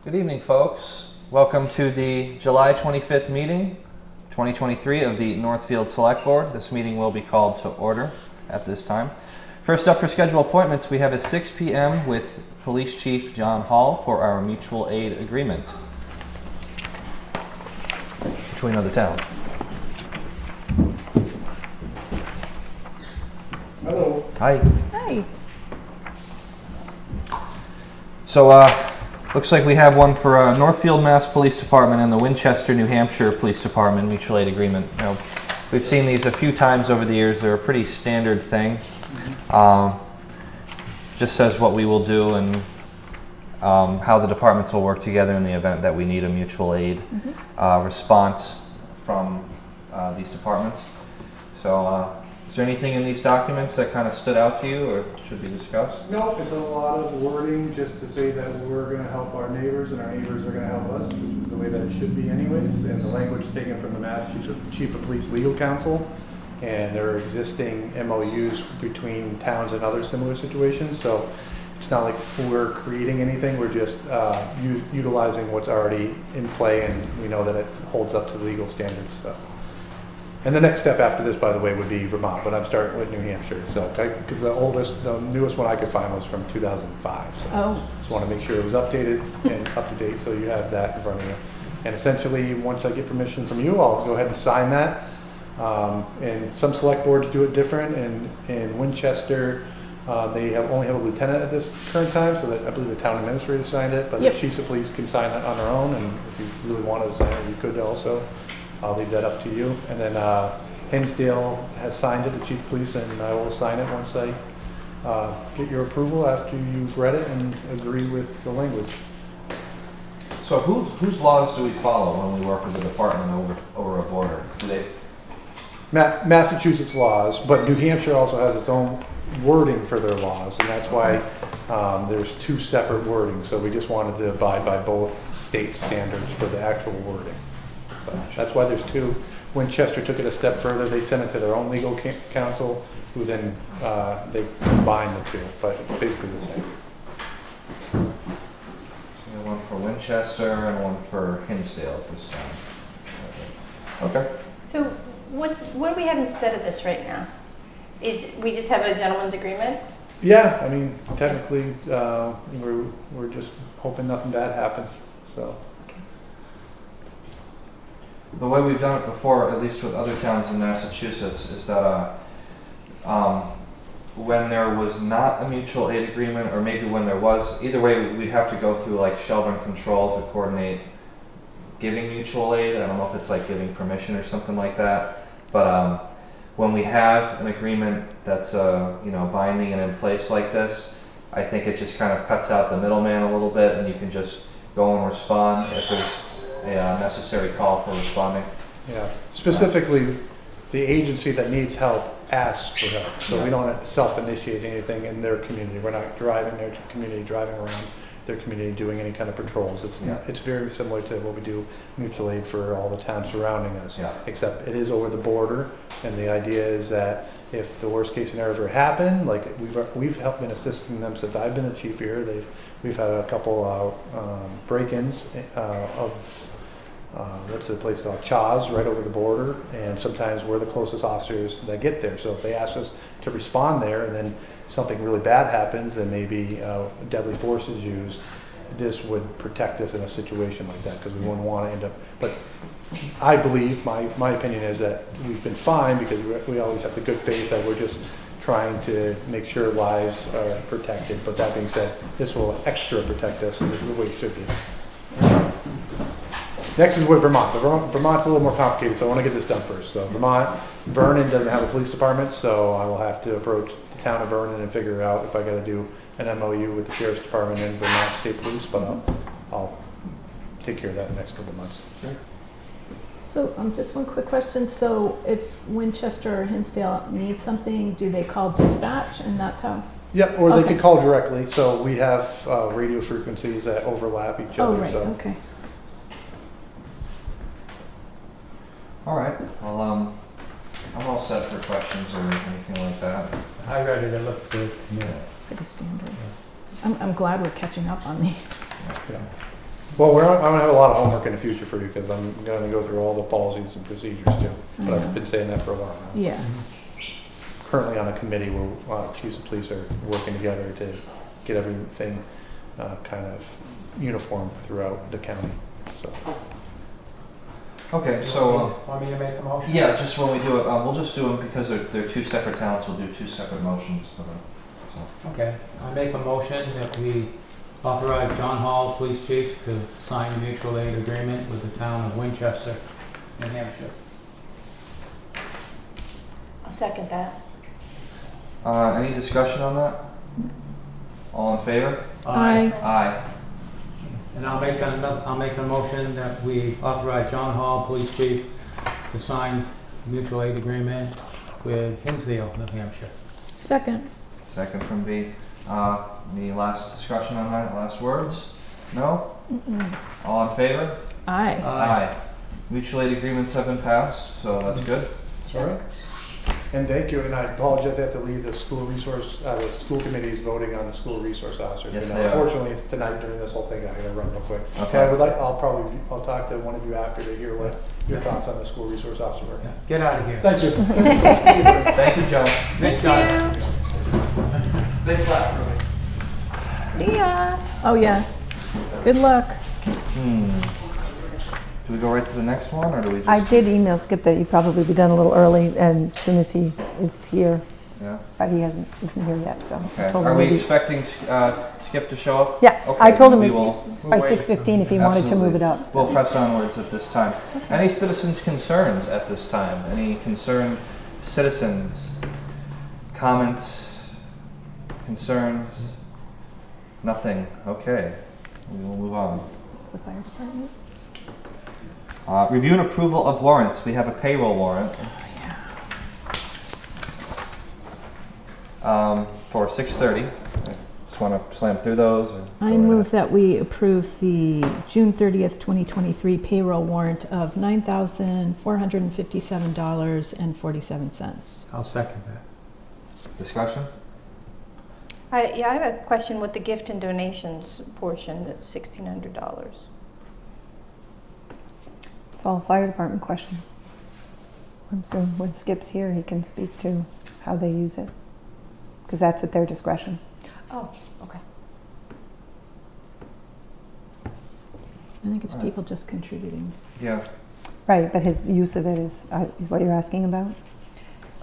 Good evening, folks. Welcome to the July 25th meeting, 2023 of the Northfield Select Board. This meeting will be called to order at this time. First up for scheduled appointments, we have a 6 p.m. with Police Chief John Hall for our mutual aid agreement between other towns. Hello. Hi. Hi. So, looks like we have one for Northfield, Mass. Police Department and the Winchester, New Hampshire Police Department mutual aid agreement. You know, we've seen these a few times over the years. They're a pretty standard thing. Just says what we will do and how the departments will work together in the event that we need a mutual aid response from these departments. So, is there anything in these documents that kind of stood out to you or should be discussed? No, it's a lot of wording just to say that we're going to help our neighbors and our neighbors are going to help us, which is the way that it should be anyways. And the language taken from the Mass Chief of Police Legal Counsel, and there are existing MOUs between towns and other similar situations. So it's not like we're creating anything, we're just utilizing what's already in play, and we know that it holds up to legal standards. So. And the next step after this, by the way, would be Vermont, but I'm starting with New Hampshire. So, because the newest one I could find was from 2005. So just want to make sure it was updated and up to date, so you have that in front of you. And essentially, once I get permission from you, I'll go ahead and sign that. And some select boards do it different. And in Winchester, they only have a lieutenant at this current time, so that I believe the town administrator signed it. But the chiefs of police can sign it on their own, and if you really wanted to sign it, you could also. I'll leave that up to you. And then Hinsdale has signed it, the chief of police, and I will sign it once I get your approval after you've read it and agree with the language. So whose laws do we follow when we work with the department over a border? Do they? Massachusetts laws, but New Hampshire also has its own wording for their laws, and that's why there's two separate wordings. So we just wanted to abide by both state standards for the actual wording. That's why there's two. Winchester took it a step further. They sent it to their own legal counsel, who then they combined the two, but it's basically the same. So one for Winchester and one for Hinsdale at this time. Okay. So what do we have instead of this right now? Is we just have a gentleman's agreement? Yeah, I mean, technically, we're just hoping nothing bad happens. So. The way we've done it before, at least with other towns in Massachusetts, is that when there was not a mutual aid agreement, or maybe when there was, either way, we'd have to go through like Shelburne Control to coordinate giving mutual aid. I don't know if it's like giving permission or something like that. But when we have an agreement that's binding and in place like this, I think it just kind of cuts out the middleman a little bit, and you can just go and respond if there's a necessary call for responding. Yeah, specifically, the agency that needs help asks for help. So we don't self-initiate anything in their community. We're not driving their community, driving around their community, doing any kind of patrols. It's very similar to what we do mutual aid for all the towns surrounding us. Yeah. Except it is over the border, and the idea is that if the worst case scenario ever happened, like we've helped been assisting them since I've been the chief here. We've had a couple break-ins of what's the place called? Chaz, right over the border, and sometimes we're the closest officers that get there. So if they ask us to respond there, and then something really bad happens, and maybe deadly force is used, this would protect us in a situation like that, because we wouldn't want to end up. But I believe, my opinion is that we've been fine, because we always have the good faith that we're just trying to make sure lives are protected. But that being said, this will extra protect us, and this is the way it should be. Next is with Vermont. Vermont's a little more complicated, so I want to get this done first. So Vernon doesn't have a police department, so I will have to approach the town of Vernon and figure out if I got to do an MOU with the Sheriff's Department and Vermont State Police, but I'll take care of that in the next couple of months. Sure. So just one quick question. So if Winchester or Hinsdale needs something, do they call dispatch, and that's how? Yep, or they could call directly. So we have radio frequencies that overlap each other. Oh, right, so. okay. All right. Well, I'm all set for questions or anything like that. I read it. It looked good. Yeah. Pretty standard. I'm glad we're catching up on these. Yeah. Well, I'm gonna have a lot of homework in the future for you, because I'm gonna go through all the policies and procedures too. But I've been saying that for a while now. Yeah. Currently on a committee where chiefs of police are working together to get everything kind of uniform throughout the county, so. Okay, so, Want me to make a motion? yeah, just when we do it, we'll just do them because they're two separate towns, we'll do two separate motions for them, so. Okay, I make a motion that we authorize John Hall, Police Chief, to sign a mutual aid agreement with the town of Winchester, New Hampshire. I'll second that. Any discussion on that? All in favor? Aye. Aye. And I'll make a motion that we authorize John Hall, Police Chief, to sign a mutual aid agreement with Hinsdale, New Hampshire. Second. Second from B. Any last discussion on that, last words? No? Mm-mm. All in favor? Aye. Aye. Mutual aid agreements have been passed, so that's good. All right. And thank you, and I apologize, I have to leave the school committee is voting on the school resource officer. Yes, And they are. unfortunately, it's tonight during this whole thing, I gotta run real quick. Okay. I'll talk to one of you after to hear what your thoughts on the school resource officer were. Yeah, get out of here. Thank you. Thank you, John. Thanks, John. Big clap for me. See ya. Oh, yeah. Good luck. Do we go right to the next one, or do we just? I did email Skip that you'd probably be done a little early, and as soon as he is here, Yeah. but he isn't here yet, so. I Okay. told him Are we maybe- expecting Skip to show up? Yeah, Okay, I told him we will. by 6:15 if he wanted to move it up. We'll So. press onwards at this time. Any citizens' concerns at this time? Any concerned citizens? Comments? Concerns? Nothing. Okay. We will move on. It's the fire department. Review and approval of warrants. We have a payroll warrant. For 6:30. Just want to slam through those. Or I move that we approve the June 30th, 2023 payroll warrant of $9,457.47. I'll second that. Discussion? I have a question with the gift and donations portion, that's $1,600. It's all a fire department question. So when Skip's here, he can speak to how they use it, because that's at their discretion. Oh, okay. I think it's Right. people just contributing. Yeah. Right, but his use of it is what you're asking about?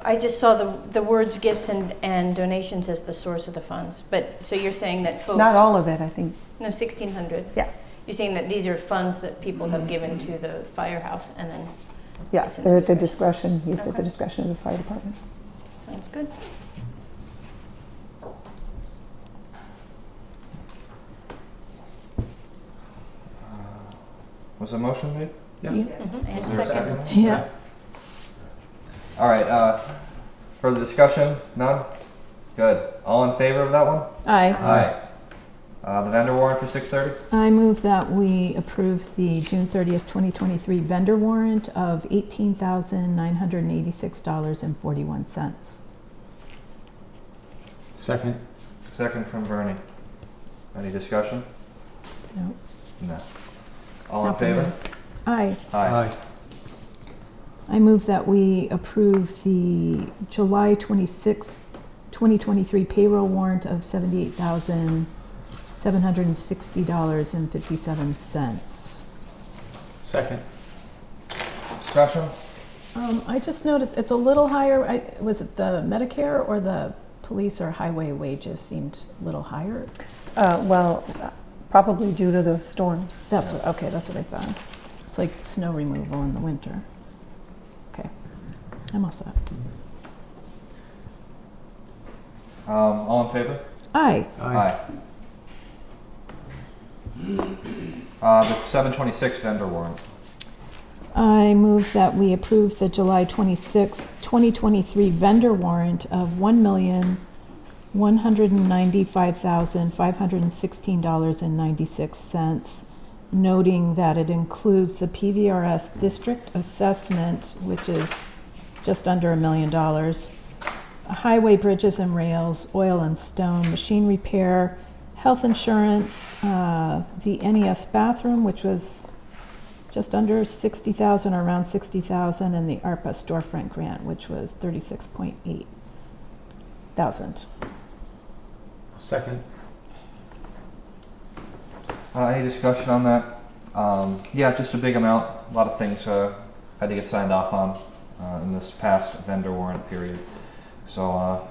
I just saw the words gifts and donations as the source of the funds, but, so you're saying that folks... Not all of it, I think. No, 1,600. Yeah. You're saying that these are funds that people have given to the firehouse and then, Yes, It's in they're their at the discretion, used at Okay. the discretion of the fire department. sounds good. Was a motion made? Yeah. And Is there a second. Yeah. All right. Further discussion? None? Good. All in favor of that one? Aye. Aye. The vendor warrant for 6:30? I move that we approve the June 30th, 2023 vendor warrant of $18,986.41. Second. Second from Bernie. Any discussion? No. No. All in Nothing. favor? Aye. Aye. I move that we approve the July 26th, 2023 payroll warrant of $78,760.57. Second. Discussion? I just noticed it's a little higher. Was it the Medicare or the police or highway wages seemed a little higher? Probably due to the storms. That's what I thought. It's like snow removal in the winter. Okay, I'm all set. All in favor? Aye. The 726 vendor warrant. I move that we approve the July 26, 2023 vendor warrant of $1,195,516.96, noting that it includes the PVRS district assessment, which is just under $1 million, highway bridges and rails, oil and stone, machine repair, health insurance, the NES bathroom, which was just under 60,000, or around 60,000, and the ARPA storefront grant, which was 36.8 thousand. Second. Any discussion on that? Yeah, just a big amount. A lot of things had to get signed off on in this past vendor warrant period. So,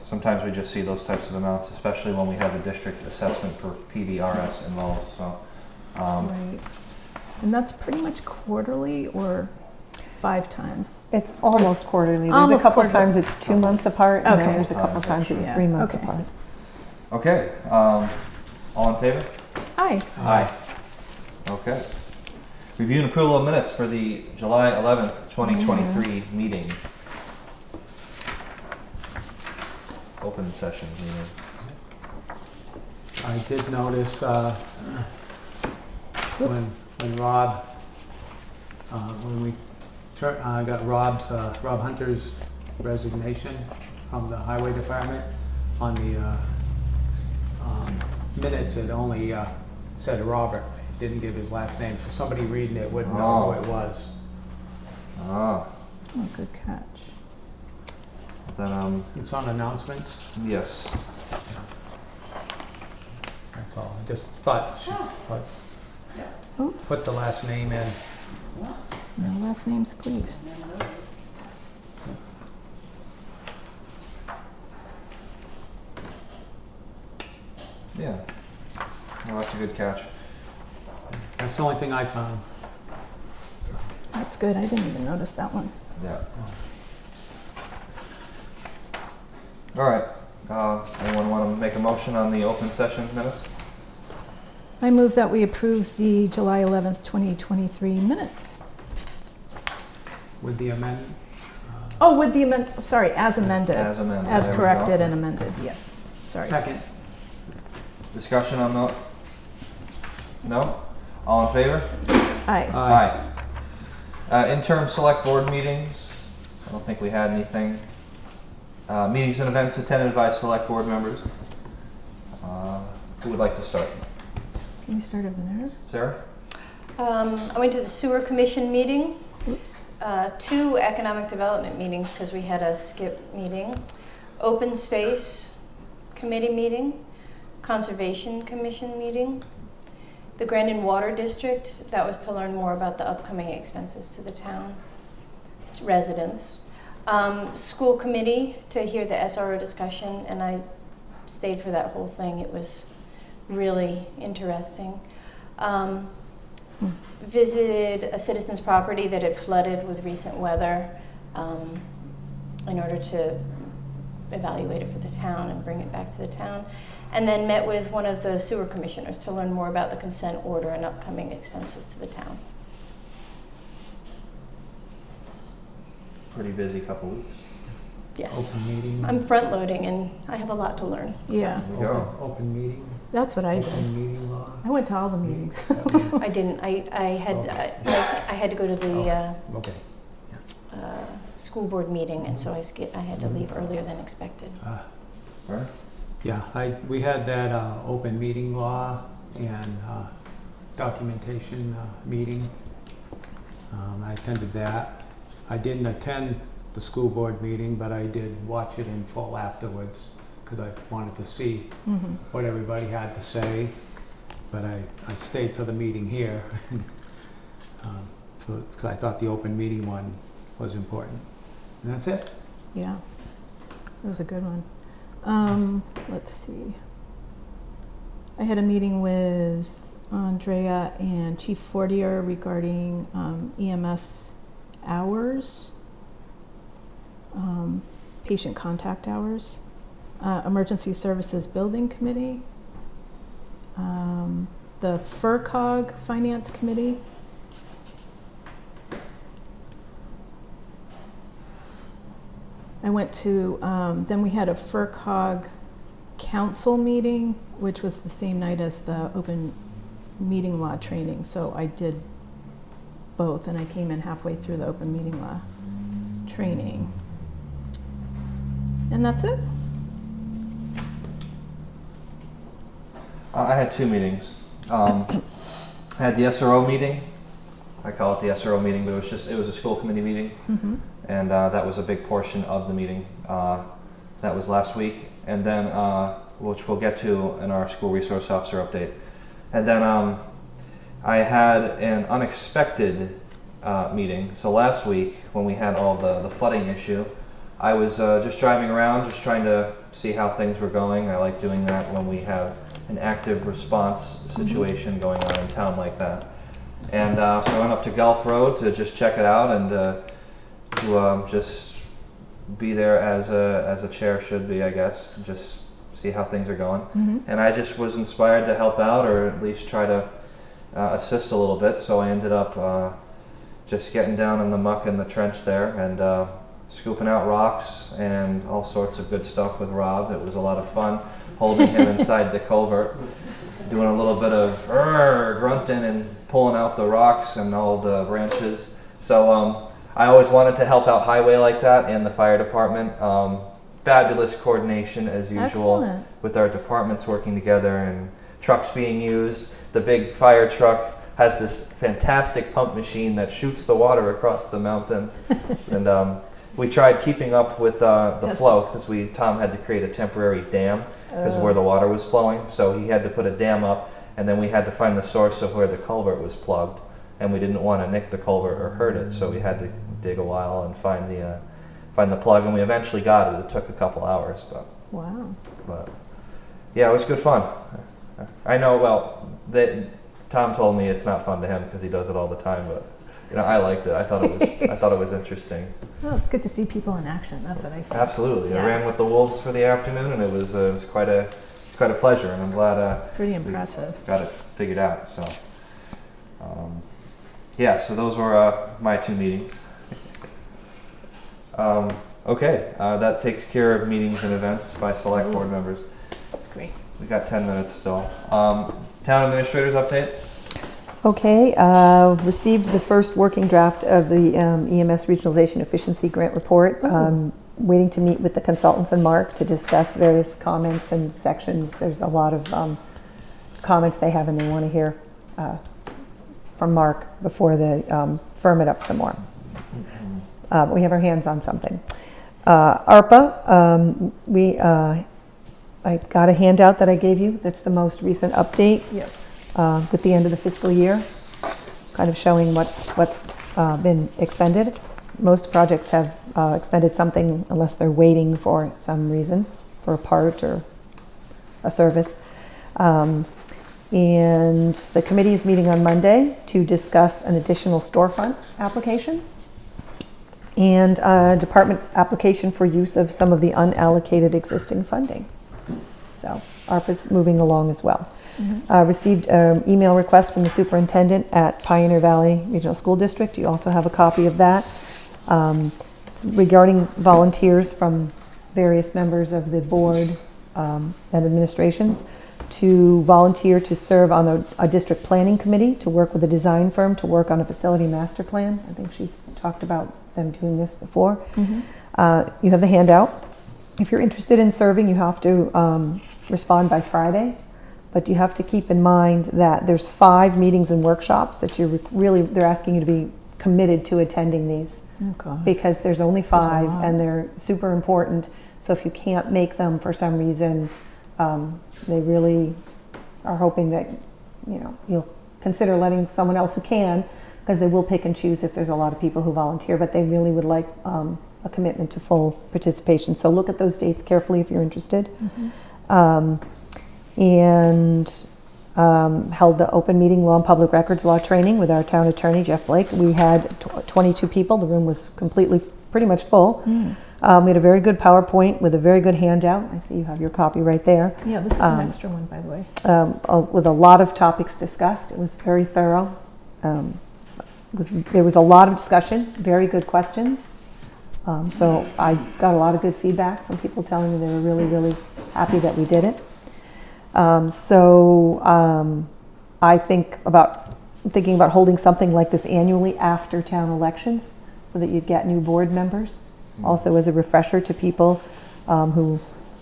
sometimes we just see those types of amounts, especially when we have the district assessment for PVRS involved. So, Right. And that's pretty much quarterly or 5 times? It's almost quarterly. There's Almost a couple quarterly. times it's 2 months apart, and then Okay. there's a couple times it's Yeah, 3 months okay. apart. okay. All in favor? Aye. Aye. Okay. Review and approval of minutes for the July 11th, 2023 meeting. Open session meeting. I did notice Oops. when Rob, when we got Rob Hunter's resignation from the highway department, on the minutes it only said Robert. It didn't give his last name, so somebody reading it wouldn't know who it was. Ah, Oh, good catch. then, It's on announcements. yes. That's all. I just thought Oops. put the last name in. No last names, please. Yeah. Well, that's a good catch. That's the only thing I found. That's good. I didn't even notice that one. Yeah. All right. Anyone want to make a motion on the open session minutes? I move that we approve the July 11th, 2023 minutes. With the amendment. Oh, with the sorry, as amended. As amended. As There we corrected go. and amended, yes. Sorry. Second. Discussion on the? No? All in favor? Aye. Aye. Interim select board meetings. I don't think we had anything. Meetings and events attended by select board members. Who would like to start? Can you start over there? Sarah? I went to the sewer commission meeting, Oops. 2 economic development meetings because we had a skip meeting, open space committee meeting, conservation commission meeting, the Grandin Water District, that was to learn more about the upcoming expenses to the town residents. School committee to hear the SRO discussion, and I stayed for that whole thing. It was really interesting. Visited a citizen's property that had flooded with recent weather in order to evaluate it for the town and bring it back to the town. And then met with one of the sewer commissioners to learn more about the consent order and upcoming expenses to the town. Pretty busy couple weeks. Yes. Open meeting. I'm front loading and I have a lot to learn. Yeah, There we go. Open meeting. that's what I did. Open meeting law. I went to all the meetings. I didn't. I had to go to the Okay. school board meeting, and so I had to leave earlier than expected. Right? Yeah, we had that open meeting law and documentation meeting. I attended that. I didn't attend the school board meeting, but I did watch it in full afterwards because I wanted to see Mm-hmm. what everybody had to say. But I stayed for the meeting here because I thought the open meeting one was important. And that's it. Yeah, it was a good one. Let's see. I had a meeting with Andrea and Chief Fortier regarding EMS hours, patient contact hours, Emergency Services Building Committee, the FERCog Finance Committee. I went to, then we had a FERCog council meeting, which was the same night as the open meeting law training. So I did both, and I came in halfway through the open meeting law training. And that's it. I had 2 meetings. I had the SRO meeting. I call it the SRO meeting, but it was a school committee meeting, and that was a big portion of the meeting. That was last week, and then which we'll get to in our school resource officer update. And then I had an unexpected meeting. So last week, when we had all the flooding issue, I was just driving around, just trying to see how things were going. I like doing that when we have an active response situation going on in town like that. And so I went up to Gulf Road to just check it out and to just be there as a chair should be, I guess, and just see how things are going. And I just was inspired to help out, or at least try to assist a little bit. So I ended up just getting down in the muck in the trench there and scooping out rocks and all sorts of good stuff with Rob. It was a lot of fun holding him inside the culvert, doing a little bit of grunting and pulling out the rocks and all the branches. So I always wanted to help out highway like that and the fire department. Fabulous coordination as usual. Excellent. With our departments working together and trucks being used. The big fire truck has this fantastic pump machine that shoots the water across the mountain. And we tried keeping up with the Yes. flow because Tom had to create a temporary dam because of where the water was flowing. So he had to put a dam up, and then we had to find the source of where the culvert was plugged, and we didn't want to nick the culvert or hurt it, so we had to dig a while and find the plug, and we eventually got it. It took a couple hours, but yeah, it was good fun. I know. Well, Tom told me it's not fun to him because he does it all the time, but I liked it. I thought it was interesting. Well, it's good to see people in action. That's what I think. Absolutely. Yeah. I ran with the wolves for the afternoon, and it was quite a pleasure, and I'm glad Pretty we impressive. got it figured out. So yeah, so those were my 2 meetings. Okay, that takes care of meetings and events by select board members. Great. We got 10 minutes still. Town administrators update. Okay, received the first working draft of the EMS Regionalization Efficiency Grant Report. Waiting to meet with the consultants and Mark to discuss various comments and sections. There's a lot of comments they have, and they want to hear from Mark before they firm it up some more. We have our hands on something. ARPA, I got a handout that I gave you. That's the most recent update. Yep. With the end of the fiscal year, kind of showing what's been expended. Most projects have expended something unless they're waiting for some reason, for a part or a service. And the committee is meeting on Monday to discuss an additional storefront application and a department application for use of some of the unallocated existing funding. So ARPA's moving along as well. Received an email request from the superintendent at Pioneer Valley Regional School District. You also have a copy of that. It's regarding volunteers from various members of the board and administrations to volunteer to serve on a district planning committee, to work with a design firm to work on a facility master plan. I think she's talked about them doing this before. You have the handout. If you're interested in serving, you have to respond by Friday. But you have to keep in mind that there's 5 meetings and workshops that they're asking you to be committed to attending these. Okay. Because there's only 5 lot. and they're super important. So if you can't make them for some reason, they really are hoping that you'll consider letting someone else who can, because they will pick and choose if there's a lot of people who volunteer, but they really would like a commitment to full participation. So look at those dates carefully if you're interested. And held the open meeting law and public records law training with our town attorney, Jeff Blake. We had 22 people. The room was pretty much full. We had a very good PowerPoint with a very good handout. I see you have your copy right there. Yeah, this is an extra one, by the way. With a lot of topics discussed. It was very thorough. There was a lot of discussion, very good questions. So I got a lot of good feedback from people telling me they were really, really happy that we did it. I thinking about holding something like this annually after town elections so that you'd get new board members. Also as a refresher to people who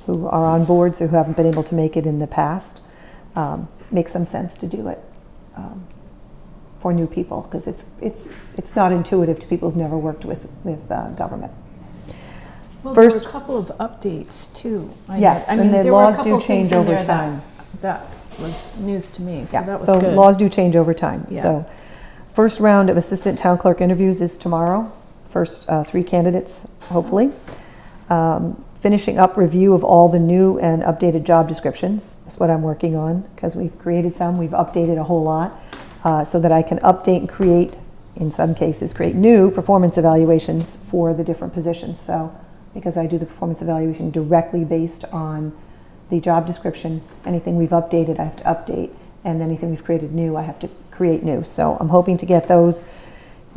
are on boards or who haven't been able to make it in the past. makes some sense to do it for new people, because it's not intuitive to people who've never worked with government. Well, First- there were a couple of updates too. Yes, and the there were a laws couple do of things change in over there time. That was news to me, so Yeah, that was so good. laws do change over time. Yeah. So first round of assistant town clerk interviews is tomorrow. First 3 candidates, hopefully. Finishing up review of all the new and updated job descriptions. That's what I'm working on, because we've created some, we've updated a whole lot, so that I can update and create, in some cases, create new performance evaluations for the different positions. So, because I do the performance evaluation directly based on the job description, anything we've updated, I have to update, and anything we've created new, I have to create new. So I'm hoping to get those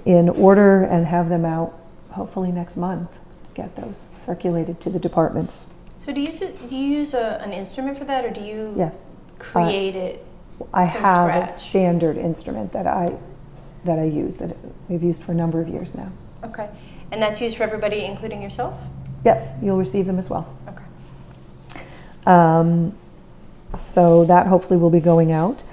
in order and have them out hopefully next month, get those circulated to the departments. So do you use an instrument for that, or do you Yes. create it? I From have a scratch. standard instrument that I use, that we've used for a number of years now. Okay. And that's used for everybody, including yourself? Yes, you'll receive them as well. Okay. So that hopefully will be going out.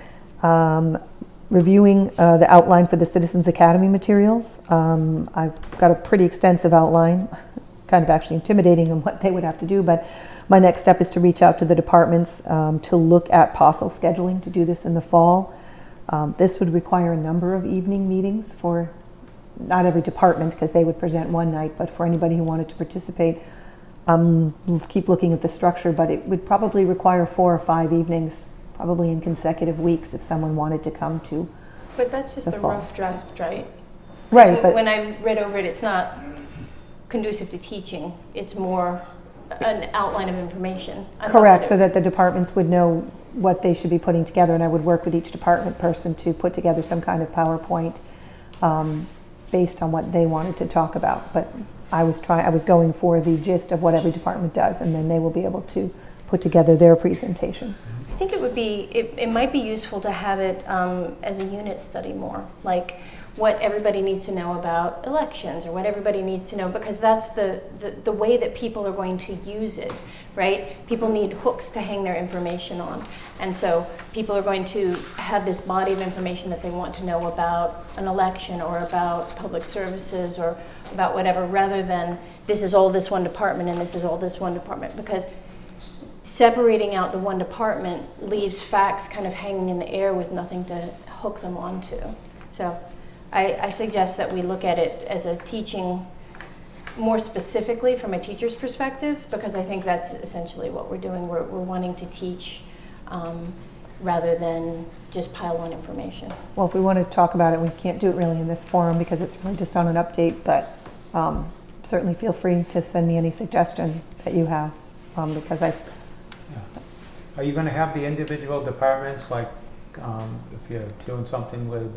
Reviewing the outline for the Citizens Academy materials. I've got a pretty extensive outline. It's kind of actually intimidating on what they would have to do, but my next step is to reach out to the departments to look at possible scheduling to do this in the fall. This would require a number of evening meetings for not every department, because they would present one night, but for anybody who wanted to participate. We'll keep looking at the structure, but it would probably require 4 or 5 evenings, probably in consecutive weeks, if someone wanted to come to. But that's just The a fall. rough draft, right? Right, but When I read over it, it's not conducive to teaching. It's more an outline of information. I thought correct, so it- that the departments would know what they should be putting together, and I would work with each department person to put together some kind of PowerPoint based on what they wanted to talk about. But I was going for the gist of what every department does, and then they will be able to put together their presentation. I think it might be useful to have it as a unit study more, like what everybody needs to know about elections, or what everybody needs to know, because that's the way that people are going to use it, right? People need hooks to hang their information on. And so people are going to have this body of information that they want to know about an election, or about public services, or about whatever, rather than this is all this one department and this is all this one department, because separating out the one department leaves facts kind of hanging in the air with nothing to hook them onto. So I suggest that we look at it as a teaching more specifically from a teacher's perspective, because I think that's essentially what we're doing. We're wanting to teach rather than just pile on information. Well, if we want to talk about it, we can't do it really in this forum, because it's really just on an update, but certainly feel free to send me any suggestion that you have, because Yeah. Are you going to have the individual departments, like if you're doing something with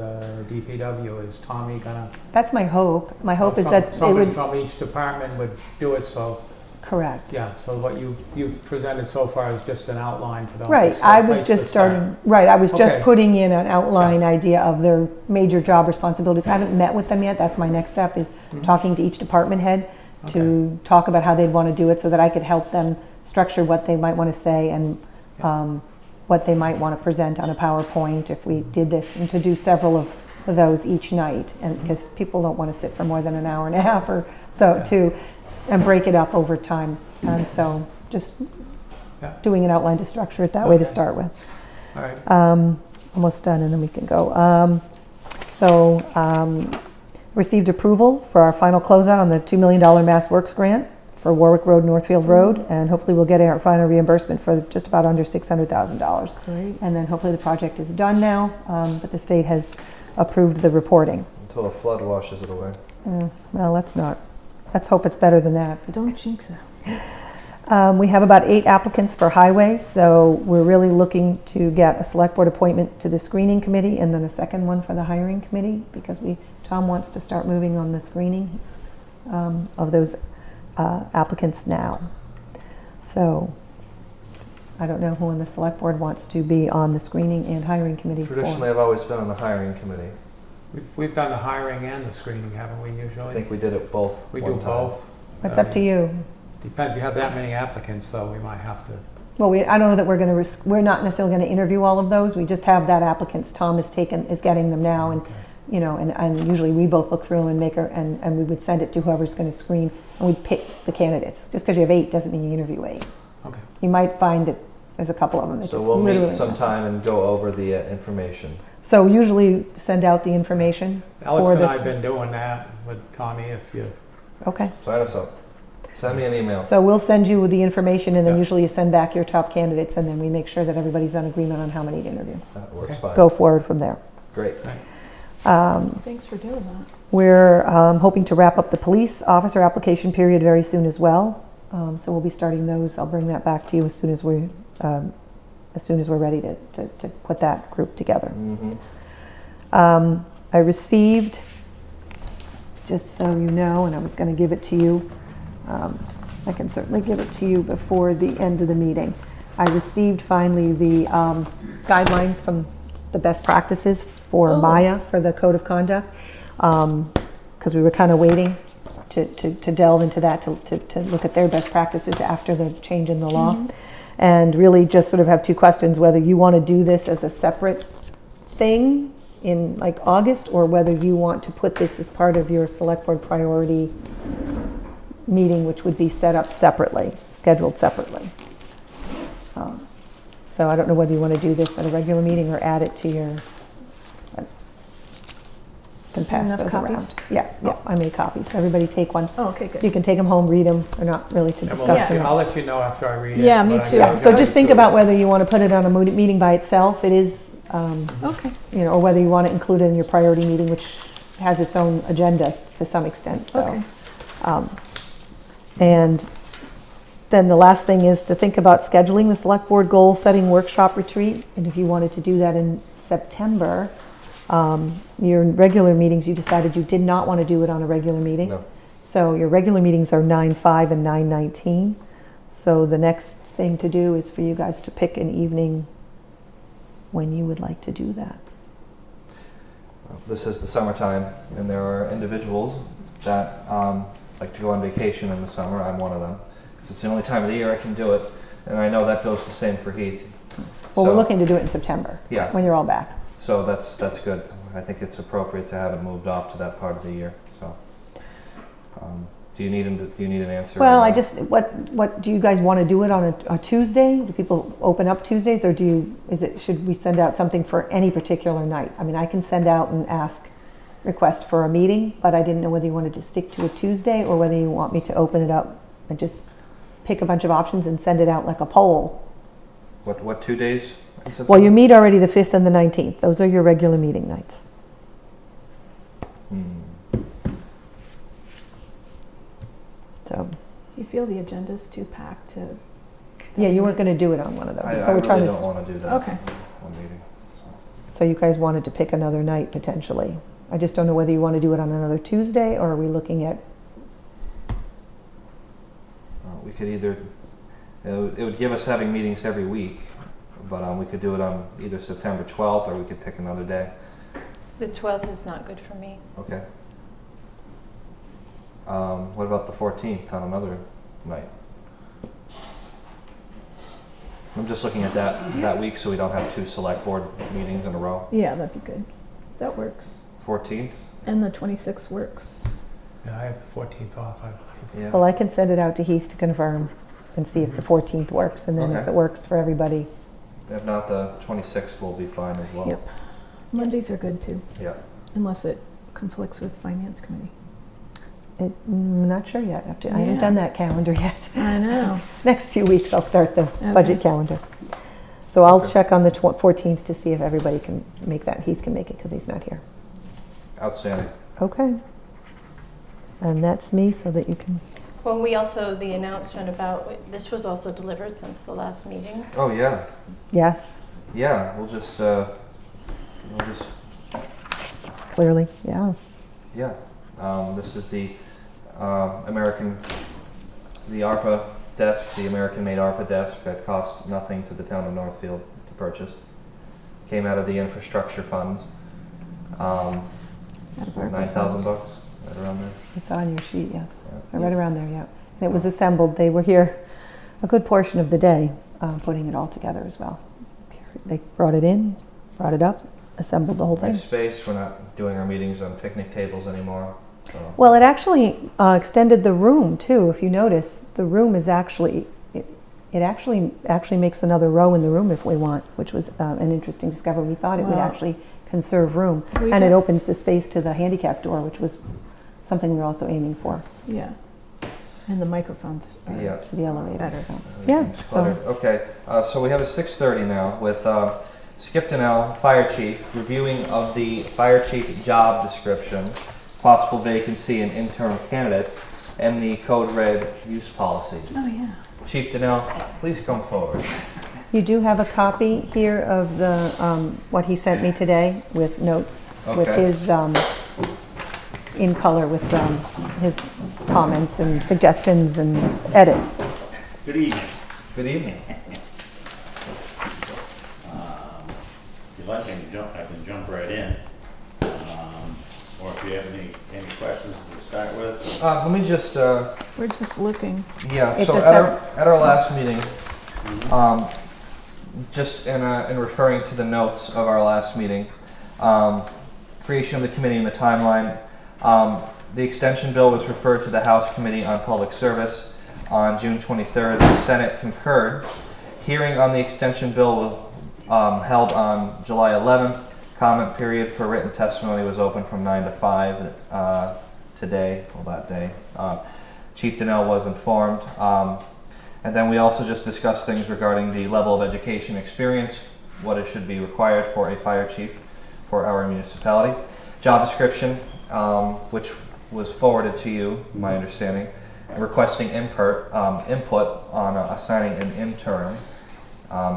DPW, is Tommy going to? that's my hope. My hope is that it Somebody would, from each department would do it, so, correct. yeah, so what you've presented so far is just an outline for them. Right, Just a I was place to just start. starting, right, I was just Okay. putting in an outline idea of their major job responsibilities. I haven't met with them yet, that's my next step, is talking to each department head to talk about how they'd want to do it, so that I could help them structure what they might want to say, and what they might want to present on a PowerPoint if we did this, and to do several of those each night, and because people don't want to sit for more than an hour and a half or so, and break it up over time. And so just Yeah. doing an outline to structure it that way to Okay. start with. All right. Almost done, and then we can go. Received approval for our final closeout on the $2 million Mass Works grant for Warwick Road, Northfield Road, and hopefully we'll get our final reimbursement for just about under $600,000. Great. And then hopefully the project is done now, but the state has approved the reporting. Until the flood washes it away. Well, let's hope it's better than that. Don't jinx it. We have about 8 applicants for highway, so we're really looking to get a select board appointment to the screening committee, and then a second one for the hiring committee, because Tom wants to start moving on the screening of those applicants now. So I don't know who in the select board wants to be on the screening and hiring committees. Traditionally, I've always been on the hiring committee. We've done the hiring and the screening, haven't we, usually? I think we did it both We one do time. both. It's up to you. Depends, you have that many applicants, so we might have to Well, I don't know that we're not necessarily going to interview all of those. We just have that applicants. Tom is getting them now, and Okay. you know, and usually we both look through them and and we would send it to whoever's going to screen, and we'd pick the candidates. Just because you have 8 doesn't mean you interview 8. Okay. You might find that there's a couple of them that So just we'll literally. meet sometime and go over the information. So usually send out the information. Alex for and this. I have been doing that with Tommy, if you, Okay. Sign us up. Send me an email. So we'll send you the information, and then Yeah. usually you send back your top candidates, and then we make sure that everybody's on agreement on how many to interview. That works Okay. fine. Go forward from there. Great. Thanks for doing that. We're hoping to wrap up the police officer application period very soon as well. So we'll be starting those. I'll bring that back to you as soon as we're ready to put that group together. I received, just so you know, and I was going to give it to you. I can certainly give it to you before the end of the meeting. I received finally the guidelines from the best practices for Maya for the code of conduct, because we were kind of waiting to delve into that, to look at their best practices after the change in the law. And really just sort of have 2 questions: whether you want to do this as a separate thing in like August, or whether you want to put this as part of your select board priority meeting, which would be set up separately, scheduled separately. So I don't know whether you want to do this at a regular meeting or add it to your. I can Is there pass enough those copies? around. Yeah, I made copies. Everybody take one. Oh, okay, good. You can take them home, read them. They're not really to and discuss we'll let you, tonight. I'll let you know after I read it. Yeah, me what I too. got. Yeah, so just think about whether you want to put it on a meeting by itself. It is, Okay. you know, or whether you want to include it in your priority meeting, which has its own agenda to some extent. So, Okay. and then the last thing is to think about scheduling the select board goal setting workshop retreat. And if you wanted to do that in September, your regular meetings, you decided you did not want to do it on a regular meeting. No. So your regular meetings are 9/5 and 9/19. So the next thing to do is for you guys to pick an evening when you would like to do that. This is the summertime, and there are individuals that like to go on vacation in the summer. I'm one of them. It's the only time of the year I can do it, and I know that goes the same for Heath. Well, So- we're looking to do it in September, Yeah, when you're all back. so that's good. I think it's appropriate to have it moved off to that part of the year. So, do you need an answer? Well, or I not? just, what, do you guys want to do it on a Tuesday? Do people open up Tuesdays, or should we send out something for any particular night? I mean, I can send out and request for a meeting, but I didn't know whether you wanted to stick to a Tuesday, or whether you want me to open it up and just pick a bunch of options and send it out like a poll. What 2 days? in September? Well, you meet already the 5th and the 19th. Those are your regular meeting nights. So, You feel the agenda's too packed to? yeah, you weren't going to do it on one of those. I So we're trying really to. don't want to do that. Okay. One meeting. So you guys wanted to pick another night potentially. I just don't know whether you want to do it on another Tuesday, or are we looking at, We could either, it would give us having meetings every week, but we could do it on either September 12th, or we could pick another day. The 12th is not good for me. Okay. What about the 14th on another night? I'm just looking at that week, so we don't have 2 select board meetings in a row. Yeah, that'd be good. That works. 14th? And the 26th works. Yeah, I have the 14th off, I believe. Yeah. well, I can send it out to Heath to confirm and see if the 14th works, and then if Okay. it works for everybody. If not, the 26th will be fine as well. Yep. Mondays are good too, Yeah. unless it conflicts with finance committee. I'm not sure yet. I haven't Yeah. done that calendar yet. I know. Next few weeks, I'll start the Okay. budget calendar. So I'll Okay. check on the 14th to see if everybody can make that. Heath can make it because he's not here. Outstanding. Okay. And that's me, so that you can. Well, we also, the announcement about, this was also delivered since the last meeting. Oh, yeah. Yes, Yeah, we'll just clearly, yeah. yeah. This is the the ARPA desk, the American-made ARPA desk that cost nothing to the town of Northfield to purchase. Came out of the infrastructure funds. Out of ARPA $9,000, funds. right around there. It's on your sheet, yes. Yeah. So right around there, yeah. And it was assembled. They were here a good portion of the day. putting it all together as well. They brought it in, brought it up, assembled the whole thing. Nice space. We're not doing our meetings on picnic tables anymore. So. Well, it actually extended the room too. If you notice, the room is actually, it actually makes another row in the room if we want, which was an interesting discovery. We thought it would Wow. actually conserve room. We And it did- opens the space to the handicap door, which was something we were also aiming for, Yeah. And the microphones are Yeah. to the elevator. better. So, yeah, Everything's so cluttered. Okay, so we have a 6:30 now with Skip Donnell, Fire Chief, reviewing of the Fire Chief job description, possible vacancy and interim candidates, and the Code Red use policy. Oh, yeah. Chief Donnell, please come forward. you do have a copy here of the what he sent me today with notes, with Okay. his in color with his comments and suggestions and edits. Good evening. Good evening. If you'd like, I can jump right in. Or if you have any questions to start with. Let me just, We're just looking. yeah, It's so a at our last meeting, just in referring to the notes of our last meeting, creation of the committee and the timeline, the extension bill was referred to the House Committee on Public Service on June 23rd. The Senate concurred. Hearing on the extension bill was held on July 11th. Comment period for written testimony was open from 9 to 5 today, well, that day. Chief Donnell was informed. And then we also just discussed things regarding the level of education experience, what it should be required for a fire chief for our municipality. Job description, which was forwarded to you, my understanding, requesting input on assigning an interim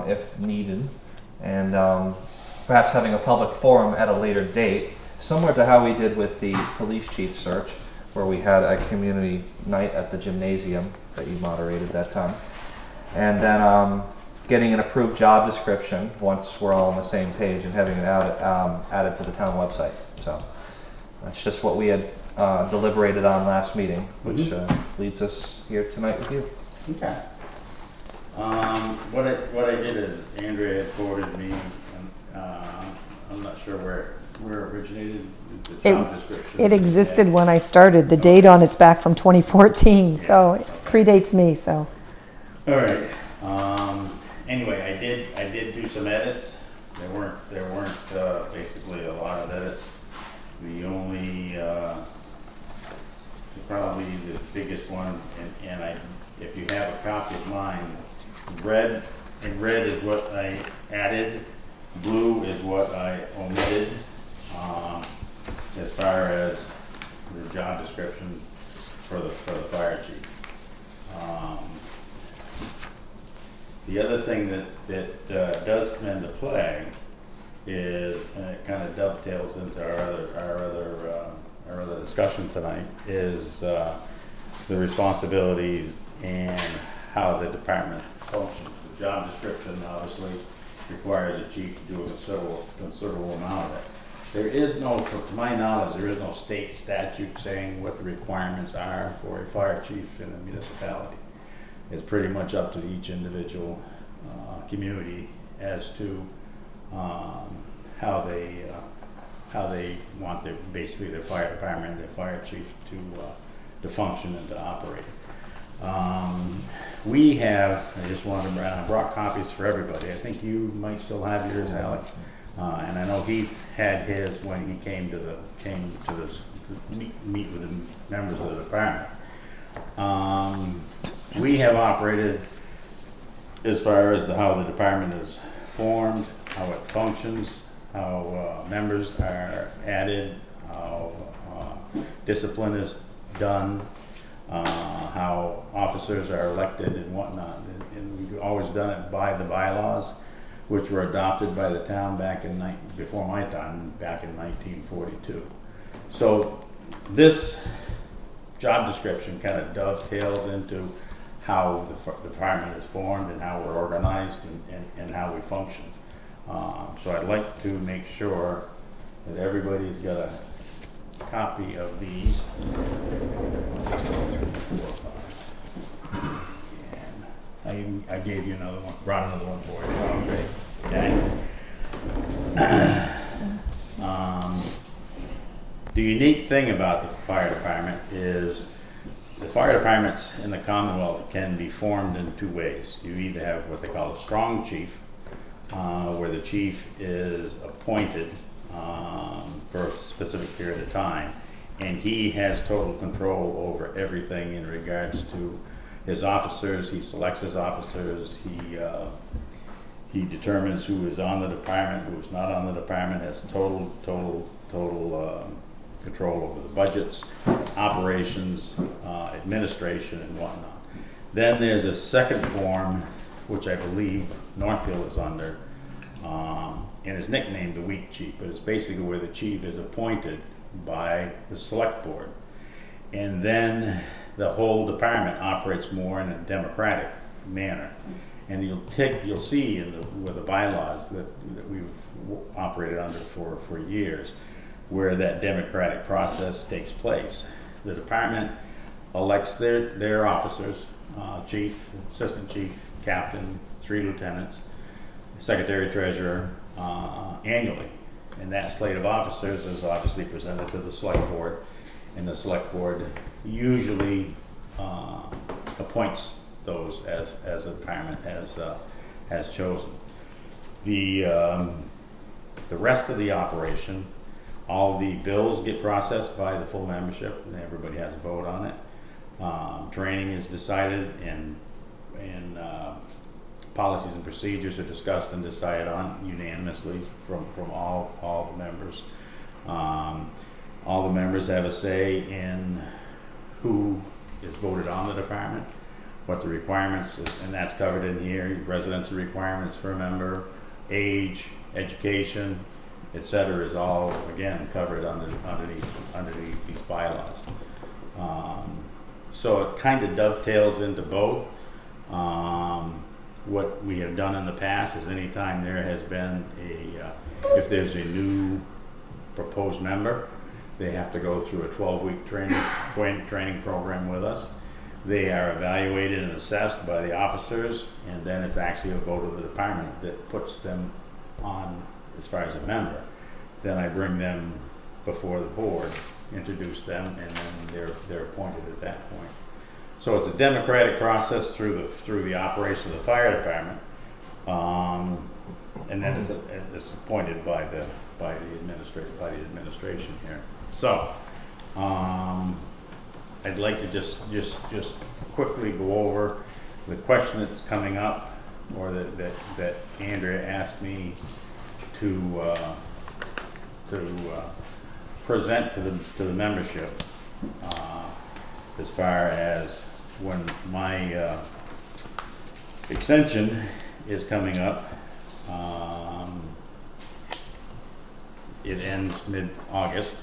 if needed, and perhaps having a public forum at a later date, similar to how we did with the police chief search, where we had a community night at the gymnasium that you moderated that time. And then getting an approved job description once we're all on the same page and having it added to the town website. So that's just what we had deliberated on last meeting, which leads us here tonight with you. Okay. What I did is Andrea had forwarded me, I'm not sure where it originated, the job description. It existed when I started. The date on it's back from 2014, so it predates me. So All right. Anyway, I did do some edits. There weren't basically a lot of edits. The only probably the biggest one, and if you have a copy of mine, red is what I added. Blue is what I omitted as far as the job description for the fire chief. The other thing that does come into play is, and it kind of dovetails into our other discussion tonight, is the responsibilities and how the department functions. The job description obviously requires the chief to do a considerable amount of it. There is no, to my knowledge, there is no state statute saying what the requirements are for a fire chief in a municipality. It's pretty much up to each individual community as to how they want basically their fire department, their fire chief to function and to operate. We have, I just wanted to brought copies for everybody. I think you might still have yours, Alex. And I know he had his when he came to meet with the members of the department. We have operated as far as how the department is formed, how it functions, how members are added, how discipline is done, how officers are elected and whatnot. And we've always done it by the bylaws, which were adopted by the town before my time, back in 1942. So this job description kind of dovetails into how the department is formed and how we're organized and how we function. So I'd like to make sure that everybody's got a copy of these. I gave you another one, brought another one for you. Okay. The unique thing about the fire department is the fire departments in the Commonwealth can be formed in two ways. You either have what they call a strong chief, where the chief is appointed for a specific period of time, and he has total control over everything in regards to his officers. He selects his officers. He determines who is on the department, who is not on the department. Has total control over the budgets, operations, administration, and whatnot. Then there's a second form, which I believe Northfield is under, and is nicknamed the weak chief, but it's basically where the chief is appointed by the select board. And then the whole department operates more in a democratic manner. And you'll see with the bylaws that we've operated under for years, where that democratic process takes place. The department elects their officers, chief, assistant chief, captain, 3 lieutenants, secretary, treasurer, annually. And that slate of officers is obviously presented to the select board, and the select board usually appoints those as a department has chosen. The rest of the operation, all the bills get processed by the full membership, and everybody has a vote on it. Training is decided, and policies and procedures are discussed and decided on unanimously from all the members. All the members have a say in who is voted on the department, what the requirements is, and that's covered in here. Residency requirements for a member, age, education, etc. is all again covered underneath these bylaws. So it kind of dovetails into both. What we have done in the past is anytime there has been if there's a new proposed member, they have to go through a 12-week training program with us. They are evaluated and assessed by the officers, and then it's actually a vote of the department that puts them on as far as a member. Then I bring them before the board, introduce them, and then they're appointed at that point. So it's a democratic process through the operation of the fire department, and then it's appointed by the administration here. So I'd like to just quickly go over the question that's coming up, or that Andrea asked me to present to the membership, as far as when my extension is coming up. It ends mid-August,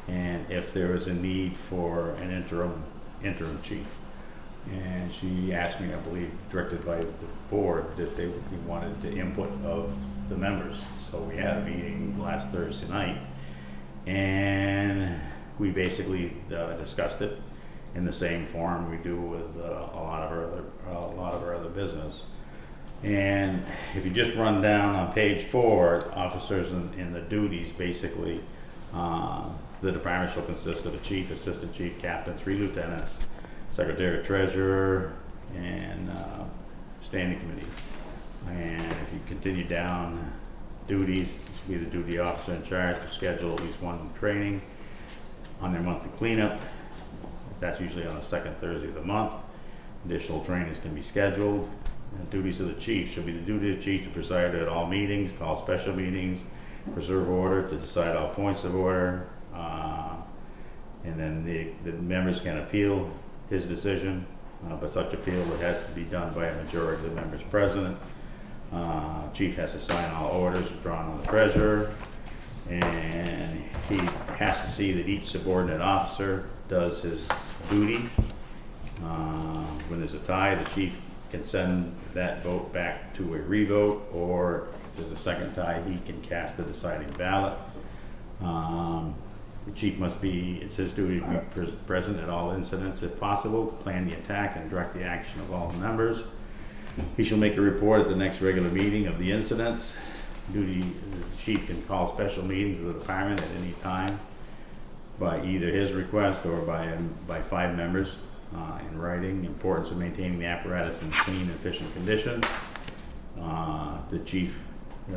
and if there is a need for an interim chief. And she asked me, I believe, directed by the board, that they wanted the input of the members. So we had a meeting last Thursday night, and we basically discussed it in the same forum we do with a lot of our other business. And if you just run down on page 4, officers in the duties, basically, the department shall consist of a chief, assistant chief, captain, 3 lieutenants, secretary, treasurer, and standing committee. And if you continue down, duties, be the duty officer in charge to schedule at least 1 training on their monthly cleanup. That's usually on the 2nd Thursday of the month. Additional trainings can be scheduled. And duties of the chief shall be the duty of the chief to preside at all meetings, call special meetings, preserve order, to decide all points of order, and then the members can appeal his decision, but such appeal has to be done by a majority of the members present. Chief has to sign all orders drawn on the treasurer, and he has to see that each subordinate officer does his duty. When there's a tie, the chief can send that vote back to a revote, or if there's a second tie, he can cast the deciding ballot. The chief it's his duty to be present at all incidents if possible, plan the attack and direct the action of all members. He shall make a report at the next regular meeting of the incidents. The chief can call special meetings of the department at any time by either his request or by 5 members in writing. Importance of maintaining the apparatus in clean and efficient condition. The chief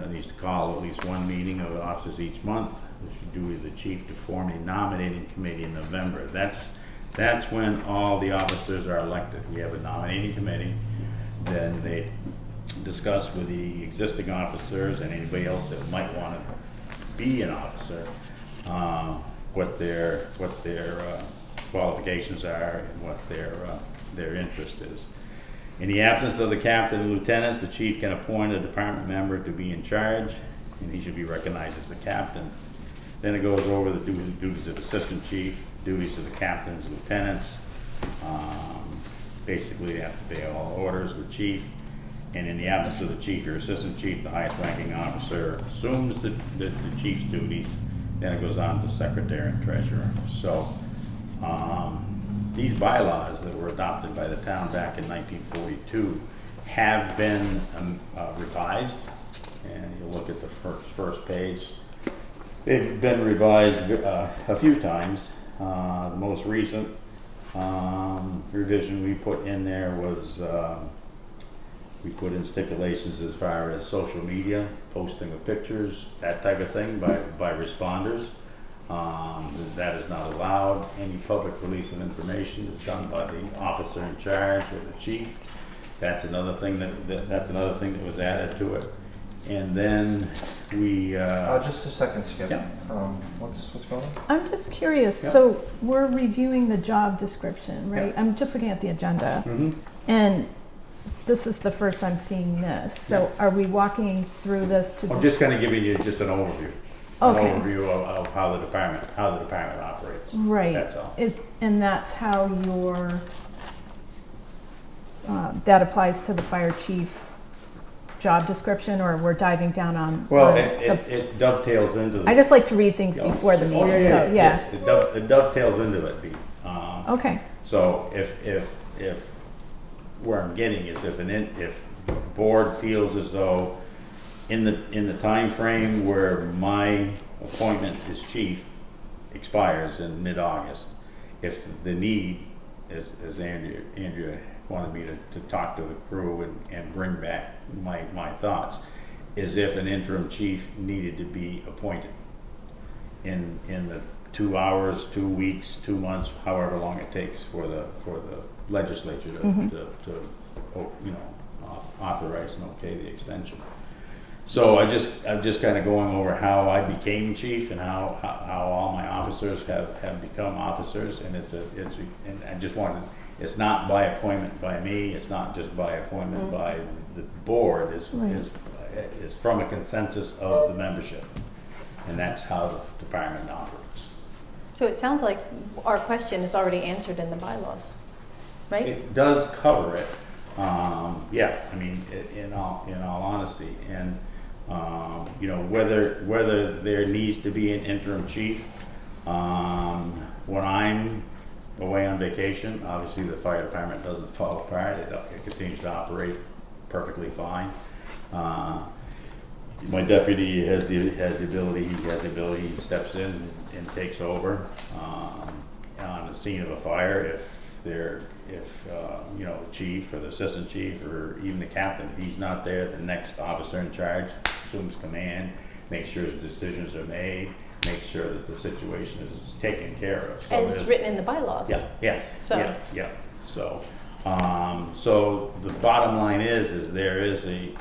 needs to call at least one meeting of the officers each month. It should do with the chief to form a nominating committee in November. That's when all the officers are elected. We have a nominating committee. Then they discuss with the existing officers and anybody else that might want to be an officer, what their qualifications are and what their interest is. In the absence of the captain and lieutenants, the chief can appoint a department member to be in charge, and he should be recognized as the captain. Then it goes over the duties of assistant chief, duties of the captains, lieutenants. Basically, they have to obey all orders of the chief. And in the absence of the chief or assistant chief, the highest ranking officer assumes the chief's duties. Then it goes on to secretary and treasurer. So these bylaws that were adopted by the town back in 1942 have been revised. And you'll look at the first page. They've been revised a few times. The most recent revision we put in there was we put in stipulations as far as social media, posting of pictures, that type of thing by responders. That is not allowed. Any public release of information is done by the officer in charge or the chief. That's another thing that was added to it. And then we Just a second, Skip. Yeah. What's going on? I'm just curious, Yeah. so we're reviewing the job description, right? Yeah. I'm just looking at the agenda, Mm-hmm. and this is the first I'm seeing this. So are we walking through this to I'm just kind of giving you just an overview. Okay. An overview of how the department operates. Right. That's all. And that's how your, that applies to the fire chief job description, or we're diving down on? Well, on it dovetails into the. I just like to read things Yeah. before the Oh, meeting, so, yeah. yes, it dovetails into it. Okay, So if where I'm getting is if the board feels as though in the time frame where my appointment as chief expires in mid-August, if the need, as Andrea wanted me to talk to the crew and bring back my thoughts, is if an interim chief needed to be appointed in the 2 hours, 2 weeks, 2 months, however long it takes for the legislature to authorize and okay the extension. So I'm just kind of going over how I became chief and how all my officers have become officers, and and I just wanted, it's not by appointment by me, it's not just by appointment by the board, it's from a consensus of the membership, and that's how the department operates. So it sounds like our question is already answered in the bylaws, right? It does cover it, yeah. I mean, in all honesty, and whether there needs to be an interim chief. When I'm away on vacation, obviously the fire department doesn't fall apart. It continues to operate perfectly fine. My deputy has the ability. He steps in and takes over on the scene of a fire the chief or the assistant chief or even the captain, if he's not there, the next officer in charge assumes command, makes sure the decisions are made, makes sure that the situation is taken care of. So As written in the bylaws. Yeah, yes, So- yeah. So the bottom line is there is a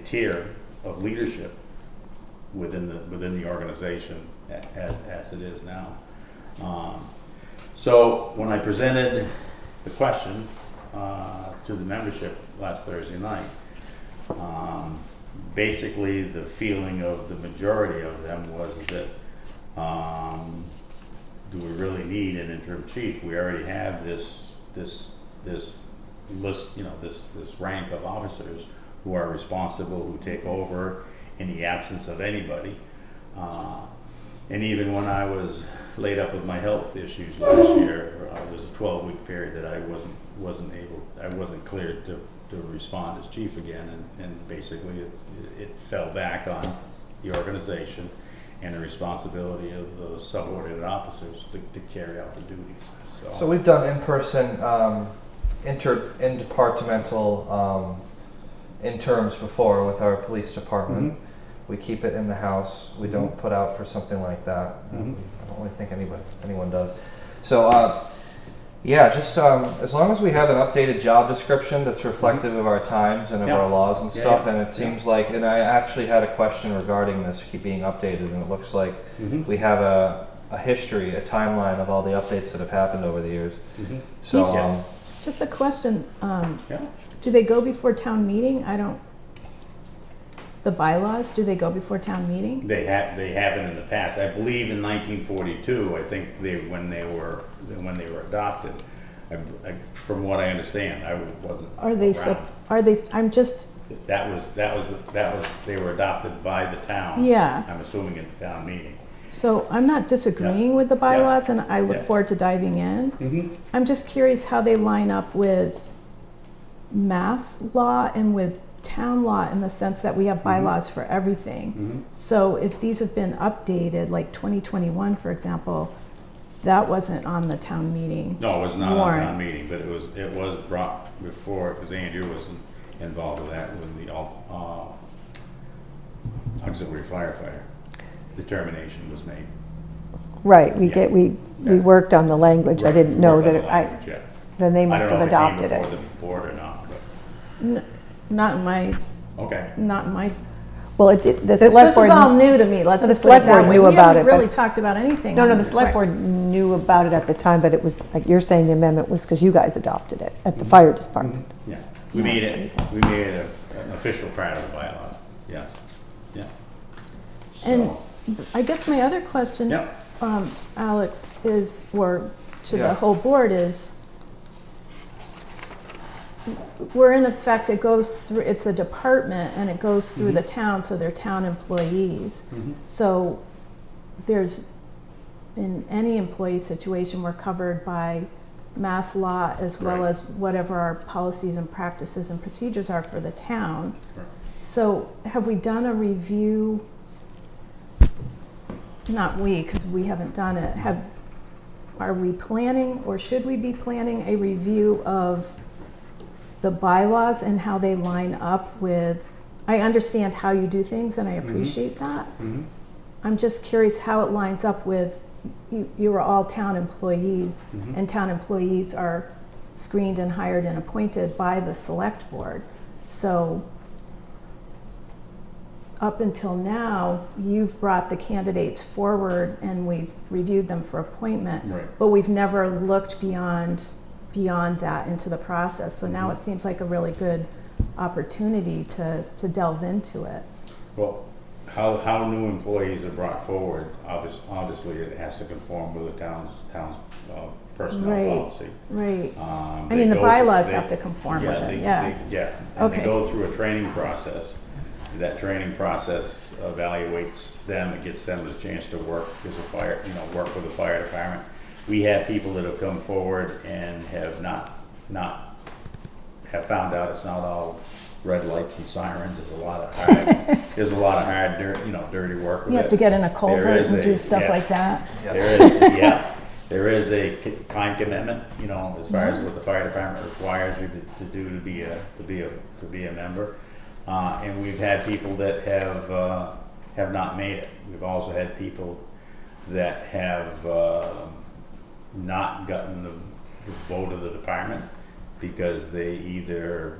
tier of leadership within the organization as it is now. So when I presented the question to the membership last Thursday night, basically the feeling of the majority of them was that do we really need an interim chief? We already have this list, this rank of officers who are responsible, who take over in the absence of anybody. And even when I was laid up with my health issues last year, there was a 12-week period that I wasn't cleared to respond as chief again, and basically it fell back on the organization and the responsibility of those subordinate officers to carry out the duties. So we've done in-person, interdepartmental interns before with our police department. Mhm. We keep it in the house. We don't put out for something like that. Mhm. I don't really think anyone does. So yeah, just as long as we have an updated job description that's reflective of our times and of Yeah. our laws and Yeah, stuff, yeah. and it seems like, and I actually had a question regarding this keep being updated, and it looks like Mhm. we have a history, a timeline of all the updates that have happened over the years. Mhm. So Yes. Just a question, Yeah. do they go before town meeting? The bylaws, do they go before town meeting? They haven't in the past. I believe in 1942. I think when they were adopted. From what I understand, I wasn't. Are they around. I'm just, That was. They were adopted by the town. Yeah. I'm assuming in the town meeting. so I'm not disagreeing with the bylaws, and I look Yeah. forward to diving in. Mm-hmm. I'm just curious how they line up with mass law and with town law, in the sense that we have bylaws for everything. Mm-hmm. So if these have been updated, like 2021, for example, that wasn't on the town meeting. No, it was not warrant. a town meeting, but it was brought before, because Andrew was involved with that, when the auxiliary firefighter determination was made. Right, Yeah. we worked on the language. I didn't know that then they must have adopted I it. don't know if it came before the board or not, Not in my, but, okay. Well, it did, the this select is board. all new to me, let's The just put it select that board way. knew We about haven't it, really but- talked about anything. No, on no, the this. select board knew about it at the time, but it was, like you're saying, the amendment was because you guys adopted it at the fire department. Yeah, we made it an official part of the bylaw, yes, yeah. And So, I guess my other question, yeah, Alex, is, or to Yeah. the whole board is, we're in effect, it goes through, it's a department and it goes through the town, so they're town employees. Mhm. So there's, in any employee situation, we're covered by mass law as well Right. as whatever our policies and practices and procedures are for the town. Right. So have we done a review? Not we, because we haven't done it. Are we planning, or should we be planning a review of the bylaws and how they line up with, I understand how you do things and I appreciate that. mhm. I'm just curious how it lines up with, you are all town employees, Mhm. and town employees are screened and hired and appointed by the select board. So up until now, you've brought the candidates forward and we've reviewed them for appointment, Right. but we've never looked beyond that into the process. So now it seems like a really good opportunity to delve into it. Well, how new employees are brought forward, obviously it has to conform with the town's personnel Right. policy. Right. I I mean, the bylaws have to conform with it, yeah. Yeah, and they Okay. go through a training process. That training process evaluates them, it gets them the chance to work as a work with the fire department. We have people that have come forward and have have found out it's not all red lights and sirens. There's a lot of hard, dirty work with it. You have to get in a culvert and do stuff yeah. like that. There is a time commitment, as far as what the fire department requires you to do to be a member. And we've had people that have not made it. We've also had people that have not gotten the vote of the department because they either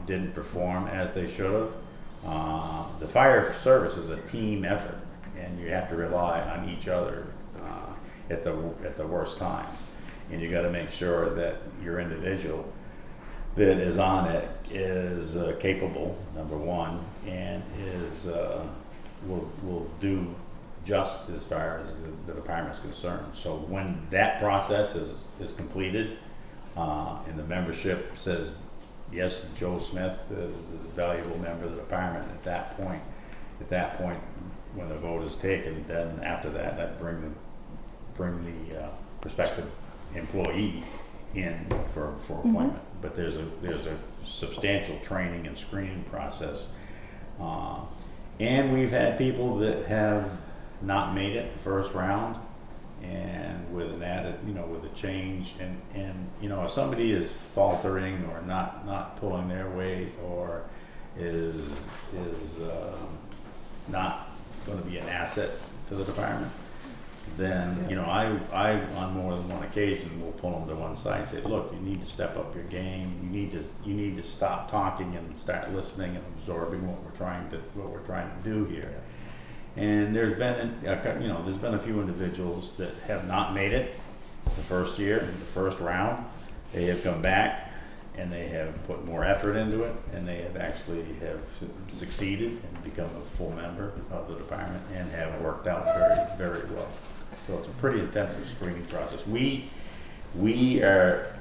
didn't perform as they should have. The fire service is a team effort, and you have to rely on each other at the worst times. And you got to make sure that your individual that is on it is capable, number one, and will do just as far as the department is concerned. So when that process is completed, and the membership says, yes, Joe Smith is a valuable member of the department, at that point, at that point, when the vote is taken, then after that, I'd bring the prospective employee in for appointment. But there's a substantial training and screening process. And we've had people that have not made it the first round, and with an added, with a change, and if somebody is faltering or not pulling their weight, or is not going to be an asset to the department, then I on more than one occasion will pull them to one side and say, look, you need to step up your game. You need to stop talking and start listening and absorbing what we're trying to do here. And there's been a few individuals that have not made it the first year, the first round. They have come back and they have put more effort into it, and they have actually succeeded and become a full member of the department and have worked out very, very well. So it's a pretty intensive screening process. We are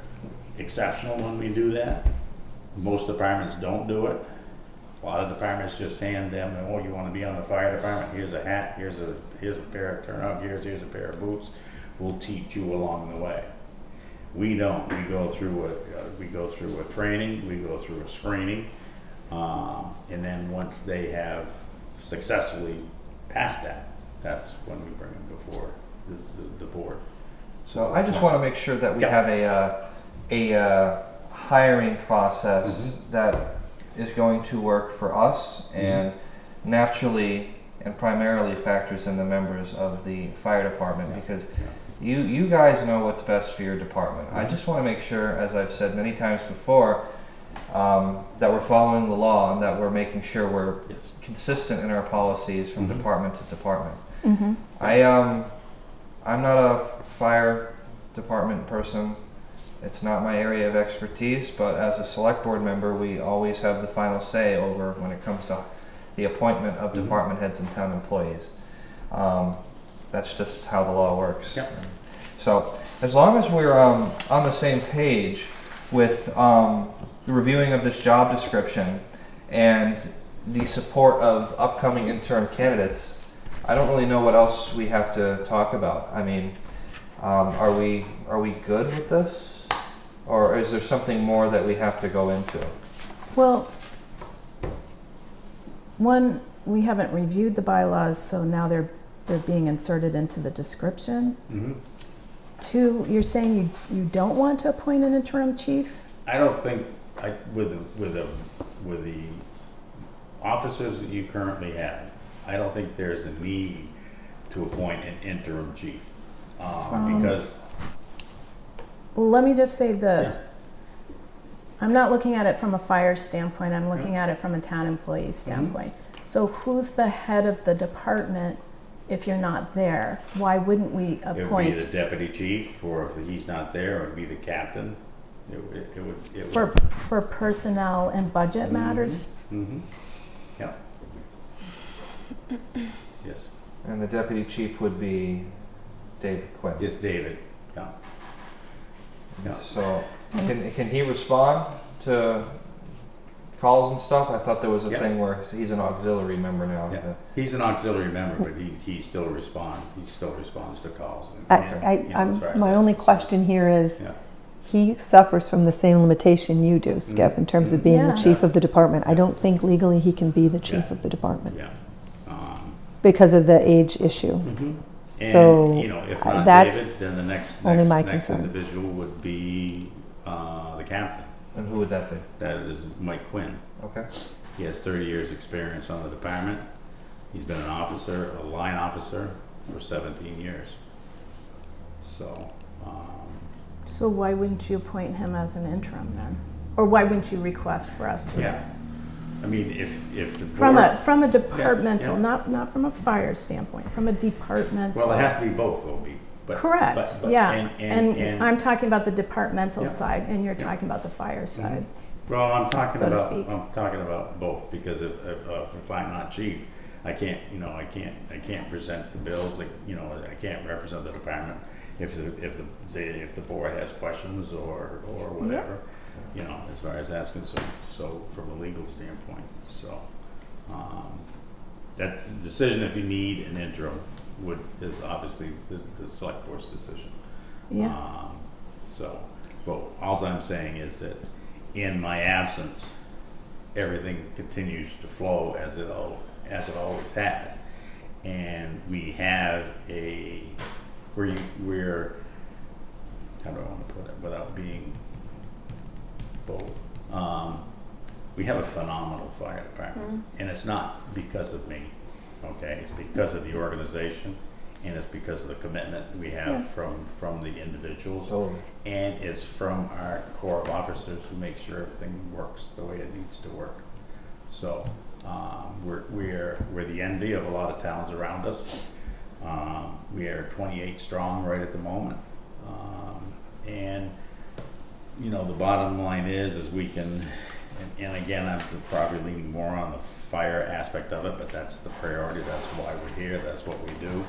exceptional when we do that. Most departments don't do it. A lot of departments just hand them, oh, you want to be on the fire department? Here's a hat, here's a pair of turnout gears, here's a pair of boots. We'll teach you along the way. We don't. We go through a training, we go through a screening, and then once they have successfully passed that, that's when we bring them before the board. So I just want to make sure that we have a hiring process that is going to work for us and naturally and primarily factors in the members of the fire department, because you guys know what's best for your department. I just want to make sure, as I've said many times before, that we're following the law and that we're making sure we're consistent in our policies from department to department. I'm not a fire department person. It's not my area of expertise, but as a select board member, we always have the final say over when it comes to the appointment of department heads and town employees. That's just how the law works. Yep. So as long as we're on the same page with the reviewing of this job description and the support of upcoming interim candidates, I don't really know what else we have to talk about. I mean, are we good with this? Or is there something more that we have to go into? Well, one, we haven't reviewed the bylaws, so now they're being inserted into the description. Two, you're saying you don't want to appoint an interim chief? I don't think, with the officers that you currently have, I don't think there's a need to appoint an interim chief. Because Well, let me just say this. I'm not looking at it from a fire standpoint, I'm looking at it from a town employee standpoint. So who's the head of the department if you're not there? Why wouldn't we it would be appoint? the deputy chief, or if he's not there, it would be the captain. It would. For personnel and budget matters? Yeah. Yes. And the deputy chief would be David Quinn. It's David. Yeah. Yeah. So can he respond to calls and stuff? I thought there was a thing where he's an auxiliary member now. Yeah. He's an auxiliary member, but he still responds. He still responds to calls. My only question here is, he suffers from the same limitation you do, Skip, in terms of being the chief of the department. I don't think legally he can be the chief of the department because of the age issue. So and, if not that's David, then the next individual would be the captain. And who would that be? That is Mike Quinn. Okay. He has 30 years experience on the department. He's been a line officer for 17 years. So. So why wouldn't you appoint him as an interim then? Or why wouldn't you request for us to? Yeah. I mean, if the board, From a departmental, not from a fire standpoint, from a departmental. well, it has to be both, though. Correct. And I'm talking about the departmental side, and you're talking about the fire side. Well, I'm talking so to about speak. I'm talking about both, because if I'm not chief, I can't present the bills. I can't represent the department if the board has questions or whatever. As far as that's concerned. So from a legal standpoint, that decision, if you need an interim, is obviously the select board's decision. Yeah. So, but all I'm saying is that in my absence, everything continues to flow as it always has, and we have we're how do I want to put it without being bold? We have a phenomenal fire department, and it's not because of me. Okay, it's because of the organization, and it's because of the commitment we have from the individuals, and it's from our corps of officers who make sure everything works the way it needs to work. So we're the envy of a lot of towns around us. We are 28 strong right at the moment, and you know, the bottom line is we can. And again, I'm probably leaning more on the fire aspect of it, but that's the priority. That's why we're here. That's what we do.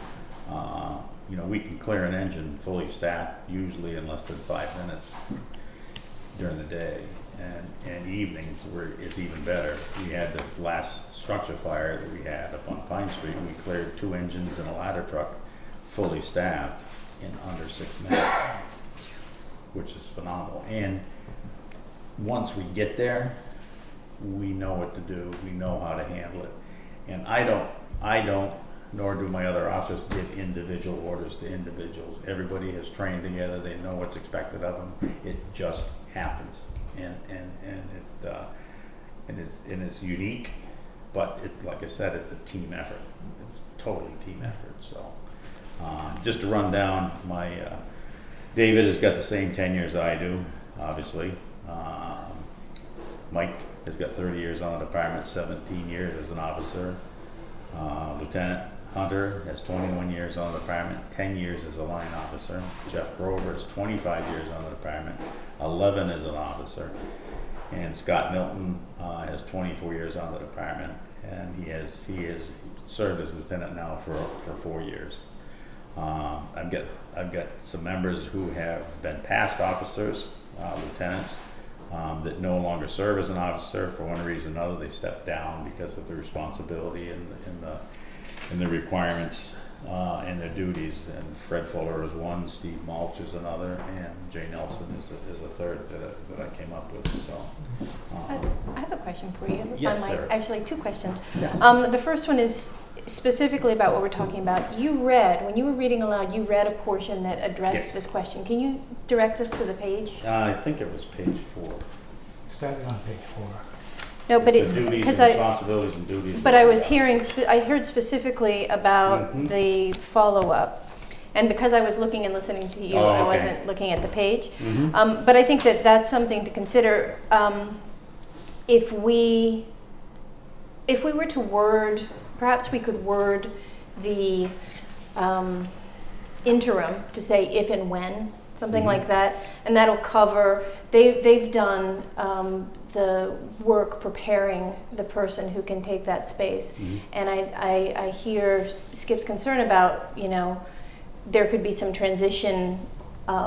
You know, we can clear an engine fully staffed usually in less than 5 minutes during the day, and evenings it's even better. We had the last structure fire that we had up on Pine Street. We cleared 2 engines and a ladder truck fully staffed in under 6 minutes, which is phenomenal. And once we get there, we know what to do. We know how to handle it. And I don't, nor do my other officers give individual orders to individuals. Everybody has trained together. They know what's expected of them. It just happens, and it's unique. But like I said, it's a team effort. It's totally team effort. So just to run down, my David has got the same tenure as I do, obviously. Mike has got 30 years on the department, 17 years as an officer. Lieutenant Hunter has 21 years on the department, 10 years as a line officer. Jeff Grover is 25 years on the department, 11 as an officer. And Scott Milton has 24 years on the department, and he has served as lieutenant now for 4 years. I've got some members who have been past officers, lieutenants, that no longer serve as an officer for one reason or another. They stepped down because of the responsibility and the requirements and their duties. And Fred Fuller is one, Steve Mulch is another, and Jay Nelson is a third that I came up with. So I have a question for you. Yes, Sarah. Actually, 2 questions. Yeah. The first one is specifically about what we're talking about. When you were reading aloud, you read a portion that addressed this question. Can you direct us to the page? I think it was page 4. Started on page 4. No, but The duties and responsibilities and duties. But I was I heard specifically about the follow-up. And because I was looking and listening to you, I wasn't looking at the page. But I think that that's something to consider. If we were to word, perhaps we could word the interim to say if and when, something like that, and that'll cover. They've done the work preparing the person who can take that space, and I hear Skip's concern about, you know, there could be some transition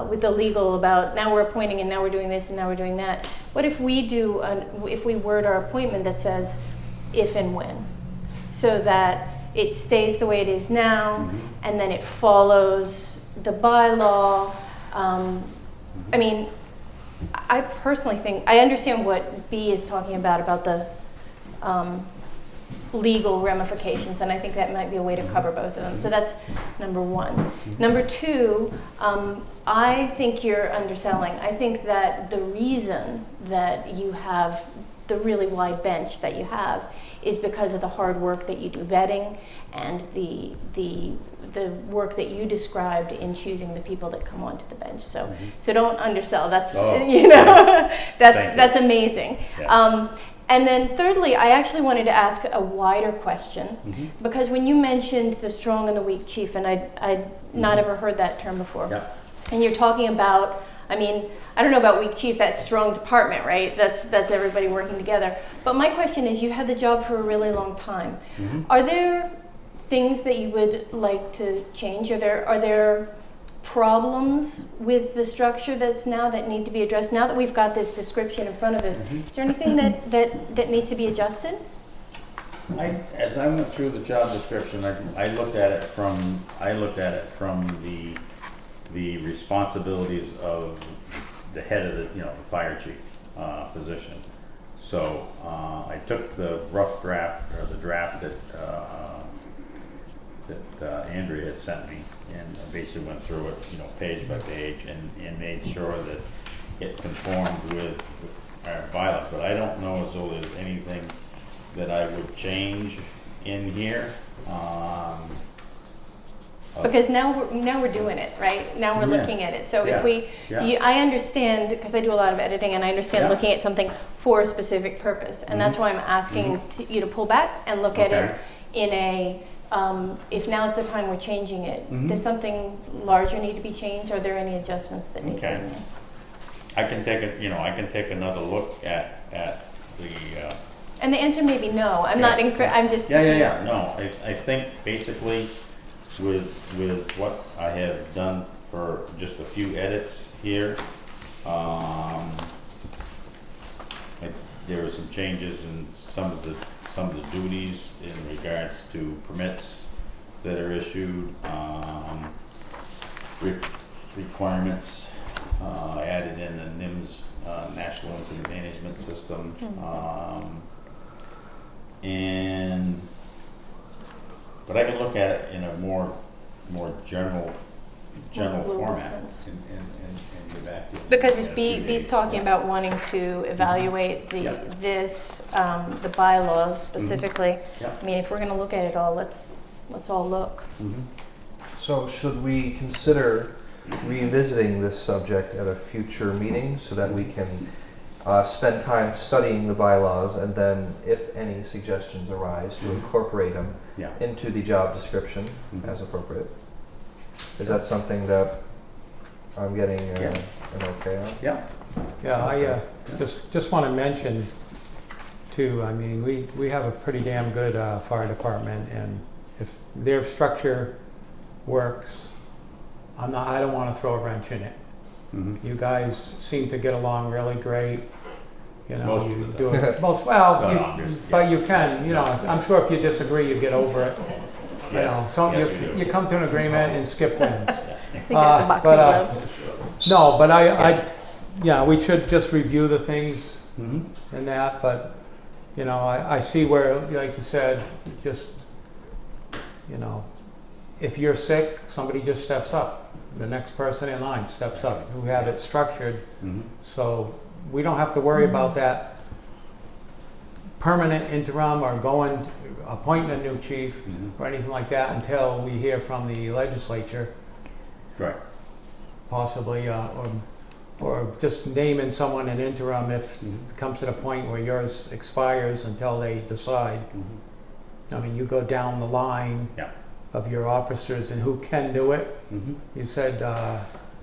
with the legal about now we're appointing and now we're doing this and now we're doing that. What if we if we word our appointment that says if and when, so that it stays the way it is now, and then it follows the bylaw. I mean, I personally think, I understand what B is talking about the legal ramifications, and I think that might be a way to cover both of them. So that's number 1. Number 2, I think you're underselling. I think that the reason that you have the really wide bench that you have is because of the hard work that you do vetting and the work that you described in choosing the people that come onto the bench. So don't undersell. That's that's amazing. Yeah. And then thirdly, I actually wanted to ask a wider question, because when you mentioned the strong and the weak chief, and I'd not ever heard that term before. Yeah. And you're talking about, I mean, I don't know about weak chief, that's strong department, right? That's everybody working together. But my question is, you had the job for a really long time. Are there things that you would like to change? Are there problems with the structure that's now that need to be addressed? Now that we've got this description in front of us, is there anything that needs to be adjusted? As I went through the job description, I looked at it from the responsibilities of the head of the, fire chief, position. So, I took the rough draft, or the draft that Andrea had sent me, and I basically went through it, page by page, and made sure that it conformed with our bylaws. But I don't know as though there's anything that I would change in here. Because now we're doing it, right? Now we're Yeah. looking at it. So Yeah. if we, Yeah. I understand, because I do a lot of editing, and I understand Yeah. looking at something for a specific purpose. And that's why I'm asking you to pull back and look at it Okay. in a, if now's the time we're changing it. Mhm. Does something larger need to be changed? Are there any adjustments that need to be Okay. made? I can take another look at the, And the answer may be no. I'm not, I'm just. yeah, no, I think basically with what I have done for just a few edits here, there were some changes in some of the duties in regards to permits that are issued, requirements, added in the NIMS, National Incident Management System, but I can look at it in a more general global format sense. and get back to you. Because if Yeah, B's talking about wanting to evaluate Yeah. the bylaws specifically, Yeah. I mean, if we're gonna look at it all, let's all look. Mhm. So should we consider revisiting this subject at a future meeting so that we can spend time studying the bylaws, and then if any suggestions arise, to incorporate them Yeah. into the job description Mhm. as appropriate? Is that something that I'm getting Yeah. an okay on? Yeah. Yeah, I just want to mention too, I mean, we have a pretty damn good fire department, and if their structure works, I don't want to throw a wrench in it. Mhm. You guys seem to get along really great. Most of You the do time. it most well, No, you- no, just- but yes. you can. I'm sure if you disagree, you get over it. Yes. So Yes, we do. you come to an agreement and Skip wins. They got the boxing but, gloves. No, but yeah, we should just review the things Mhm. and that, but, I see where, like you said, just, if you're sick, somebody just steps up. The next person in line steps up. We have it structured, Mhm. so we don't have to worry about that permanent interim or appointing a new chief Mhm. or anything like that until we hear from the legislature, Right. possibly, or just naming someone an interim if Mhm. it comes to the point where yours expires until they decide. Mhm. I mean, you go down the line Yeah. of your officers and who can do it. Mhm. You said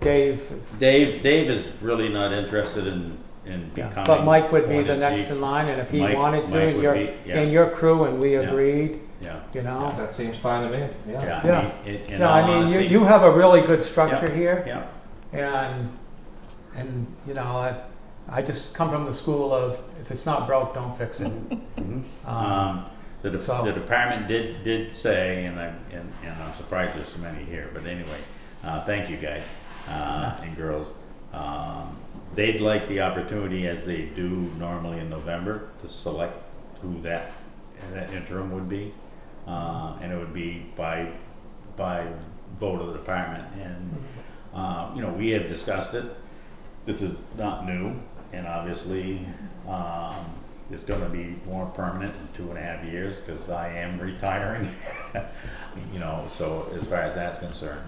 Dave, Dave is really not interested in yeah. becoming. But Mike would be the appointed next chief. in line, and if he Mike- wanted to, Mike and would be- yeah. your crew, and we Yeah. agreed, Yeah. That seems fine to me, yeah. Yeah. In No, all I mean, honesty- you have a really good structure here, Yeah. and I just come from the school of, if it's not broke, don't fix it. Mhm. The So- department did say, and I'm surprised there's so many here, but anyway, thank you guys and girls. They'd like the opportunity, as they do normally in November, to select who that interim would be, and it would be by vote of the department. And we have discussed it. This is not new, and obviously it's going to be more permanent in 2.5 years because I am retiring. So as far as that's concerned,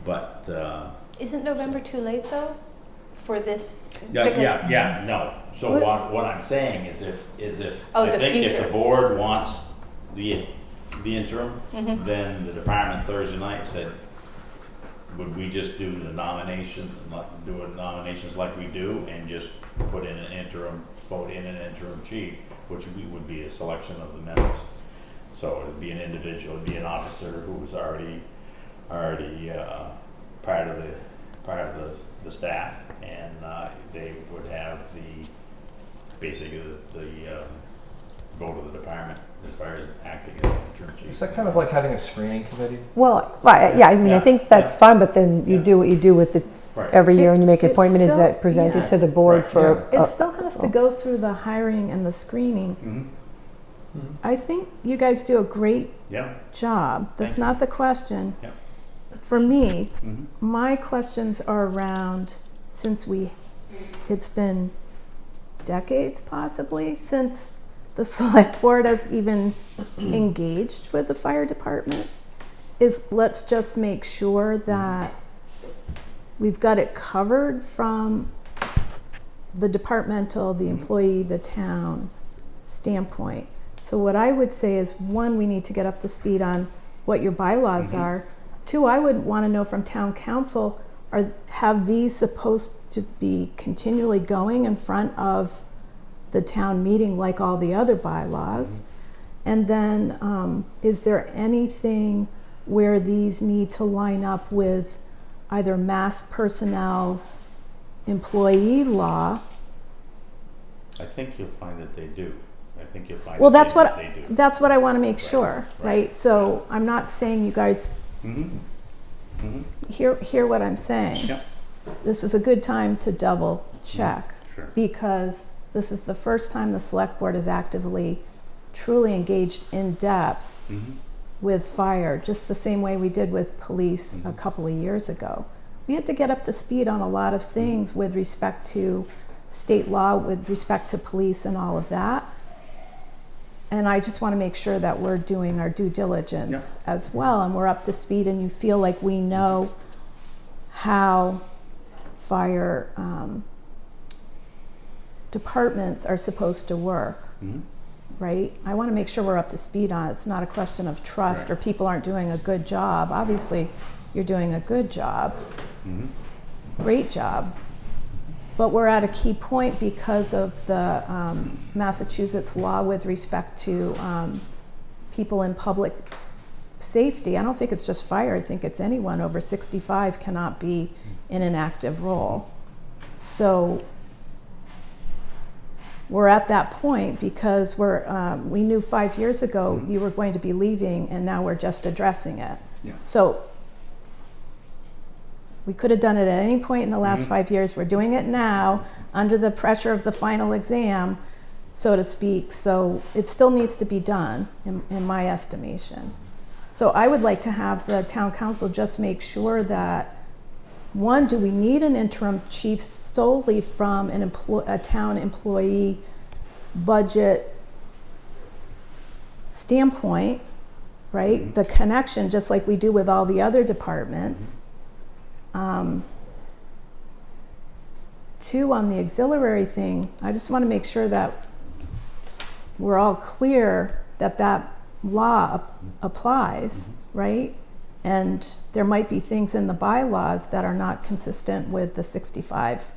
but. Isn't November too late though for this? No. So What? what I'm saying is if Oh, I the think if future. the board wants the interim, Mhm. then the department Thursday night said, would we just do the nomination, nominations like we do, and just put in an interim, vote in an interim chief, which would be a selection of the members. So it'd be an individual, it'd be an officer who was already part of the staff, and they would have basically the go to the department as far as acting as an interim Is chief. that kind of like having a screening committee? Well, yeah, I mean, I Yeah. think that's Yeah. fine, but then you Yeah. do what you do with the, Right. every year, and you make an It's appointment, is still- that presented yeah. to the board Right, for? It still has to go through the hiring and the screening. Mhm. I think you guys do a great Yeah. job. That's Thank you. not the question. Yeah. For me, Mhm. my questions are around, since it's been decades possibly since the select board has even engaged with the fire department, is let's just make sure that we've got it covered from the departmental, the employee, the town standpoint. So what I would say is, one, we need to get up to speed on what your bylaws are. Two, I would want to know from town council, have these supposed to be continually going in front of the town meeting like all the other bylaws? And then, is there anything where these need to line up with either mass personnel employee law? I think you'll find that they do. I think you'll find Well, that that's they do. that's what I want to make sure, right. right? So I'm not saying you guys Mhm. Mhm. hear what I'm saying. Yep. This is a good time to double check, Sure. because this is the first time the select board is actively, truly engaged in depth Mhm. with fire, just the same way we did with police a Mhm. couple of years ago. We had to get up to speed on a lot of things with respect to state law, with respect to police and all of that. And I just want to make sure that we're doing our due diligence as well, and we're up to speed, and you feel like we know how fire departments are supposed to work, Mhm. right? I want to make sure we're up to speed on it. It's not a question of trust or Right. people aren't doing a good job. Obviously, you're doing a good job, Mhm. great job. But we're at a key point because of the Massachusetts law with respect to people in public safety. I don't think it's just fire. I think it's anyone over 65 cannot be in an active role. So we're at that point because we knew 5 years ago you were going to be leaving, and now we're just addressing it. Yeah. So we could have done it at any point in the last 5 years. We're doing it now under the pressure of the final exam, so to speak. So it still needs to be done, in my estimation. So I would like to have the town council just make sure that, one, do we need an interim chief solely from a town employee budget standpoint, right? The connection, just like we do with all the other departments. Two, on the auxiliary thing, I just want to make sure that we're all clear that that law applies, right? And there might be things in the bylaws that are not consistent with the 65.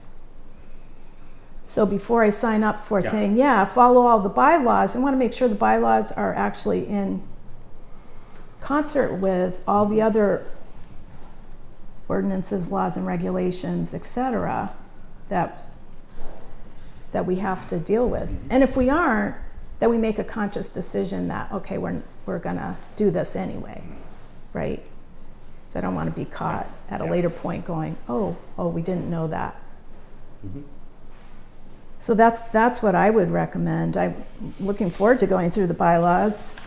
So before I sign up for Yeah. saying, yeah, follow all the bylaws, I want to make sure the bylaws are actually in concert with all the other ordinances, laws and regulations, et cetera, that we have to deal with. And if we aren't, then we make a conscious decision that, okay, we're gonna do this anyway, right? So I don't want to be caught at a Yeah. later point going, oh, we didn't know that. Mhm. So that's what I would recommend. I'm looking forward to going through the bylaws.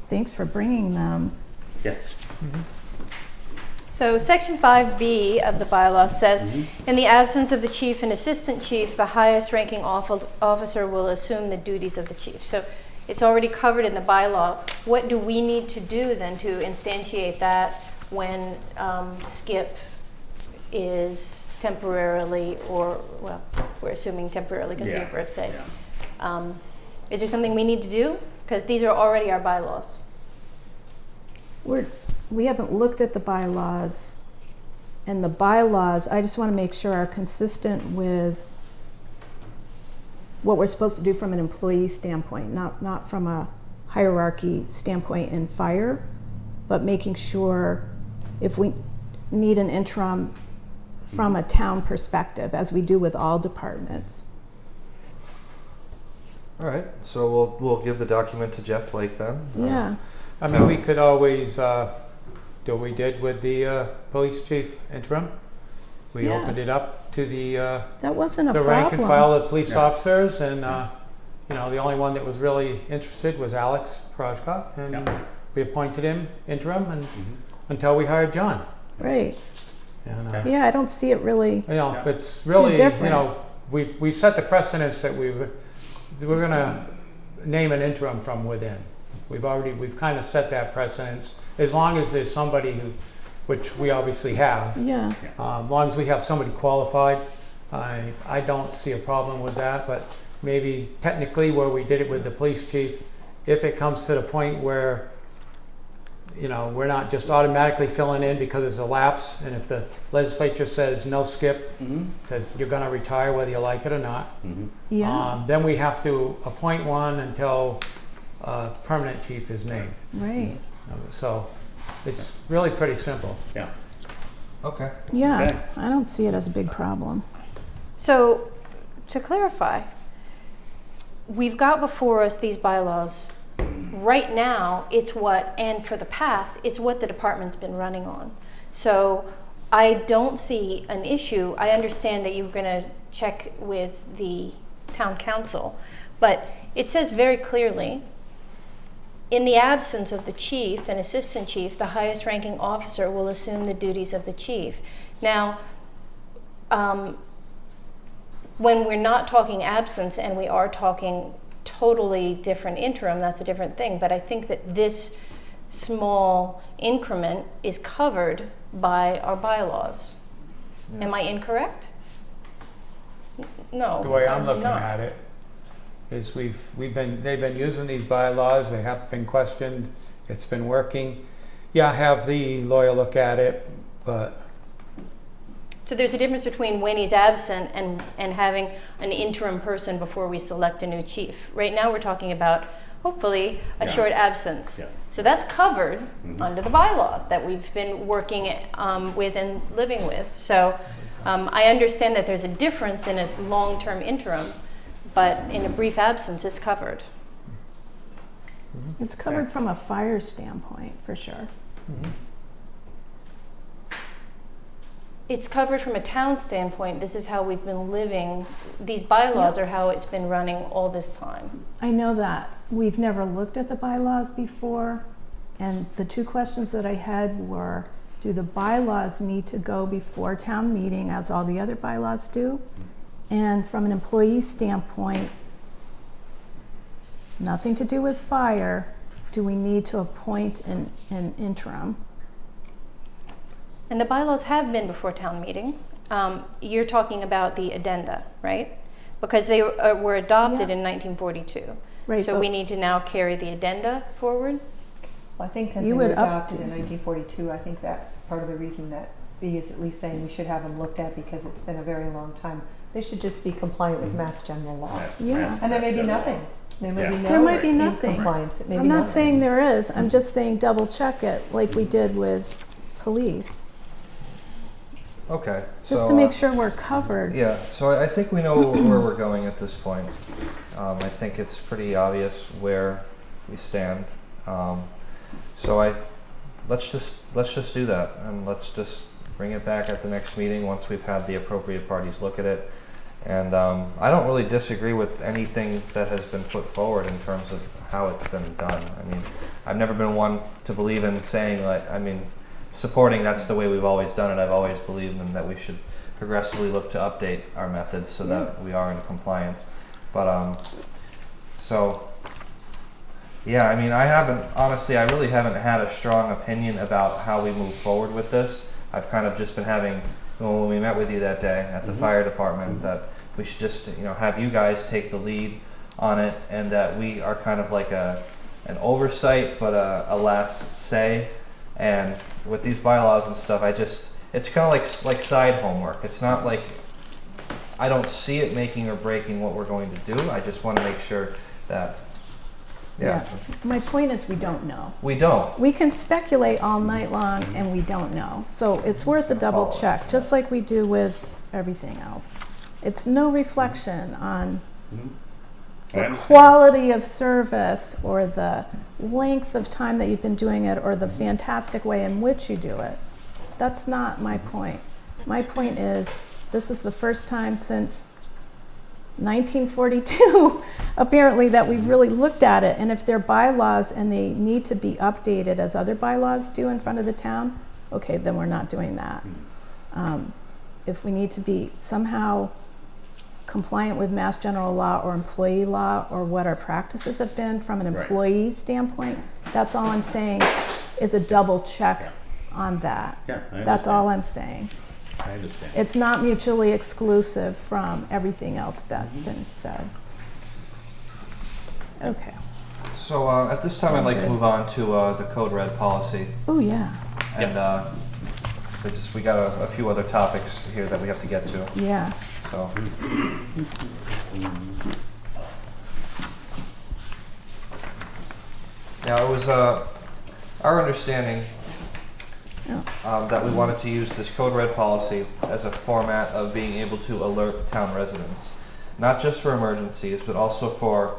Thanks for bringing them. Yes. So section 5B of the bylaw says, in the absence of the chief and assistant chief, the highest ranking officer will assume the duties of the chief. So it's already covered in the bylaw. What do we need to do then to instantiate that when Skip is temporarily, or, well, we're assuming temporarily because of your birthday. Yeah. Is there something we need to do? Because these are already our bylaws. We haven't looked at the bylaws, and the bylaws, I just want to make sure are consistent with what we're supposed to do from an employee standpoint, not from a hierarchy standpoint in fire, but making sure if we need an interim from a town perspective, as we do with all departments. All right, so we'll give the document to Jeff Blake then. Yeah, I mean, we could always do what we did with the police chief interim. We Yeah. opened it up to the that wasn't a the problem. rank and file of police Yeah. officers, and you know, the only one that was really interested was Alex Projkop, and Yeah. we appointed him interim and Mhm. until we hired John. Right. And Okay. Yeah, I don't see it really. you know, Yeah. it's really, you different. know, we've set the precedence that we're gonna name an interim from within. We've kind of set that precedence, as long as there's somebody who, which we obviously have. Yeah. As long as we have somebody qualified, I don't see a problem with that, but maybe technically where we did it with the police chief, if it comes to the point where, you know, we're not just automatically filling in because it's a lapse, and if the legislature says no skip, Mhm. says you're gonna retire whether you like it or not, Mhm. Yeah. then we have to appoint one until a permanent chief is named. Right. So it's really pretty simple. Yeah. Okay. Yeah. Okay. I don't see it as a big problem. So, to clarify, we've got before us these bylaws. Right now, it's what, and for the past, it's what the department's been running on. So I don't see an issue. I understand that you're gonna check with the town council, but it says very clearly, in the absence of the chief and assistant chief, the highest ranking officer will assume the duties of the chief. Now, when we're not talking absence and we are talking totally different interim, that's a different thing. But I think that this small increment is covered by our bylaws. Yeah. Am I incorrect? No. The way I'm looking not. at it is they've been using these bylaws, they have been questioned, it's been working. Yeah, have the lawyer look at it, but So there's a difference between when he's absent and having an interim person before we select a new chief. Right now, we're talking about, hopefully, a Yeah. short absence. Yeah. So that's covered Mhm. under the bylaws that we've been working with and living with. So I understand that there's a difference in a long-term interim, but in a brief absence, it's covered. It's covered from a fire standpoint, for sure. It's covered from a town standpoint. This is how we've been living. These bylaws are how it's been running all this time. I know that. We've never looked at the bylaws before, and the two questions that I had were, do the bylaws need to go before town meeting, as all the other bylaws do? And from an employee standpoint, nothing to do with fire, do we need to appoint an interim? And the bylaws have been before town meeting. You're talking about the addenda, right? Because they were adopted Yeah. in 1942. Right, So but- we need to now carry the addenda forward. Well, I think because You they were would up- adopted in 1942, I think that's part of the reason that B is at least saying we should have them looked at because it's been a very long time. They should just be compliant with Mass General Law. Yeah. And there may be nothing. There may be Yeah. no There might be nothing. compliance. It may I'm be not nothing. saying there is, I'm just saying double check it, like we did with police, Okay. just so, to make sure we're covered. Yeah, so I think we know where we're going at this point. I think it's pretty obvious where we stand. So let's just do that, and let's just bring it back at the next meeting once we've had the appropriate parties look at it. And I don't really disagree with anything that has been put forward in terms of how it's been done. I mean, I've never been one to believe in saying, like, I mean, supporting that's the way we've always done it. I've always believed in that we should progressively look to update our methods so that we are in compliance. But so yeah, I mean, I really haven't had a strong opinion about how we move forward with this. I've kind of just been having, when we met with you that day at the fire department, that we should just, have you guys take the lead on it, and that we are kind of like an oversight, but a last say. And with these bylaws and stuff, it's kind of like side homework. It's not like, I don't see it making or breaking what we're going to do. I just want to make sure that, My point is, we don't know. we don't. We can speculate all night long and we don't know. So it's worth a double check, just like we do with everything else. It's no reflection on I the understand. quality of service or the length of time that you've been doing it or the fantastic way in which you do it. That's not my point. My point is, this is the first time since 1942, apparently, that we've really looked at it. And if they're bylaws and they need to be updated as other bylaws do in front of the town, okay, then we're not doing that. If we need to be somehow compliant with Mass General Law or employee law or what our practices have been from an Right. employee standpoint, that's all I'm saying is a double check on that. Yeah, I That's all understand. I'm saying. I understand. It's not mutually exclusive from everything else that's been said. Okay. So at this time, I'd like to move on to the Code Red policy. Oh, yeah. And so we got a few other topics here that we have to get to. Yeah. So. Now, it was our understanding that we wanted to use this Code Red policy as a format of being able to alert town residents, not just for emergencies, but also for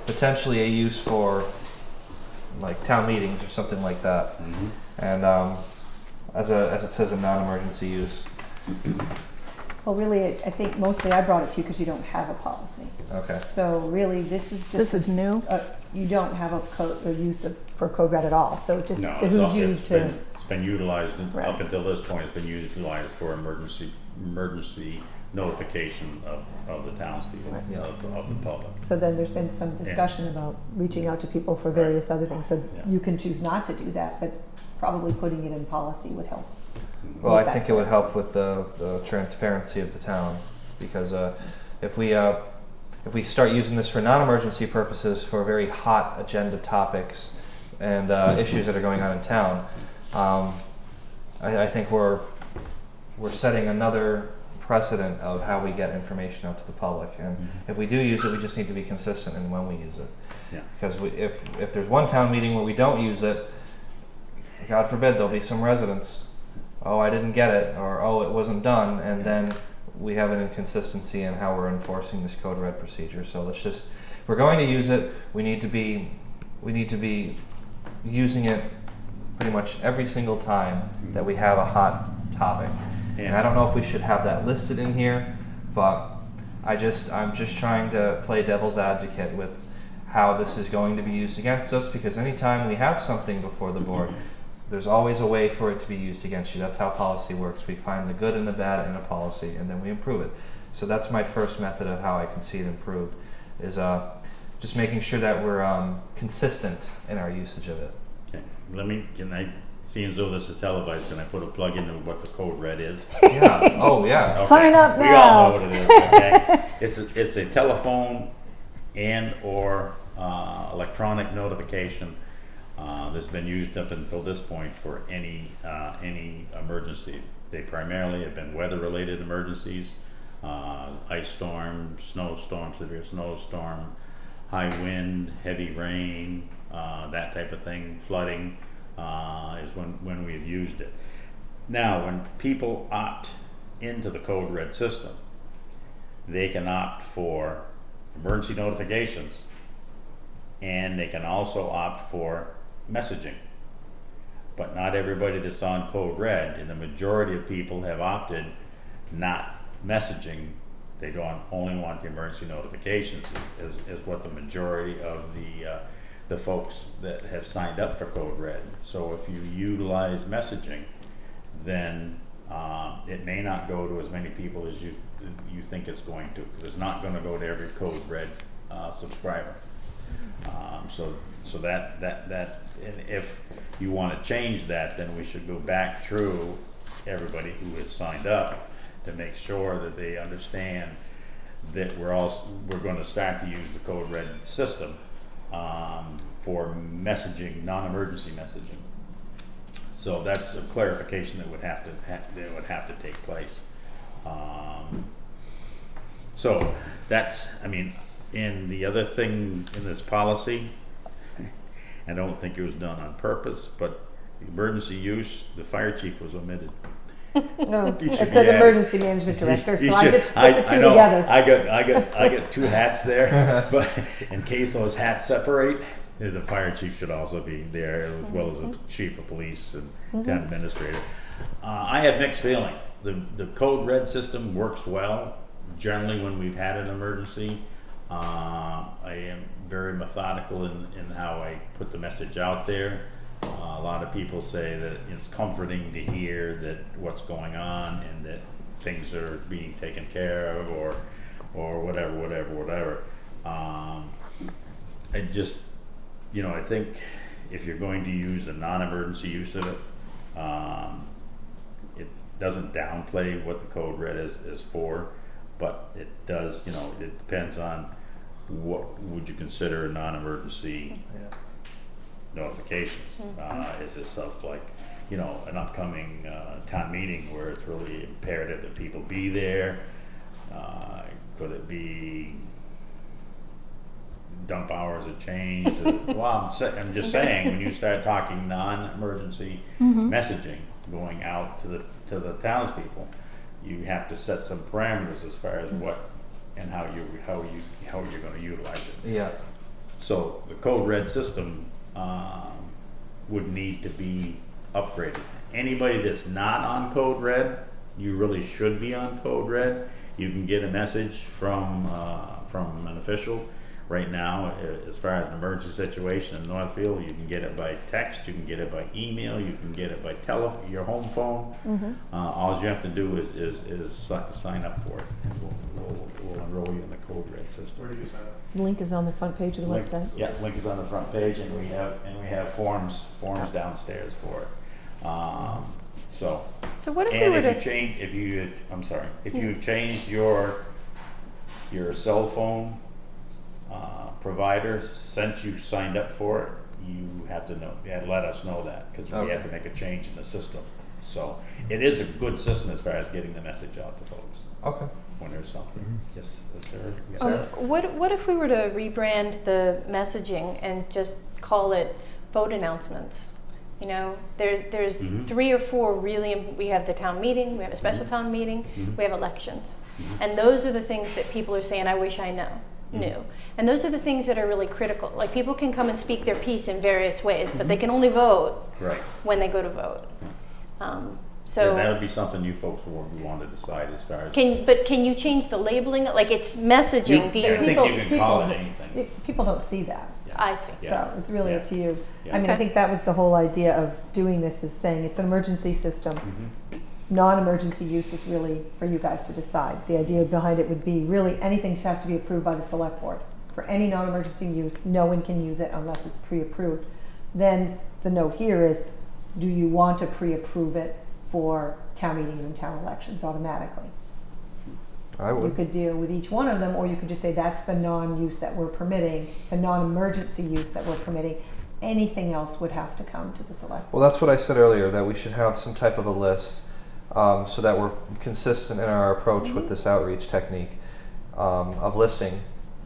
potentially a use for like town meetings or something like that. And as it says, a non-emergency use. Well, really, I think mostly I brought it to you because you don't have a policy. Okay. So really, this is just. This is new. You don't have a use for Code Red at all, so it just No, behooves you it's to. been utilized, Right. up until this point, it's been utilized for emergency notification of the townspeople, Right. of the public. So then there's been some discussion about reaching out to people for various other things. So Yeah. you can choose not to do that, but probably putting it in policy would help. Well, I with that. think it would help with the transparency of the town, because if we start using this for non-emergency purposes for very hot agenda topics and issues that are going on in town, I think we're setting another precedent of how we get information out to the public. And if we do use it, we just need to be consistent in when we use it. Yeah. Because if there's one town meeting where we don't use it, God forbid, there'll be some residents, oh, I didn't get it, or oh, it wasn't done, and then we have an inconsistency in how we're enforcing this Code Red procedure. So let's just, if we're going to use it, we need to be using it pretty much every single time that we have a hot topic. And I don't know if we should have that listed in here, but I'm just trying to play devil's advocate with how this is going to be used against us, because anytime we have something before the board, there's always a way for it to be used against you. That's how policy works. We find the good and the bad in a policy, and then we improve it. So that's my first method of how I can see it improved, is just making sure that we're consistent in our usage of it. Okay, can I, seeing as though this is televised, can I put a plug into what the Code Red is? Yeah. Oh, yeah. Okay. Sign up We all now. know what it is, okay? It's a telephone and or electronic notification that's been used up until this point for any emergencies. They primarily have been weather-related emergencies, ice storm, snowstorm, severe snowstorm, high wind, heavy rain, that type of thing, flooding is when we've used it. Now, when people opt into the Code Red system, they can opt for emergency notifications, and they can also opt for messaging. But not everybody that's on Code Red, and the majority of people have opted not messaging. They don't only want the emergency notifications, is what the majority of the folks that have signed up for Code Red. So if you utilize messaging, then it may not go to as many people as you think it's going to, because it's not going to go to every Code Red subscriber. So that and if you want to change that, then we should go back through everybody who has signed up to make sure that they understand that we're going to start to use the Code Red system for messaging, non-emergency messaging. So that's a clarification that would have to take place. So that's, I mean, and the other thing in this policy, I don't think it was done on purpose, but emergency use, the fire chief was omitted. No, You should it says be emergency management director, You so I should- just put the two I know, together. I got two hats there, but in case those hats separate, the fire chief should also be there, as well as the chief of police and town administrator. I have mixed feelings. The code red system works well, generally when we've had an emergency. I am very methodical in how I put the message out there. A lot of people say that it's comforting to hear that what's going on and that things are being taken care of, or whatever. I just, I think if you're going to use a non-emergency use of it, it doesn't downplay what the code red is for, but it does, it depends on what would you consider a non-emergency notifications. Is it stuff like, an upcoming town meeting where it's really imperative that people be there? Could it be dump hours have changed? Well, I'm just saying, when you start talking non-emergency messaging going out to the townspeople, you have to set some parameters as far as what and how you're going to utilize it. Yeah. So the code red system would need to be upgraded. Anybody that's not on code red, you really should be on code red. You can get a message from an official. Right now, as far as an emergency situation in Northfield, you can get it by text, you can get it by email, you can get it by your home phone. All you have to do is sign up for it, and we'll enroll you in the code red system. Where do you sign up? The link is on the front page of the website. Yeah, link is on the front page, and we have forms downstairs for it. So So what if we and were if to? you change, if you've changed your cell phone provider since you signed up for it, you have to let us know that, because we have to make a change in the system. So it is a good system as far as getting the message out to folks Okay. when there's something. Yes, sir. What if we were to rebrand the messaging and just call it vote announcements? There's 3 or 4 really. We have the town meeting, we have a special town meeting, we have elections, and those are the things that people are saying, I wish I knew. And those are the things that are really critical. Like, people can come and speak their piece in various ways, but they can only vote when they go to vote. So that would be something you folks would want to decide as far as. Can you change the labeling? Like, it's messaging. I think you can call it anything. People don't see that. I see. So it's really up to you. Yeah. I mean, I think that was the whole idea of doing this, is saying it's an emergency system. Non-emergency use is really for you guys to decide. The idea behind it would be really anything has to be approved by the select board. For any non-emergency use, no one can use it unless it's pre-approved. Then the note here is, do you want to pre-approve it for town meetings and town elections automatically? I You would. could deal with each one of them, or you could just say that's the non-use that we're permitting, the non-emergency use that we're permitting. Anything else would have to come to the select. Well, that's what I said earlier, that we should have some type of a list so that we're consistent in our approach with this outreach technique of listing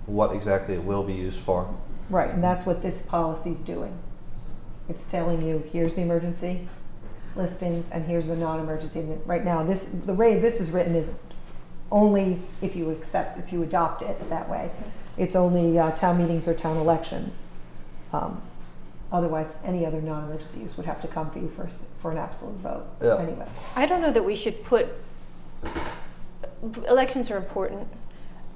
what exactly it will be used for. Right, and that's what this policy's doing. It's telling you, here's the emergency listings and here's the non-emergency. And right now, the way this is written is only if you adopt it that way. It's only town meetings or town elections. Otherwise, any other non-emergency use would have to come for you for an absolute vote. Yeah. Anyway. I don't know that we should put, elections are important.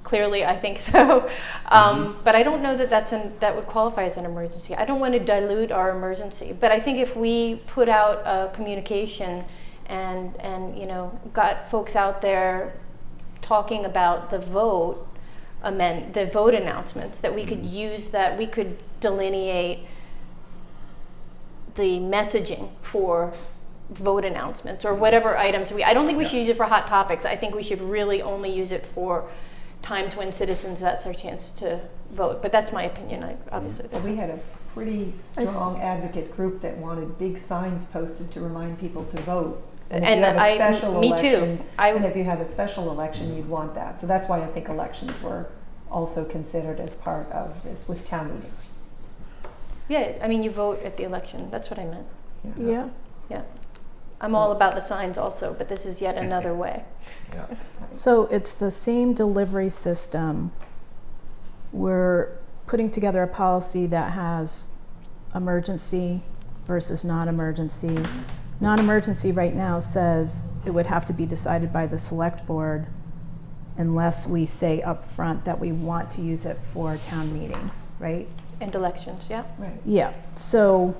Clearly, I think so. But I don't know that that would qualify as an emergency. I don't want to dilute our emergency. But I think if we put out a communication and got folks out there talking about the vote announcements, that we could use that, we could delineate the messaging for vote announcements or whatever items I don't think we should use it for hot topics. I think we should really only use it for times when citizens, that's their chance to vote. But that's my opinion. We had a pretty strong advocate group that wanted big signs posted to remind people to vote. And if you have a special election, and if you have a special election, you'd want that. So that's why I think elections were also considered as part of this with town meetings. Yeah, I mean, you vote at the election. That's what I meant. Yeah. Yeah. I'm all about the signs also, but this is yet another way. Yeah. So it's the same delivery system. We're putting together a policy that has emergency versus non-emergency. Non-emergency right now says it would have to be decided by the select board unless we say up front that we want to use it for town meetings, right? And elections, yeah? Right. Yeah, so,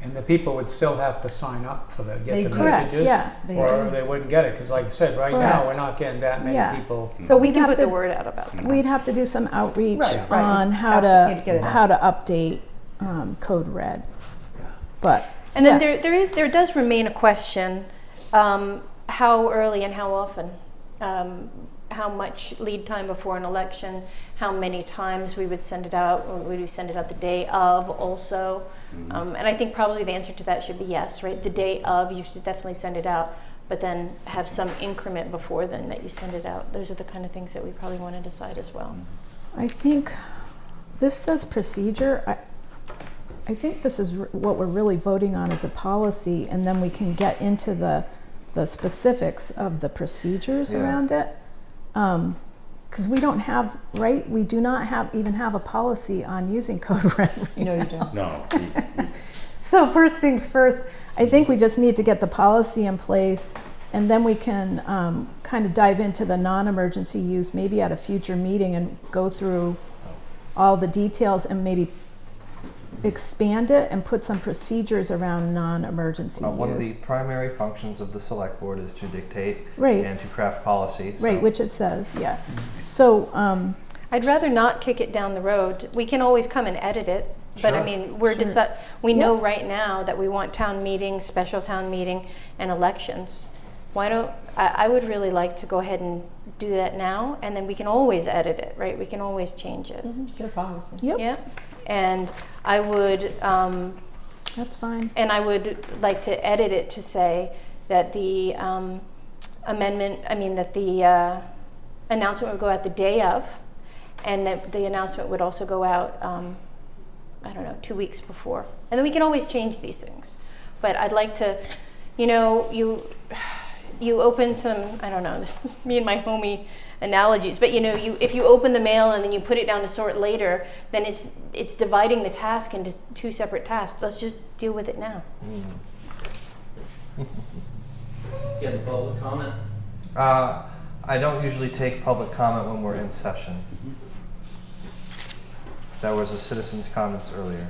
And the people would still have to sign up for the, They get the do. correct, messages. yeah. They Or do. they wouldn't get it, because like I said, right now, we're Correct. not getting that Yeah. many people. So we We'd can have put the to- word out about that. We'd have to do some outreach Right, right. on how You'd get it to, out. how to update Code Red. But, And then yeah. there does remain a question, how early and how often? How much lead time before an election? How many times we would send it out? Or would we send it out the day of also? And I think probably the answer to that should be yes, right? The day of, you should definitely send it out, but then have some increment before then that you send it out. Those are the kind of things that we probably want to decide as well. I think this says procedure. I think this is what we're really voting on as a policy, and then we can get into the specifics of the procedures Yeah. around it. Because we don't have, right? We do not even have a policy on using Code Red. Right No, you now. don't. No, So first things first, I think we just need to get the policy in place, and then we can kind of dive into the non-emergency use maybe at a future meeting and go through all the details and maybe expand it and put some procedures around non-emergency use. One of the primary functions of the select board is to dictate Right. and to craft policies. Right, which it says, yeah. So, I'd rather not kick it down the road. We can always come and edit it, but I Sure. mean, Sure. we know Yeah. right now that we want town meetings, special town meeting, and elections. Why don't, I would really like to go ahead and do that now, and then we can always edit it, right? We can always change it. Get a policy. yep, Yeah, and I would, that's fine. and I would like to edit it to say that the that the announcement would go out the day of, and that the announcement would also go out, 2 weeks before. And then we can always change these things. But I'd like to, you open some, I don't know, this is me and my homey analogies, but if you open the mail and then you put it down to sort later, then it's dividing the task into two separate tasks. Let's just deal with it now. Get a public comment? I don't usually take public comment when we're in session. That was a citizen's comments earlier.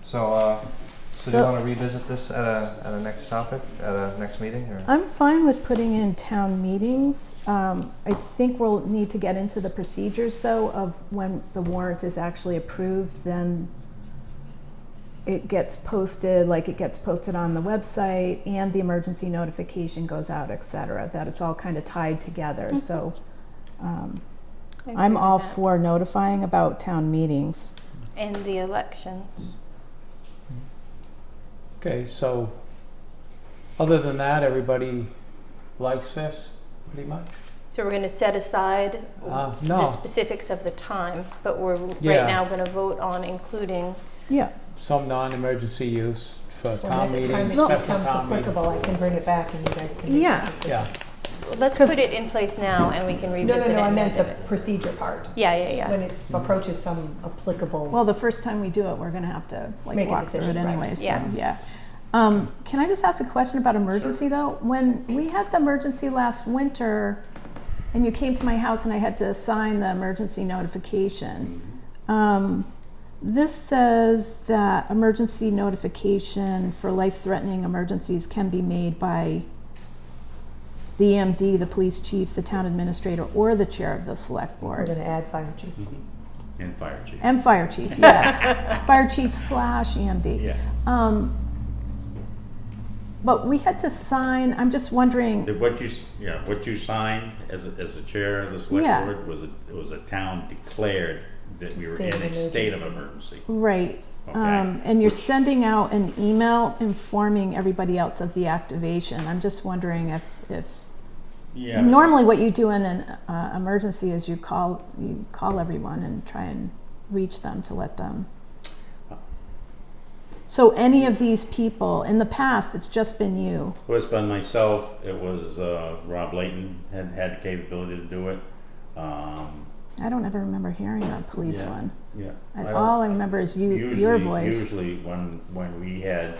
So do you want to revisit this at a next topic, at a next meeting? Or? I'm fine with putting in town meetings. I think we'll need to get into the procedures, though, of when the warrant is actually approved, then it gets posted, like it gets posted on the website, and the emergency notification goes out, et cetera, that it's all kind of tied together. So I agree I'm with all that. for notifying about town meetings. And the elections. Okay, so other than that, everybody likes this pretty much? So we're going to set aside the No, specifics of the time, but we're Yeah. right now going to vote on including. Yeah, some non-emergency use for So town next time meetings, it special becomes town meetings. applicable, I can bring it back and you guys can. make Yeah. a decision. Yeah, Let's 'Cause- put it in place now, and we can No, revisit it. I and meant the edit it. procedure part. Yeah. When it approaches some applicable. well, the first time we do it, we're gonna have to Make a walk through it decision, right. anyway, so, Yeah. yeah. Can I just ask a question about emergency, though? When we had the emergency last winter, and you came to my house and I had to sign the emergency notification, this says that emergency notification for life-threatening emergencies can be made by the EMD, the police chief, the town administrator, or the chair of the select We're board. gonna add fire chief. and fire chief. And fire chief, yes. Fire chief / EMD. Yeah. But we had to sign, I'm just wondering, What you signed as a chair of the select Yeah. board was a town declared that we were State in of a state of emergency. right. Okay. And you're sending out an email informing everybody else of the activation. I'm just wondering if Yeah. normally what you do in an emergency is you call everyone and try and reach them to let them. So any of these people, in the past, it's just been you. It was by myself, it was, Rob Layton had the capability to do it. I don't ever remember hearing our police Yeah. one. Yeah. All I remember is your voice. Usually when we had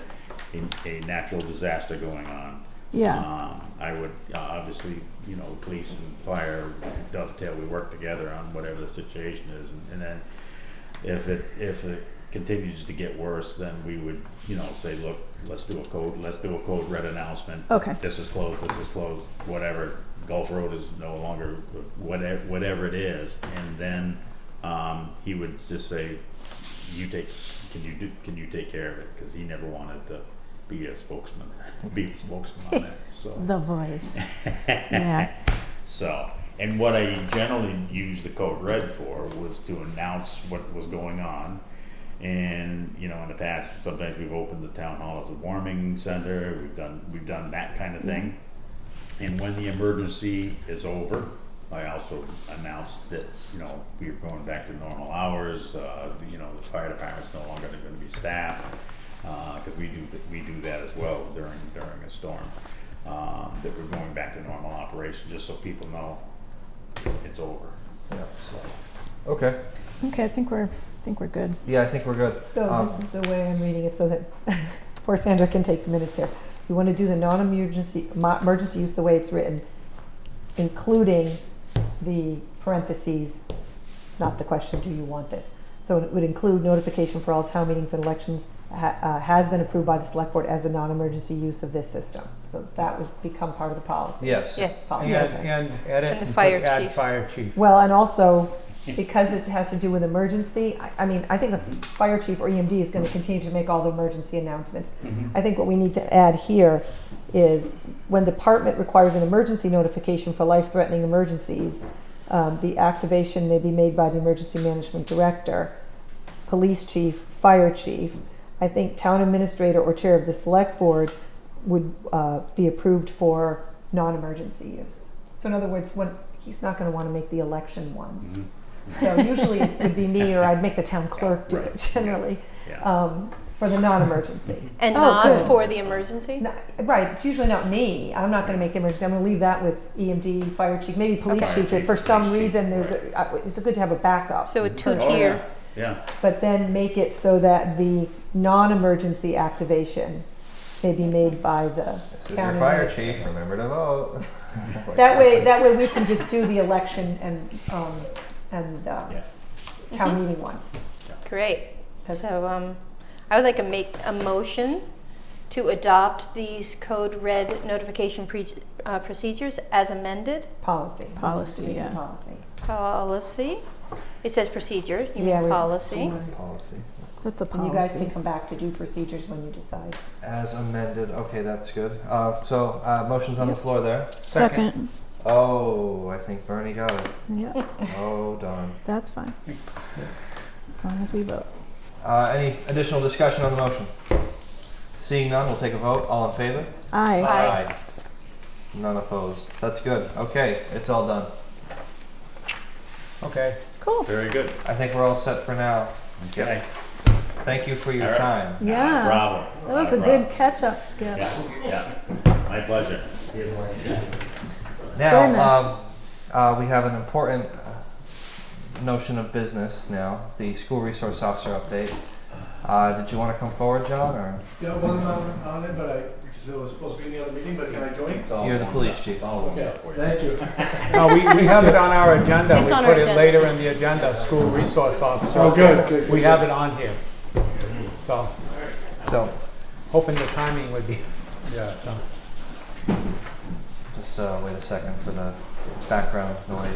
a natural disaster going on, Yeah. I would, obviously, you know, police and fire dovetail, we work together on whatever the situation is, and then if it continues to get worse, then we would, you know, say, look, let's do a code red announcement. Okay. This is closed, whatever, Gulf Road is no longer, whatever it is, and then, he would just say, can you take care of it? Cause he never wanted to be the spokesman on it, so. The voice. Yeah. So, and what I generally used the code red for was to announce what was going on. And, you know, in the past, sometimes we've opened the town hall as a warming center, we've done that kind of thing. And when the emergency is over, I also announced that, you know, we are going back to normal hours, you know, the fire department's no longer gonna be staffed, cause we do that as well during a storm. That we're going back to normal operation, just so people know it's over. Yeah. So, Okay. Okay, I think we're good. Yeah, I think we're good. So this is the way I'm reading it, so that poor Sandra can take the minutes here. We want to do the non-emergency emergency use the way it's written, including the parentheses, not the question, do you want this? So it would include notification for all town meetings and elections has been approved by the select board as a non-emergency use of this system. So that would become part of the policy. Yes. Yes. Policy, And, okay. and edit And the and fire put add chief. fire chief. Well, and also, because it has to do with emergency, I mean, I think the fire chief or EMD is going to continue to make all the emergency announcements. I think what we need to add here is when department requires an emergency notification for life-threatening emergencies, the activation may be made by the emergency management director, police chief, fire chief. I think town administrator or chair of the select board would be approved for non-emergency use. So in other words, when he's not going to want to make the election ones. So usually it would be me, or I'd make the town clerk do it generally, for the non-emergency. And Oh, not good. for the emergency? No, right, it's usually not me. I'm not going to make the emergency. I'm going to leave that with EMD, fire chief, maybe police Okay. chief. If for some Police chief, reason there's it's good to have a backup. So a for- two-tier. yeah. But then make it so that the non-emergency activation may be made by the This is town your fire administrator. chief. Remember to vote. That way we can just do the election and town meeting ones. Great. That's- So, I would like to make a motion to adopt these code red notification procedures as amended. Policy. Policy, yeah. Policy. Policy. It says procedure, you Yeah, mean we- policy. Policy. That's a And you guys can policy. come back to do procedures when you decide. As amended. Okay, that's good. So motion's on the floor there. Second. Oh, I think Bernie got it. Yeah, Oh, darn. that's fine. As long as we vote. Any additional discussion on the motion? Seeing none, we'll take a vote. All in favor? Aye. Aye. None opposed. That's good. Okay, it's all done. Okay. Cool. Very good. I think we're all set for now. Okay. Thank you for your All right. time. Yeah. Bravo. That was a good catch-up, Skip. Yeah. My pleasure. Now, we have an important notion of business now, the school resource officer update. Did you want to come forward, John, or Yeah, it wasn't on it, but because it was supposed to be in the other meeting, but can I join? you're the police chief? Okay, thank you. No, we have it on our agenda. It's We on put our it agenda. later in the agenda, school resource officer. Oh, good. We have it on here. So, So, hoping the timing would be, Yeah. so. just wait a second for the background noise.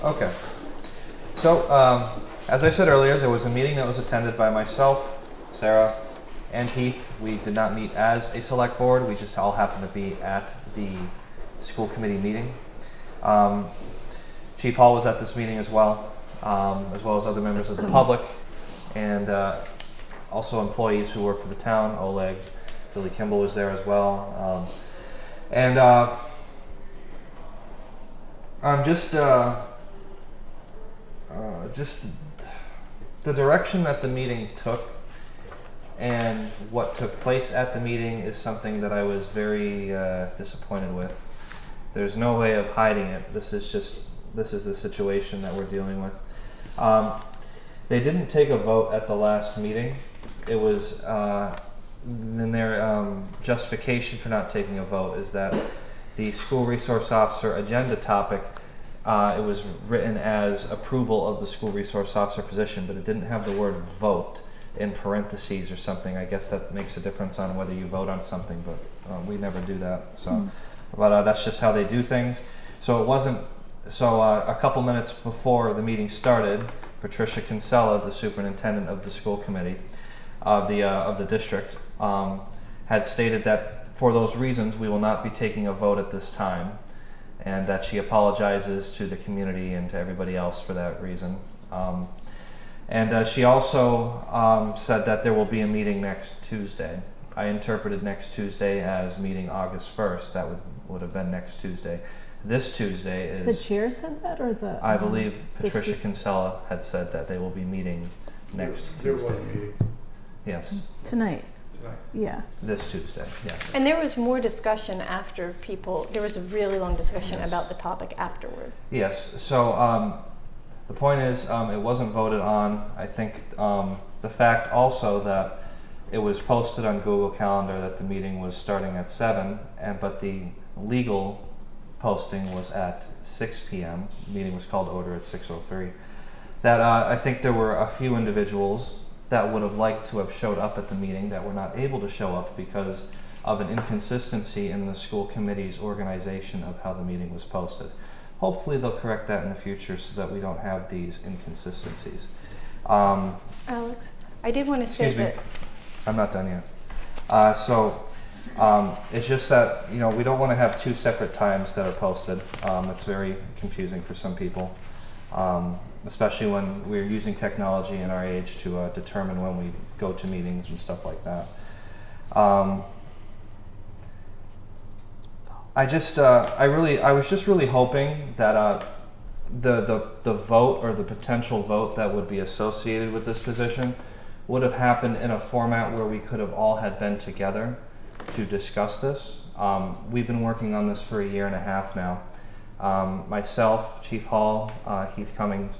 Okay. So, as I said earlier, there was a meeting that was attended by myself, Sarah, and Heath. We did not meet as a select board. We just all happened to be at the school committee meeting. Chief Hall was at this meeting as well as other members of the public, and also employees who work for the town. Oleg, Billy Kimball was there as well. I'm just just the direction that the meeting took and what took place at the meeting is something that I was very disappointed with. There's no way of hiding it. This is the situation that we're dealing with. They didn't take a vote at the last meeting. It was then their justification for not taking a vote is that the school resource officer agenda topic, it was written as approval of the school resource officer position, but it didn't have the word vote in parentheses or something. I guess that makes a difference on whether you vote on something, but we never do that. So, but that's just how they do things. So it wasn't. So a couple minutes before the meeting started, Patricia Kinsella, the superintendent of the school committee of the district, had stated that for those reasons we will not be taking a vote at this time, and that she apologizes to the community and to everybody else for that reason. And she also said that there will be a meeting next Tuesday. I interpreted next Tuesday as meeting August 1st. That would have been next Tuesday. This Tuesday is... The chair said that, or the... I believe the Patricia Kinsella had said that they will be meeting next There Tuesday. was a meeting Yes, Tonight, tonight. yeah. this Tuesday, yeah. And there was more discussion after there was a really long discussion Yes. about the topic afterward. Yes, so the point is, it wasn't voted on. I think the fact also that it was posted on Google Calendar that the meeting was starting at 7, but the legal posting was at 6 p.m. The meeting was called to order at 6:03. That I think there were a few individuals that would have liked to have showed up at the meeting that were not able to show up because of an inconsistency in the school committee's organization of how the meeting was posted. Hopefully they'll correct that in the future so that we don't have these inconsistencies. Alex, I did want to say Excuse me. that I'm not done yet. It's just that, we don't want to have two separate times that are posted. It's very confusing for some people, especially when we're using technology in our age to determine when we go to meetings and stuff like that. I was just really hoping that the vote or the potential vote that would be associated with this position would have happened in a format where we could have all had been together to discuss this. We've been working on this for 1.5 years now. Myself, Chief Hall, Heath Cummings,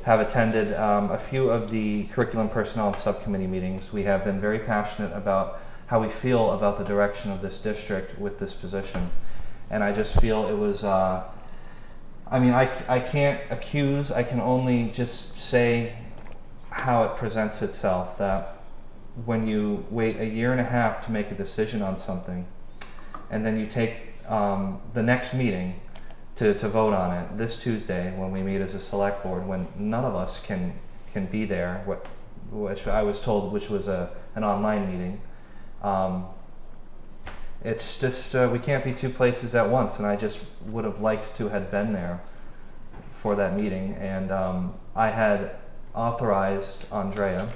have attended a few of the curriculum personnel and subcommittee meetings. We have been very passionate about how we feel about the direction of this district with this position. And I just feel it was, I can't accuse, I can only just say how it presents itself, that when you wait 1.5 years to make a decision on something, and then you take the next meeting to vote on it this Tuesday when we meet as a select board, when none of us can be there, which I was told which was an online meeting. It's just we can't be two places at once, and I just would have liked to have been there for that meeting. And I had authorized Andrea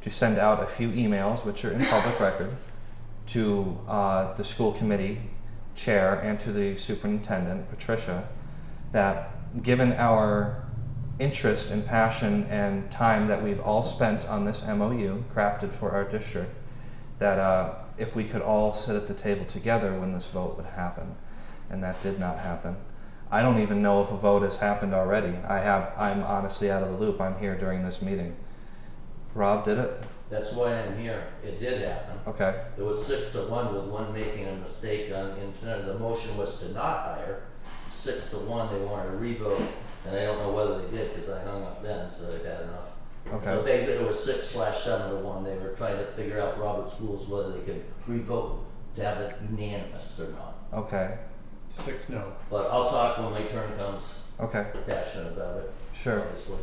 to send out a few emails, which are in public record, to the school committee chair and to the superintendent, Patricia, that given our interest and passion and time that we've all spent on this MOU crafted for our district, that if we could all sit at the table together when this vote would happen. And that did not happen. I don't even know if a vote has happened already. I'm honestly out of the loop. I'm here during this meeting. Rob, did it? That's why I'm here. It did happen. Okay. It was 6-1 with one making a mistake the motion was to not hire. 6-1, they wanted to revote, and I don't know whether they did because I hung up then, so they've had enough. Okay. So basically it was 6/7-1. They were trying to figure out Robert's rules, whether they could revote to have it unanimous or not. Okay. 6 no. But I'll talk when my turn comes, Okay. passionate about it, Sure. obviously.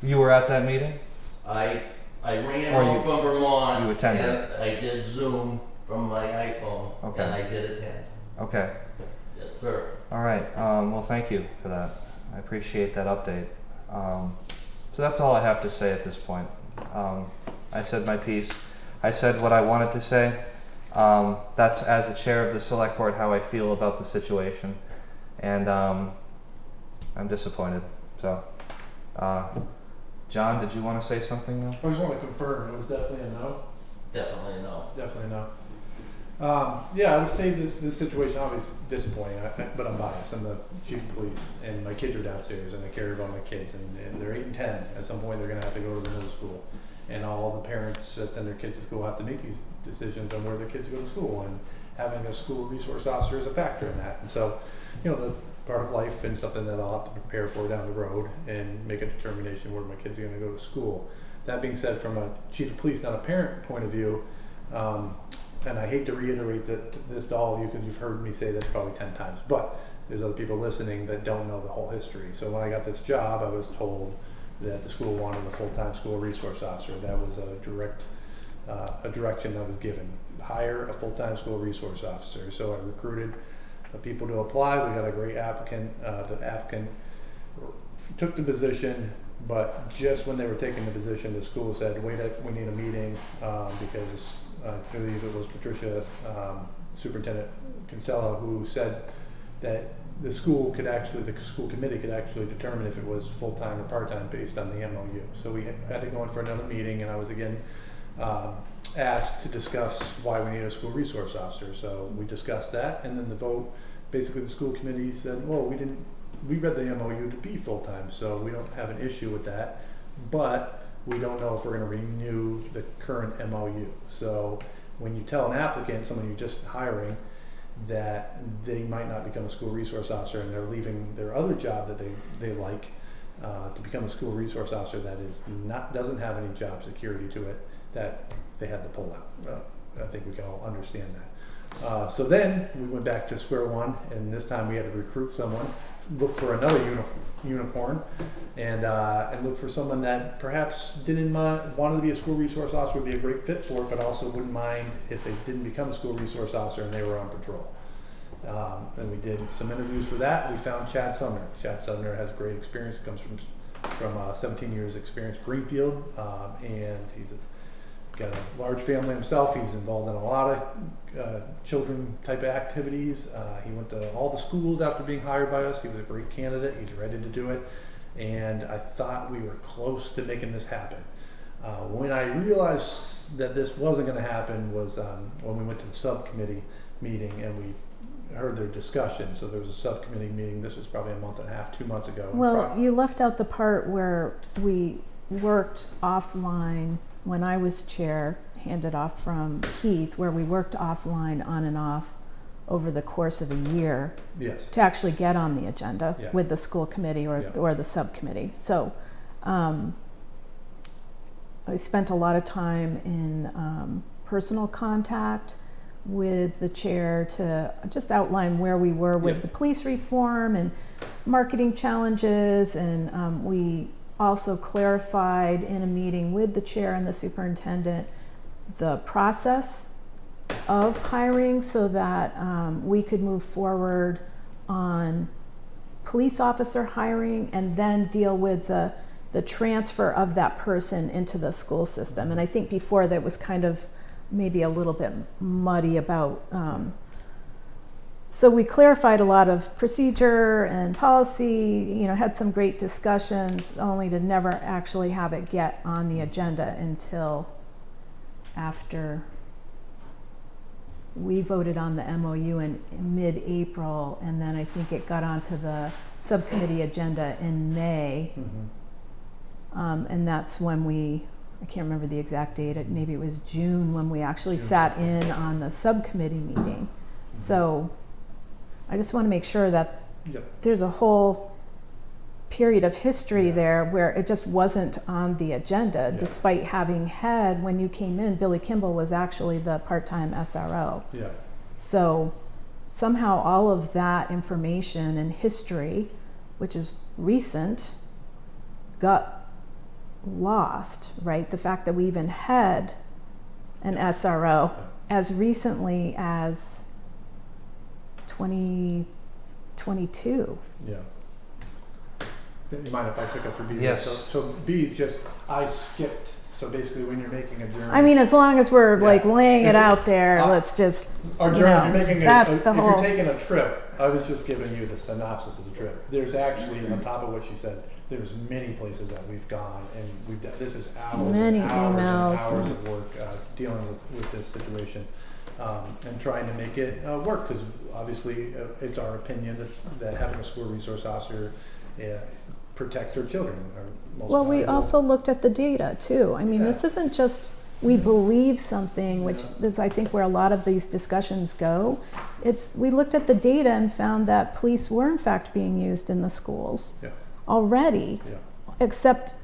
You were at that meeting? I ran Or home you- from Vermont. you attended? And I did Zoom from my iPhone. Okay. And I did attend. Okay. Yes, sir. All right. Well, thank you for that. I appreciate that update. So that's all I have to say at this point. I said my piece. I said what I wanted to say. That's, as a chair of the select board, how I feel about the situation. And I'm disappointed. So, John, did you want to say something now? I just want to confirm, it was definitely a no. Definitely no. Definitely no. Yeah, I would say this situation obviously disappointing, but I'm biased. I'm the chief of police, and my kids are downstairs, and I care about my kids, and they're 8 and 10. At some point, they're going to have to go to the middle school, and all the parents that send their kids to school have to make these decisions on where their kids go to school, and having a school resource officer is a factor in that. And so, that's part of life and something that I'll have to prepare for down the road and make a determination where my kids are going to go to school. That being said, from a chief of police, not a parent point of view, and I hate to reiterate this to all of you because you've heard me say this probably 10 times, but there's other people listening that don't know the whole history. So when I got this job, I was told that the school wanted a full-time school resource officer. That was a direction that was given. Hire a full-time school resource officer. So I recruited people to apply. We got a great applicant. The applicant took the position, but just when they were taking the position, the school said, wait, we need a meeting because I believe it was Patricia, Superintendent Kinsella, who said that the school committee could actually determine if it was full-time or part-time based on the MOU. So we had to go in for another meeting, and I was again asked to discuss why we need a school resource officer. So we discussed that, and then the vote, basically the school committee said, well, we read the MOU to be full-time, so we don't have an issue with that, but we don't know if we're going to renew the current MOU. So when you tell an applicant, someone you're just hiring, that they might not become a school resource officer and they're leaving their other job that they like to become a school resource officer that doesn't have any job security to it, that they had to pull out. I think we can all understand that. So then we went back to square one, and this time we had to recruit someone, look for another unicorn, and look for someone that perhaps wanted to be a school resource officer, would be a great fit for it, but also wouldn't mind if they didn't become a school resource officer and they were on patrol. And we did some interviews for that. We found Chad Sumner. Chad Sumner has great experience, comes from 17 years experience Greenfield, and he's got a large family himself. He's involved in a lot of children type of activities. He went to all the schools after being hired by us. He was a great candidate. He's ready to do it. And I thought we were close to making this happen. When I realized that this wasn't going to happen was when we went to the subcommittee meeting and we heard their discussion. So there was a subcommittee meeting. This was probably a month and a half, 2 months ago. Well, you left out the part where we worked offline when I was chair, handed off from Keith, where we worked offline on and off over the course of a year. Yes. To actually get on the agenda Yeah. with the school committee or the subcommittee. So I spent a lot of time in personal contact with the chair to just outline where we were with the police reform and marketing challenges, and we also clarified in a meeting with the chair and the superintendent the process of hiring so that we could move forward on police officer hiring and then deal with the transfer of that person into the school system. And I think before that was kind of maybe a little bit muddy about so we clarified a lot of procedure and policy, had some great discussions, only to never actually have it get on the agenda until after we voted on the MOU in mid-April, and then I think it got onto the subcommittee agenda in May. Mm-hmm. And that's when I can't remember the exact date, maybe it was June when we actually sat in on the subcommittee meeting. Mm-hmm. So I just want to make sure that there's a whole period of history there where it just wasn't on the agenda, despite having had, when you came in, Billy Kimball was actually the part-time SRO. Yeah. So somehow all of that information and history, which is recent, got lost, right? The fact that we even had an SRO as recently as 2022. Yeah. You mind if I took up for B? Yes. So B is just, I skipped. So basically when you're making a journey. I mean, as long as we're like laying it out there, let's just, our journey, if you're making that's the if whole. you're taking a trip, I was just giving you the synopsis of the trip. There's actually, on top of what she said, there's many places that we've gone, and this is hours Many and hours emails and hours and- of work dealing with this situation, and trying to make it work, because obviously it's our opinion that having a school resource officer protects our children. Our most Well, we valuable. also looked at the data too. I mean, Yeah. this isn't just we believe something, which is, I think, where a lot of these discussions go. It's, we looked at the data and found that police were in fact being used in the schools Yeah. already, Yeah. except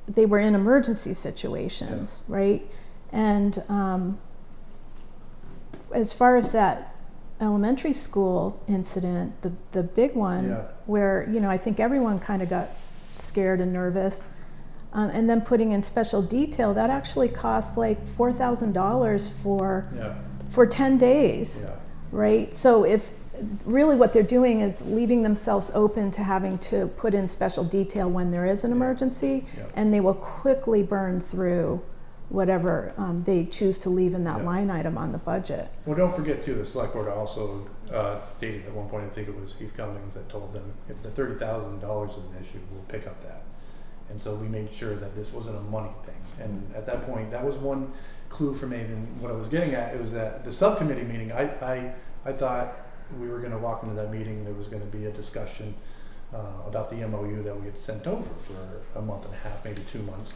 they were in emergency situations, right? And as far as that elementary school incident, the big one, Yeah. where, you know, I think everyone kind of got scared and nervous, and then putting in special detail, that actually costs like $4,000 Yeah. for 10 days, Yeah. right? So if really what they're doing is leaving themselves open to having to put in special detail when there is an emergency, Yeah. and they will quickly burn through whatever they choose to leave in that Yeah. line item on the budget. Well, don't forget too, the select board also stated at one point, I think it was Heath Cummings that told them, if the $30,000 is an issue, we'll pick up that. And so we made sure that this wasn't a money thing. And at that point, that was one clue for me. And what I was getting at, it was that the subcommittee meeting, I thought we were gonna walk into that meeting, there was gonna be a discussion about the MOU that we had sent over for a month and a half, maybe 2 months.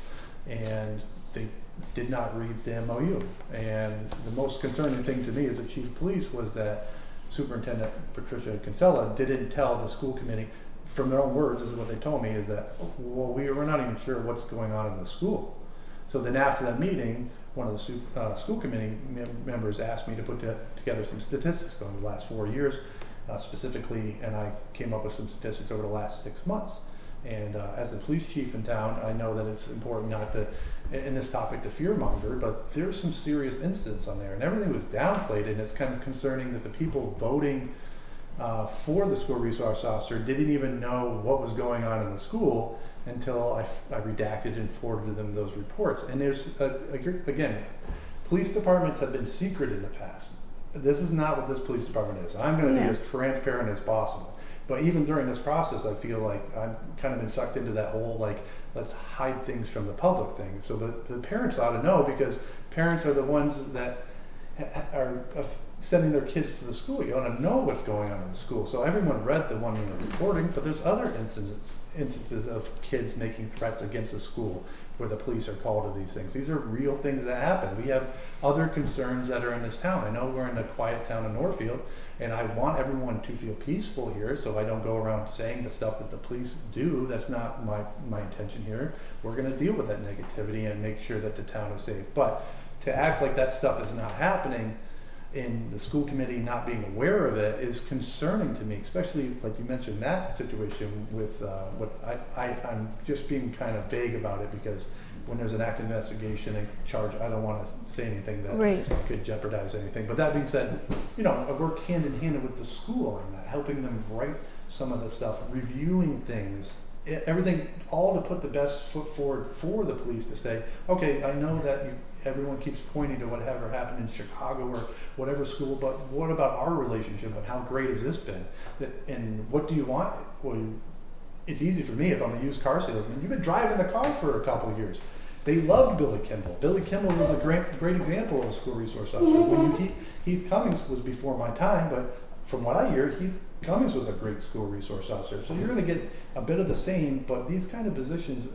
And they did not read the MOU. And the most concerning thing to me as a chief of police was that Superintendent Patricia Kinsella didn't tell the school committee, from their own words, this is what they told me, is that, well, we're not even sure what's going on in the school. So then after that meeting, one of the school committee members asked me to put together some statistics over the last 4 years, specifically, and I came up with some statistics over the last 6 months. And as the police chief in town, I know that it's important not to, in this topic, to fearmonger, but there's some serious incidents on there, and everything was downplayed, and it's kind of concerning that the people voting for the school resource officer didn't even know what was going on in the school until I redacted and forwarded them those reports. And there's, again, police departments have been secret in the past. This is not what this police department is. I'm going to be as transparent as possible. But even during this process, I feel like I've kind of been sucked into that whole, like, let's hide things from the public thing. So the parents ought to know, because parents are the ones that are sending their kids to the school. You ought to know what's going on in the school. So everyone read the one in the reporting, but there's other instances of kids making threats against the school where the police are called to these things. These are real things that happen. We have other concerns that are in this town. I know we're in a quiet town in Northfield, and I want everyone to feel peaceful here, so I don't go around saying the stuff that the police do. That's not my intention here. We're going to deal with that negativity and make sure that the town is safe. But to act like that stuff is not happening, in the school committee not being aware of it, is concerning to me, especially like you mentioned that situation with what I'm just being kind of vague about it, because when there's an active investigation and charge, I don't want to say anything that could jeopardize anything. But that being said, you know, I worked hand in hand with the school on that, helping them write some of the stuff, reviewing things, everything, all to put the best foot forward for the police to say, okay, I know that everyone keeps pointing to whatever happened in Chicago or whatever school, but what about our relationship and how great has this been? And what do you want? Well, it's easy for me if I'm a used car salesman. You've been driving the car for a couple of years. They loved Billy Kimball. Billy Kimball was a great example of a school resource officer. Heath Cummings was before my time, but from what I hear, Heath Cummings was a great school resource officer. So you're going to get a bit of the same, but these kind of positions,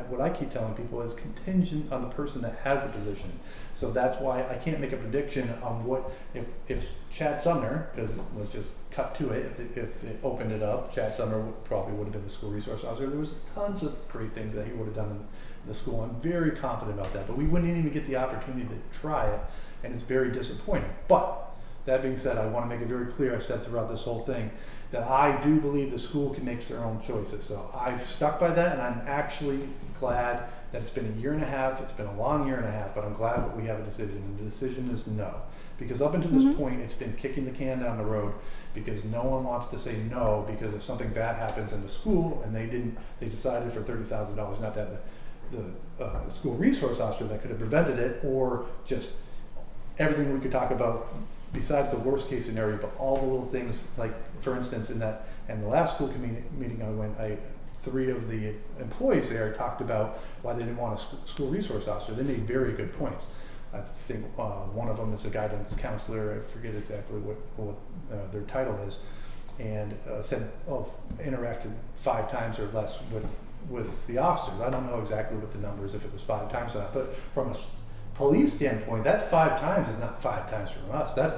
what I keep telling people is contingent on the person that has the position. So that's why I can't make a prediction on what, if Chad Sumner, because let's just cut to it, if it opened it up, Chad Sumner probably would have been the school resource officer. There was tons of great things that he would have done in the school. I'm very confident about that, but we wouldn't even get the opportunity to try it, and it's very disappointing. But that being said, I want to make it very clear, I've said throughout this whole thing, that I do believe the school can make their own choices. So I've stuck by that, and I'm actually glad that it's been a year and a half. It's been a long year and a half, but I'm glad that we have a decision, and the decision is no. Because up until this point, it's been kicking the can down the road, because no one wants to say no, because if something bad happens in the school, and they decided for $30,000 not to have the school resource officer that could have prevented it, or just everything we could talk about besides the worst case scenario, but all the little things, like for instance, in the last school committee meeting I 3 of the employees there talked about why they didn't want a school resource officer. They made very good points. I think one of them is a guidance counselor. I forget exactly what their title is, and said, interacted 5 times or less with the officers. I don't know exactly what the number is, if it was 5 times or not, but from a police standpoint, that 5 times is not 5 times from us. That's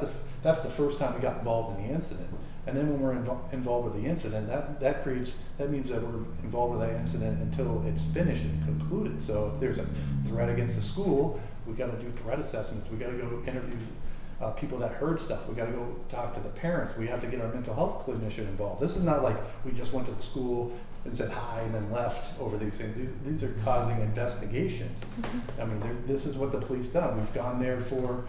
the first time we got involved in the incident. And then when we're involved with the incident, that means that we're involved with that incident until it's finished and concluded. So if there's a threat against the school, we got to do threat assessments. We got to go interview people that heard stuff. We got to go talk to the parents. We have to get our mental health clinician involved. This is not like we just went to the school and said hi and then left over these things. These are causing investigations. I mean, this is what the police done. We've gone there for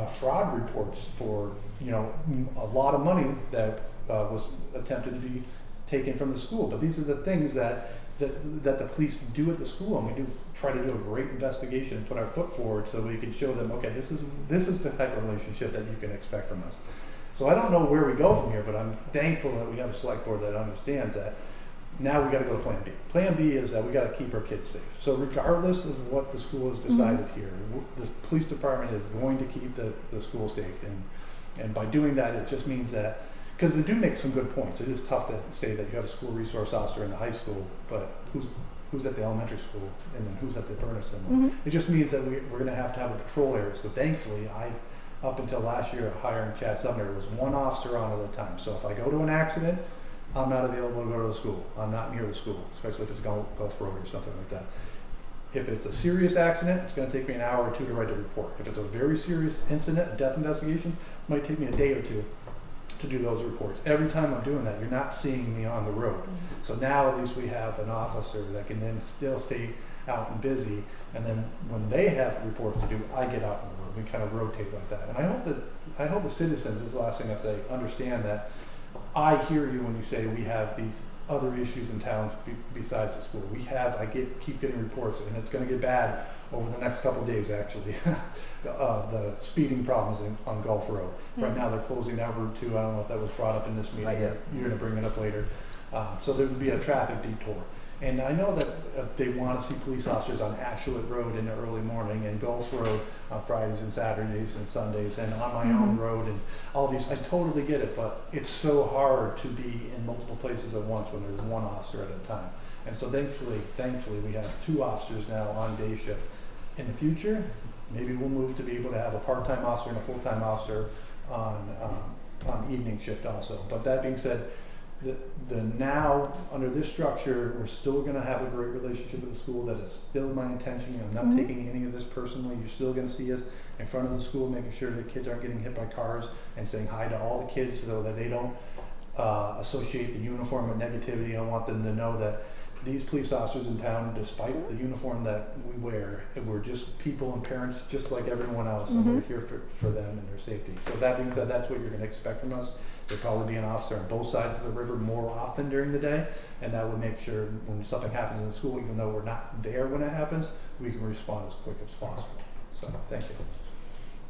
fraud reports for a lot of money that was attempted to be taken from the school. But these are the things that the police do at the school, and we do try to do a great investigation and put our foot forward so we can show them, okay, this is the type of relationship that you can expect from us. So I don't know where we go from here, but I'm thankful that we have a select board that understands that. Now we got to go to Plan B. Plan B is that we got to keep our kids safe. So regardless of what the school has decided here, the police department is going to keep the school safe. And by doing that, it just means that, because they do make some good points. It is tough to say that you have a school resource officer in the high school, but who's at the elementary school and then who's at the Bernardston? It just means that we're going to have a patrol area. So thankfully, up until last year, hiring Chad Sumner, was 1 officer on at a time. So if I go to an accident, I'm not available to go to the school. I'm not near the school, especially if it's Gulf Road or something like that. If it's a serious accident, it's going to take me an hour or 2 to write a report. If it's a very serious incident, a death investigation, it might take me a day or 2 to do those reports. Every time I'm doing that, you're not seeing me on the road. So now at least we have an officer that can then still stay out and busy, and then when they have reports to do, I get out on the road. We kind of rotate like that. And I hope the citizens, this is the last thing I say, understand that I hear you when you say we have these other issues in towns besides the school. I keep getting reports, and it's going to get bad over the next couple of days, actually. The speeding problems on Gulf Road. Right now they're closing that route too. I don't know if that was brought up in this meeting. You're going to bring it up later. So there would be a traffic detour. And I know that they want to see police officers on Ashlet Road in the early morning, and Gulf Road on Fridays and Saturdays and Sundays, and on my own road, and all these. I totally get it, but it's so hard to be in multiple places at once when there's 1 officer at a time. And so thankfully we have 2 officers now on day shift. In the future, maybe we'll move to be able to have a part-time officer and a full-time officer on evening shift also. But that being said, the now under this structure, we're still going to have a great relationship with the school. That is still my intention. I'm not taking any of this personally. You're still going to see us in front of the school, making sure that kids aren't getting hit by cars, and saying hi to all the kids so that they don't associate the uniform with negativity. I want them to know that these police officers in town, despite the uniform that we wear, we're just people and parents just like everyone else, and we're here for them and their safety. So that being said, that's what you're going to expect from us. There'll probably be an officer on both sides of the river more often during the day, and that will make sure when something happens in the school, even though we're not there when it happens, we can respond as quick as possible. So thank you.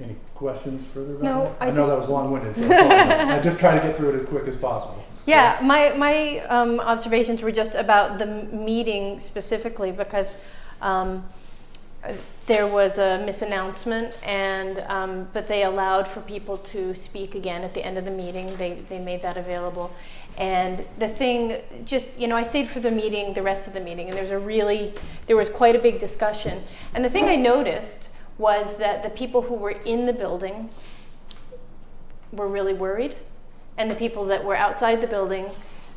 Any questions further about No, that? I know that was long-winded, so I just try to get through it as quick as possible. Yeah, my observations were just about the meeting specifically, because there was a misannouncement, and but they allowed for people to speak again at the end of the meeting. They made that available. And the thing, just, I stayed for the rest of the meeting, and there was quite a big discussion. And the thing I noticed was that the people who were in the building were really worried, and the people that were outside the building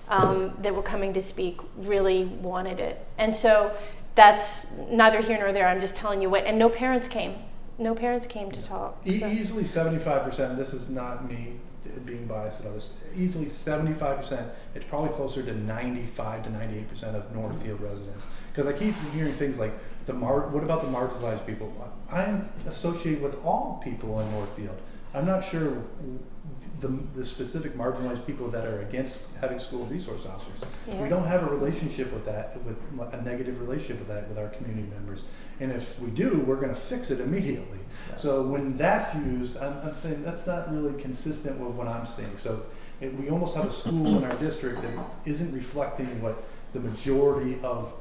that were coming to speak really wanted it. And so that's neither here nor there. I'm just telling you what. And no parents came. No parents came to talk. So. Easily 75%. This is not me being biased at all. This easily 75%. It's probably closer to 95 to 98% of Northfield residents. Because I keep hearing things like what about the marginalized people? I'm associated with all people in Northfield. I'm not sure the specific marginalized people that are against having school resource officers. Yeah. We don't have a relationship with that, with a negative relationship with that with our community members. And if we do, we're going to fix it immediately. Yeah. So when that's used, I'm saying that's not really consistent with what I'm seeing. So we almost have a school in our district that isn't reflecting what the majority of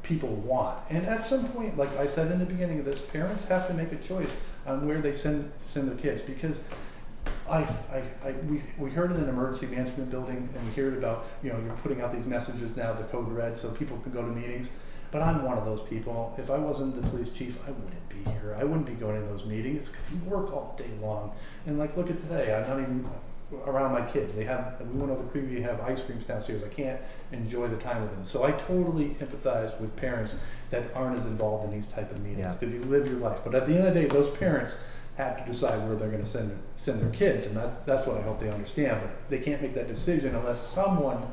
people want. And at some point, like I said in the beginning of this, parents have to make a choice on where they send their kids, because we heard in an emergency management building, and we heard about, you're putting out these messages now, the code red, so people can go to meetings. But I'm one of those people. If I wasn't the police chief, I wouldn't be here. I wouldn't be going to those meetings, because you work all day long. And like, look at today, I'm not even around my kids. We went over the creek, we have ice creams downstairs. I can't enjoy the time with them. So I totally empathize with parents that aren't as involved in these type of meetings, because you live your life. But at the end of the day, those parents have to decide where they're going to send their kids, and that's what I hope they understand. But they can't make that decision unless someone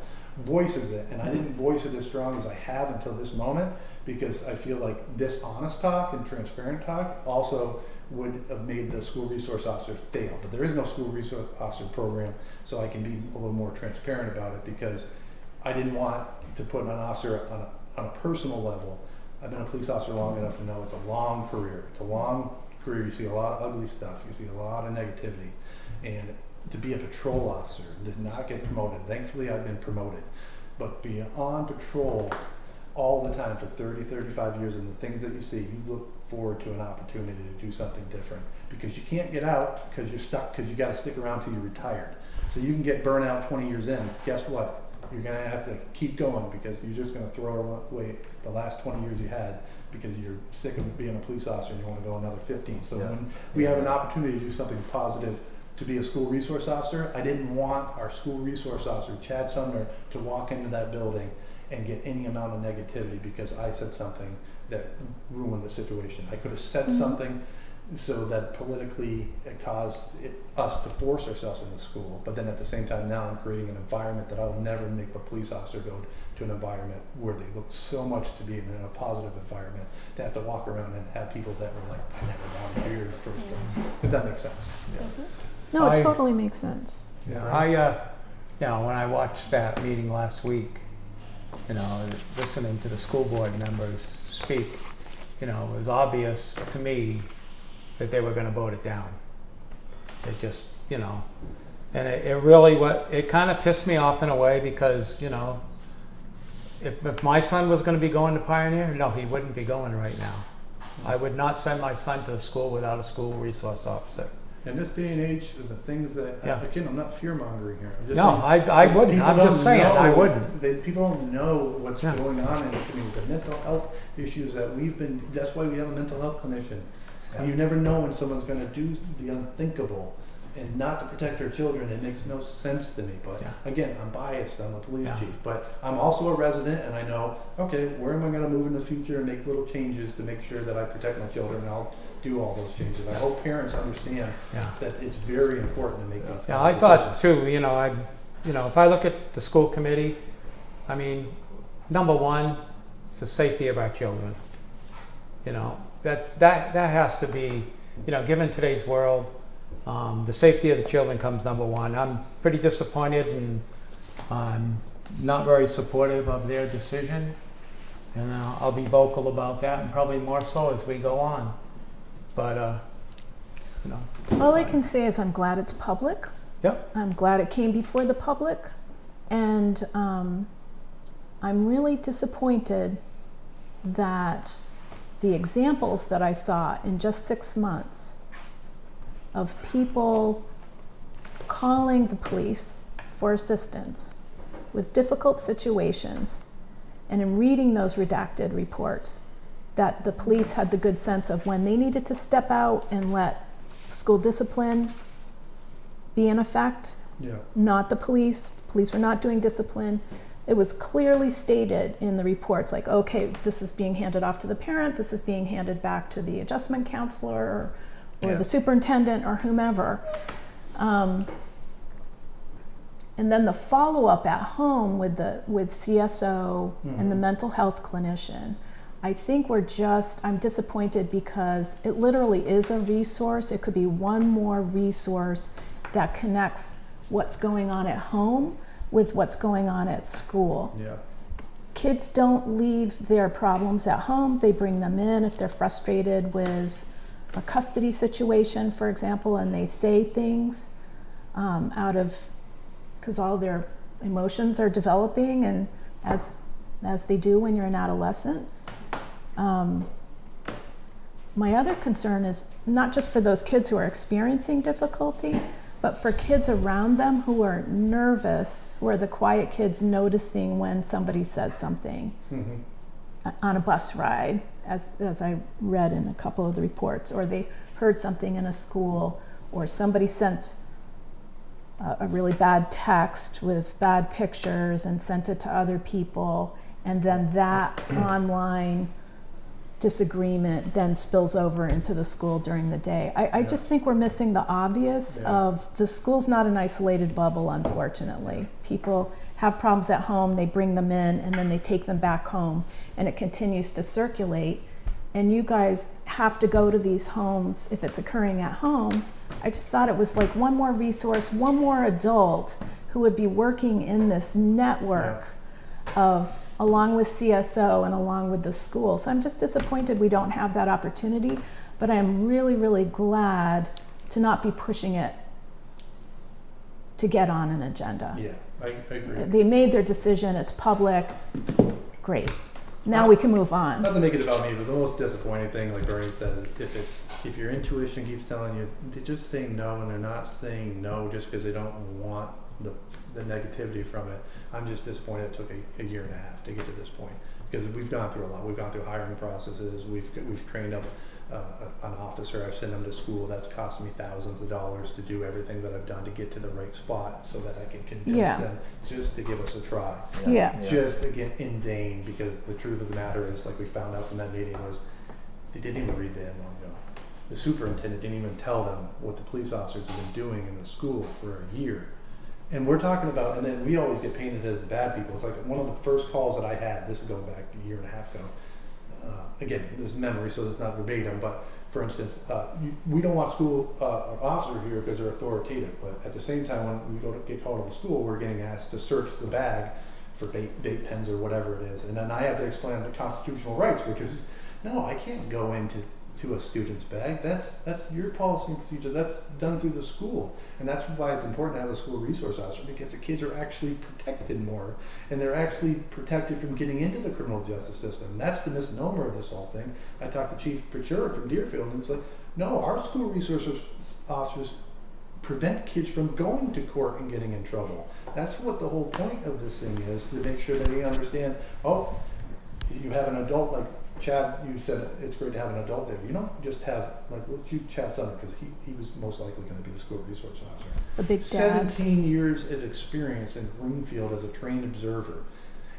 voices it. And I didn't voice it as strong as I have until this moment, because I feel like this honest talk and transparent talk also would have made the school resource officers fail. But there is no school resource officer program, so I can be a little more transparent about it, because I didn't want to put an officer on a personal level. I've been a police officer long enough to know it's a long career. It's a long career. You see a lot of ugly stuff. You see a lot of negativity. And to be a patrol officer, did not get promoted. Thankfully, I've been promoted. But be on patrol all the time for 30, 35 years, and the things that you see, you look forward to an opportunity to do something different, because you can't get out because you're stuck, because you got to stick around till you're retired. So you can get burnt out 20 years in. Guess what? You're going to have to keep going, because you're just going to throw away the last 20 years you had, because you're sick of being a police officer and you want to go another 15. So when we have an opportunity to do something positive, to be a school resource officer, I didn't want our school resource officer, Chad Sumner, to walk into that building and get any amount of negativity because I said something that ruined the situation. I could have said something so that politically it caused us to force ourselves into school, but then at the same time now I'm creating an environment that I'll never make a police officer go to an environment where they look so much to be in a positive environment, to have to walk around and have people that were like, I never wanted here in the first place. If that makes sense. No, it totally makes sense. Yeah, when I watched that meeting last week, listening to the school board members speak, it was obvious to me that they were going to vote it down. It just, and it really, it kind of pissed me off in a way, because, if my son was going to be going to Pioneer, no, he wouldn't be going right now. I would not send my son to school without a school resource officer. In this day and age, the things that, again, I'm not fear-mongering here. I'm just No, saying, I wouldn't. I'm just saying, I wouldn't. People don't know what's going on in the community. The mental health issues that that's why we have a mental health clinician. And you never know when someone's going to do the unthinkable, and not to protect their children. It makes no sense to me. But again, I'm biased. I'm a police chief, but I'm also a resident, and I know, okay, where am I going to move in the future and make little changes to make sure that I protect my children, and I'll do all those changes. I hope parents understand that it's very important to make these Yeah, I thought too, if I look at the school committee, I mean, number one, it's the safety of our children. That has to be, given today's world, the safety of the children comes number one. I'm pretty disappointed, and I'm not very supportive of their decision, and I'll be vocal about that, and probably more so as we go on. But, All I can say is I'm glad it's public. Yep. I'm glad it came before the public. And I'm really disappointed that the examples that I saw in just 6 months of people calling the police for assistance with difficult situations, and in reading those redacted reports, that the police had the good sense of when they needed to step out and let school discipline be in effect, not the police. The police were not doing discipline. It was clearly stated in the reports, like, okay, this is being handed off to the parent, this is being handed back to the adjustment counselor or the superintendent or whomever. And then the follow-up at home with CSO and the mental health clinician. I think I'm disappointed, because it literally is a resource. It could be one more resource that connects what's going on at home with what's going on at school. Kids don't leave their problems at home. They bring them in if they're frustrated with a custody situation, for example, and they say things because all their emotions are developing, and as as they do when you're an adolescent. My other concern is not just for those kids who are experiencing difficulty, but for kids around them who are nervous, who are the quiet kids noticing when somebody says something on a bus ride, as I read in a couple of the reports, or they heard something in a school, or somebody sent a really bad text with bad pictures and sent it to other people, and then that online disagreement then spills over into the school during the day. I just think we're missing the obvious of the school's not an isolated bubble, unfortunately. People have problems at home, they bring them in, and then they take them back home, and it continues to circulate. And you guys have to go to these homes if it's occurring at home. I just thought it was like one more resource, one more adult who would be working in this network of, along with CSO and along with the school. So I'm just disappointed we don't have that opportunity, but I'm really, really glad to not be pushing it to get on an agenda. Yeah, I agree. They made their decision, it's public, great. Now we can move on. Not to make it about me, but the most disappointing thing, like Bernie said, if your intuition keeps telling you, they're just saying no, and they're not saying no just because they don't want the negativity from it. I'm just disappointed it took a year and a half to get to this point, because we've gone through a lot. We've gone through hiring processes. We've trained up an officer. I've sent them to school. That's cost me thousands of dollars to do everything that I've done to get to the right spot so that I can convince them just to give us a try. Just again in vain, because the truth of the matter is, like we found out from that meeting, was they didn't even read the manual. The superintendent didn't even tell them what the police officers have been doing in the school for a year. And we're talking about, and then we always get painted as the bad people. It's like one of the first calls that I had, this is going back a year and a half ago. Again, this is memory, so it's not verbatim, but for instance, we don't want school officers here because they're authoritative, but at the same time, when we go to get called to the school, we're getting asked to search the bag for vape pens or whatever it is. And then I have to explain the constitutional rights, because no, I can't go into a student's bag. That's your policy and procedure. That's done through the school, and that's why it's important to have a school resource officer, because the kids are actually protected more, and they're actually protected from getting into the criminal justice system. That's the misnomer of this whole thing. I talked to Chief Pritchard from Deerfield, and it's like, no, our school resource officers prevent kids from going to court and getting in trouble. That's what the whole point of this thing is, to make sure that they understand, oh, you have an adult like Chad, you said it's great to have an adult there. You don't just have, like, let's use Chad Sumner, because he was most likely going to be the school resource officer. The big dad. 17 years of experience in Greenfield as a trained observer.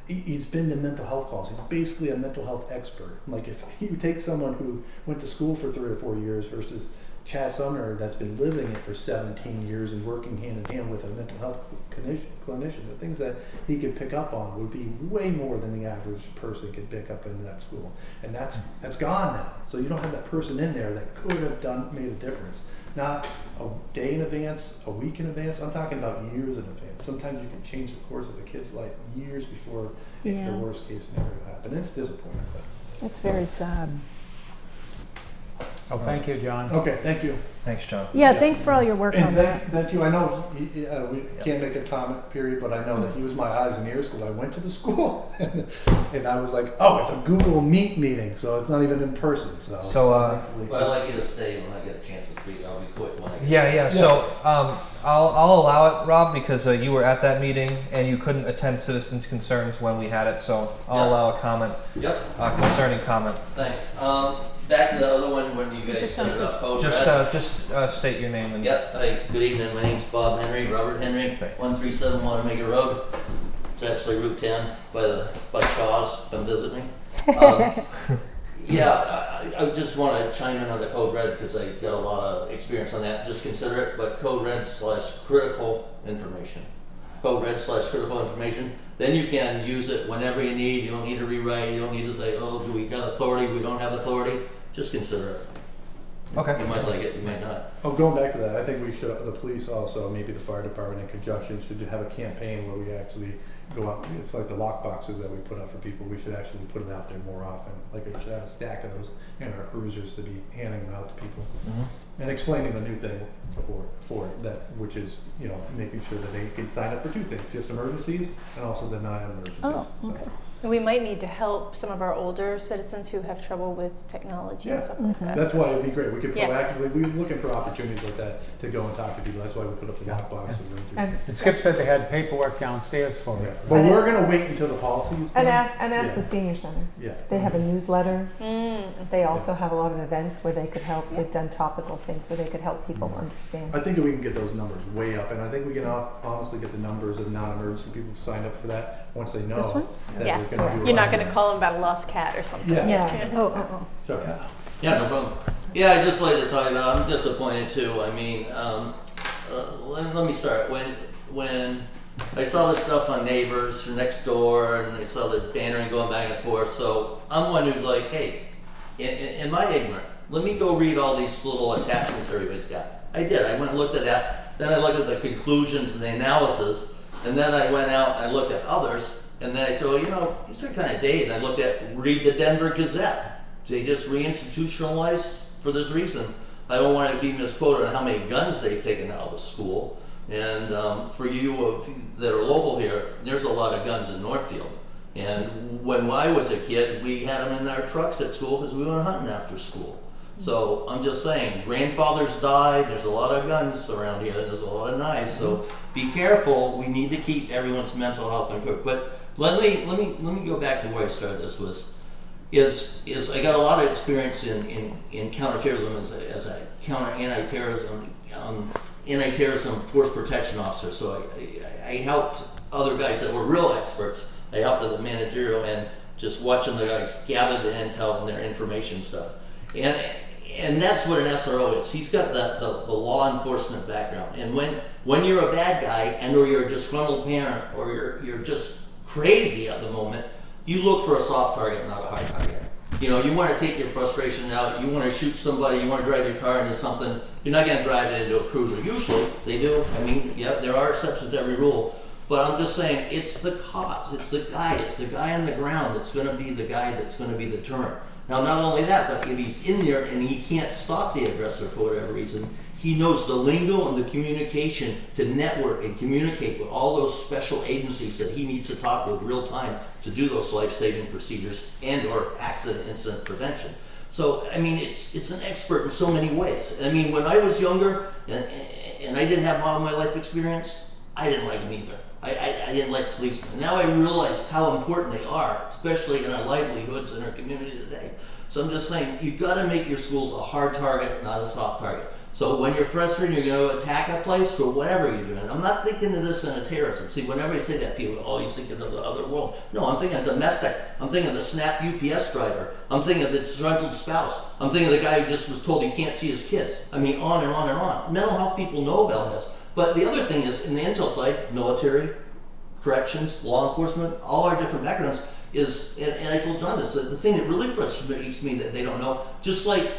He's been to mental health calls. He's basically a mental health expert. Like, if you take someone who went to school for 3 or 4 years versus Chad Sumner that's been living it for 17 years and working hand in hand with a mental health clinician, the things that he could pick up on would be way more than the average person could pick up in that school. And that's gone now. So you don't have that person in there that could have made a difference. Not a day in advance, a week in advance. I'm talking about years in advance. Sometimes you can change the course of a kid's life years before the worst case scenario happened. It's disappointing, but It's very sad. Oh, thank you, John. okay, thank you. Thanks, John. Yeah, thanks for all your work on And that. thank you. I know we can't make a comment period, but I know that he was my eyes and ears, because I went to the school and I was like, oh, it's a Google Meet meeting, so it's not even in person. So, But I'd like you to stay when I get a chance to speak. I'll be quick when I get yeah. So, I'll allow it, Rob, because you were at that meeting and you couldn't attend citizens' concerns when we had it. So I'll allow a comment, Yep, concerning comment. thanks. Back to the other one when you guys Just set it don't up. Code Just Red. state your name and. Yep, hi, good evening. My name's Bob Henry, Robert Henry, Thanks. 137 Wanamaker Road. It's actually Route 10 by Shaw's. Come visit me. I just want to chime in on the Code Red, because I got a lot of experience on that. Just consider it, but Code Red / critical information. Code Red / critical information. Then you can use it whenever you need. You don't need to rewrite. You don't need to say, oh, do we got authority? We don't have authority. Just consider it. Okay. You might like it, you might not. Oh, going back to that, I think we should, the police also, maybe the fire department in conjunction, should have a campaign where we actually go out. It's like the lock boxes that we put out for people. We should actually put it out there more often. Like, we should have a stack of those in our cruisers to be handing them out to people and explaining the new thing before that, which is, making sure that they can sign up for 2 things: just emergencies and also the non-emergencies. Oh, okay. And we might need to help some of our older citizens who have trouble with technology and Yeah. stuff like that. That's why it'd be great. We could Yeah. proactively, we're looking for opportunities like that to go and talk to people. That's why we put up the lock boxes. And, And Skip said they had paperwork downstairs for Yeah. it. But And we're gonna wait until the policy is done. and ask Yeah. the senior center. Yeah. They have a newsletter. Mm. They also have a lot of events where they could help. They've done topical things where they could help people understand. I think that we can get those numbers way up, and I think we can honestly get the numbers of non-emergency people who signed up for that once they know. This one? that Yeah. we're gonna do You're not it. going to call them about a lost cat or something. Yeah. Yeah. Oh. So, Yeah, no problem. Yeah, I just like to talk about. I'm disappointed too. I mean, let me start. When I saw this stuff on Neighbors or Next Door, and I saw the bannering going back and forth, so I'm one who's like, hey, in my ignorance, let me go read all these little attachments everybody's got. I did. I went and looked at that. Then I looked at the conclusions and the analysis, and then I went out and I looked at others. And then I said, well, you know, these are kind of dated. And I looked at, read the Denver Gazette. They just reinstitutionalized for this reason. I don't want to be misquoted on how many guns they've taken out of the school. And for you that are local here, there's a lot of guns in Northfield. And when I was a kid, we had them in our trucks at school because we went hunting after school. So I'm just saying, grandfathers died. There's a lot of guns around here. There's a lot of knives. So be careful. We need to keep everyone's mental health in good. But let me go back to where I started. This is I got a lot of experience in counterterrorism as a anti-terrorism force protection officer. So I helped other guys that were real experts. I helped at the managerial end, just watching the guys gather the intel and their information stuff. And that's what an SRO is. He's got the law enforcement background. And when you're a bad guy and or you're a disgruntled parent or you're just crazy at the moment, you look for a soft target, not a hard target. You know, you want to take your frustration out, you want to shoot somebody, you want to drive your car into something, you're not going to drive it into a cruiser. Usually, they do. I mean, yeah, there are exceptions to every rule. But I'm just saying, it's the cops, it's the guy on the ground that's going to be the guy that's going to be the deterrent. Now, not only that, but if he's in there and he can't stop the aggressor for whatever reason, he knows the lingo and the communication to network and communicate with all those special agencies that he needs to talk with real time to do those life-saving procedures and or accident incident prevention. So, I mean, it's an expert in so many ways. I mean, when I was younger and I didn't have all my life experience, I didn't like them either. I didn't like policemen. Now I realize how important they are, especially in our livelihoods in our community today. So I'm just saying, you've got to make your schools a hard target, not a soft target. So when you're frustrated, you're going to attack a place for whatever you're doing. I'm not thinking of this in a terrorism. See, whenever I say that, people go, oh, he's thinking of the other world. No, I'm thinking of domestic. I'm thinking of the SNAP UPS driver. I'm thinking of the disgruntled spouse. I'm thinking of the guy who just was told he can't see his kids. I mean, on and on and on. Mental health people know about this. But the other thing is, in the intel side, military, corrections, law enforcement, all our different backgrounds is, and I told John this, the thing that really frustrates me that they don't know, just like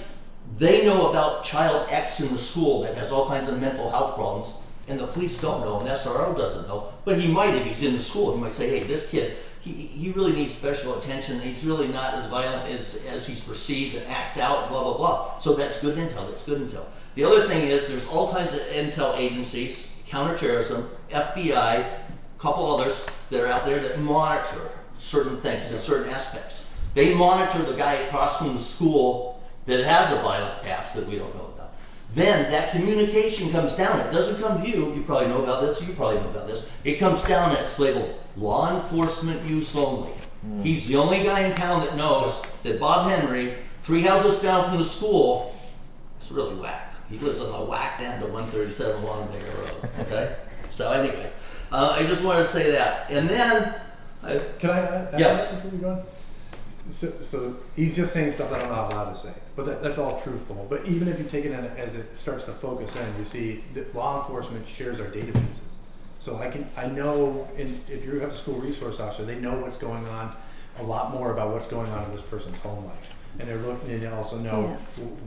they know about child X in the school that has all kinds of mental health problems, and the police don't know, and SRO doesn't know, but he might if he's in the school. He might say, hey, this kid, he really needs special attention, and he's really not as violent as he's perceived and acts out, blah, blah, blah. So that's good intel, The other thing is there's all kinds of intel agencies, counterterrorism, FBI, a couple others that are out there that monitor certain things and certain aspects. They monitor the guy across from the school that has a violent past that we don't know about. Then that communication comes down. It doesn't come to you. You probably know about this. You probably know about this. It comes down and it's labeled law enforcement use only. He's the only guy in town that knows that Bob Henry, 3 houses down from the school, is really whacked. He lives on the whacked end of 137 Longdale Road. Okay? So anyway, I just wanted to say that. And then, can I add yes. before we go on? So he's just saying stuff that I'm not allowed to say, but that's all truthful. But even if you take it in as it starts to focus in, you see that law enforcement shares our databases. So I know, if you have a school resource officer, they know what's going on, a lot more about what's going on in this person's home life. And they're looking to also know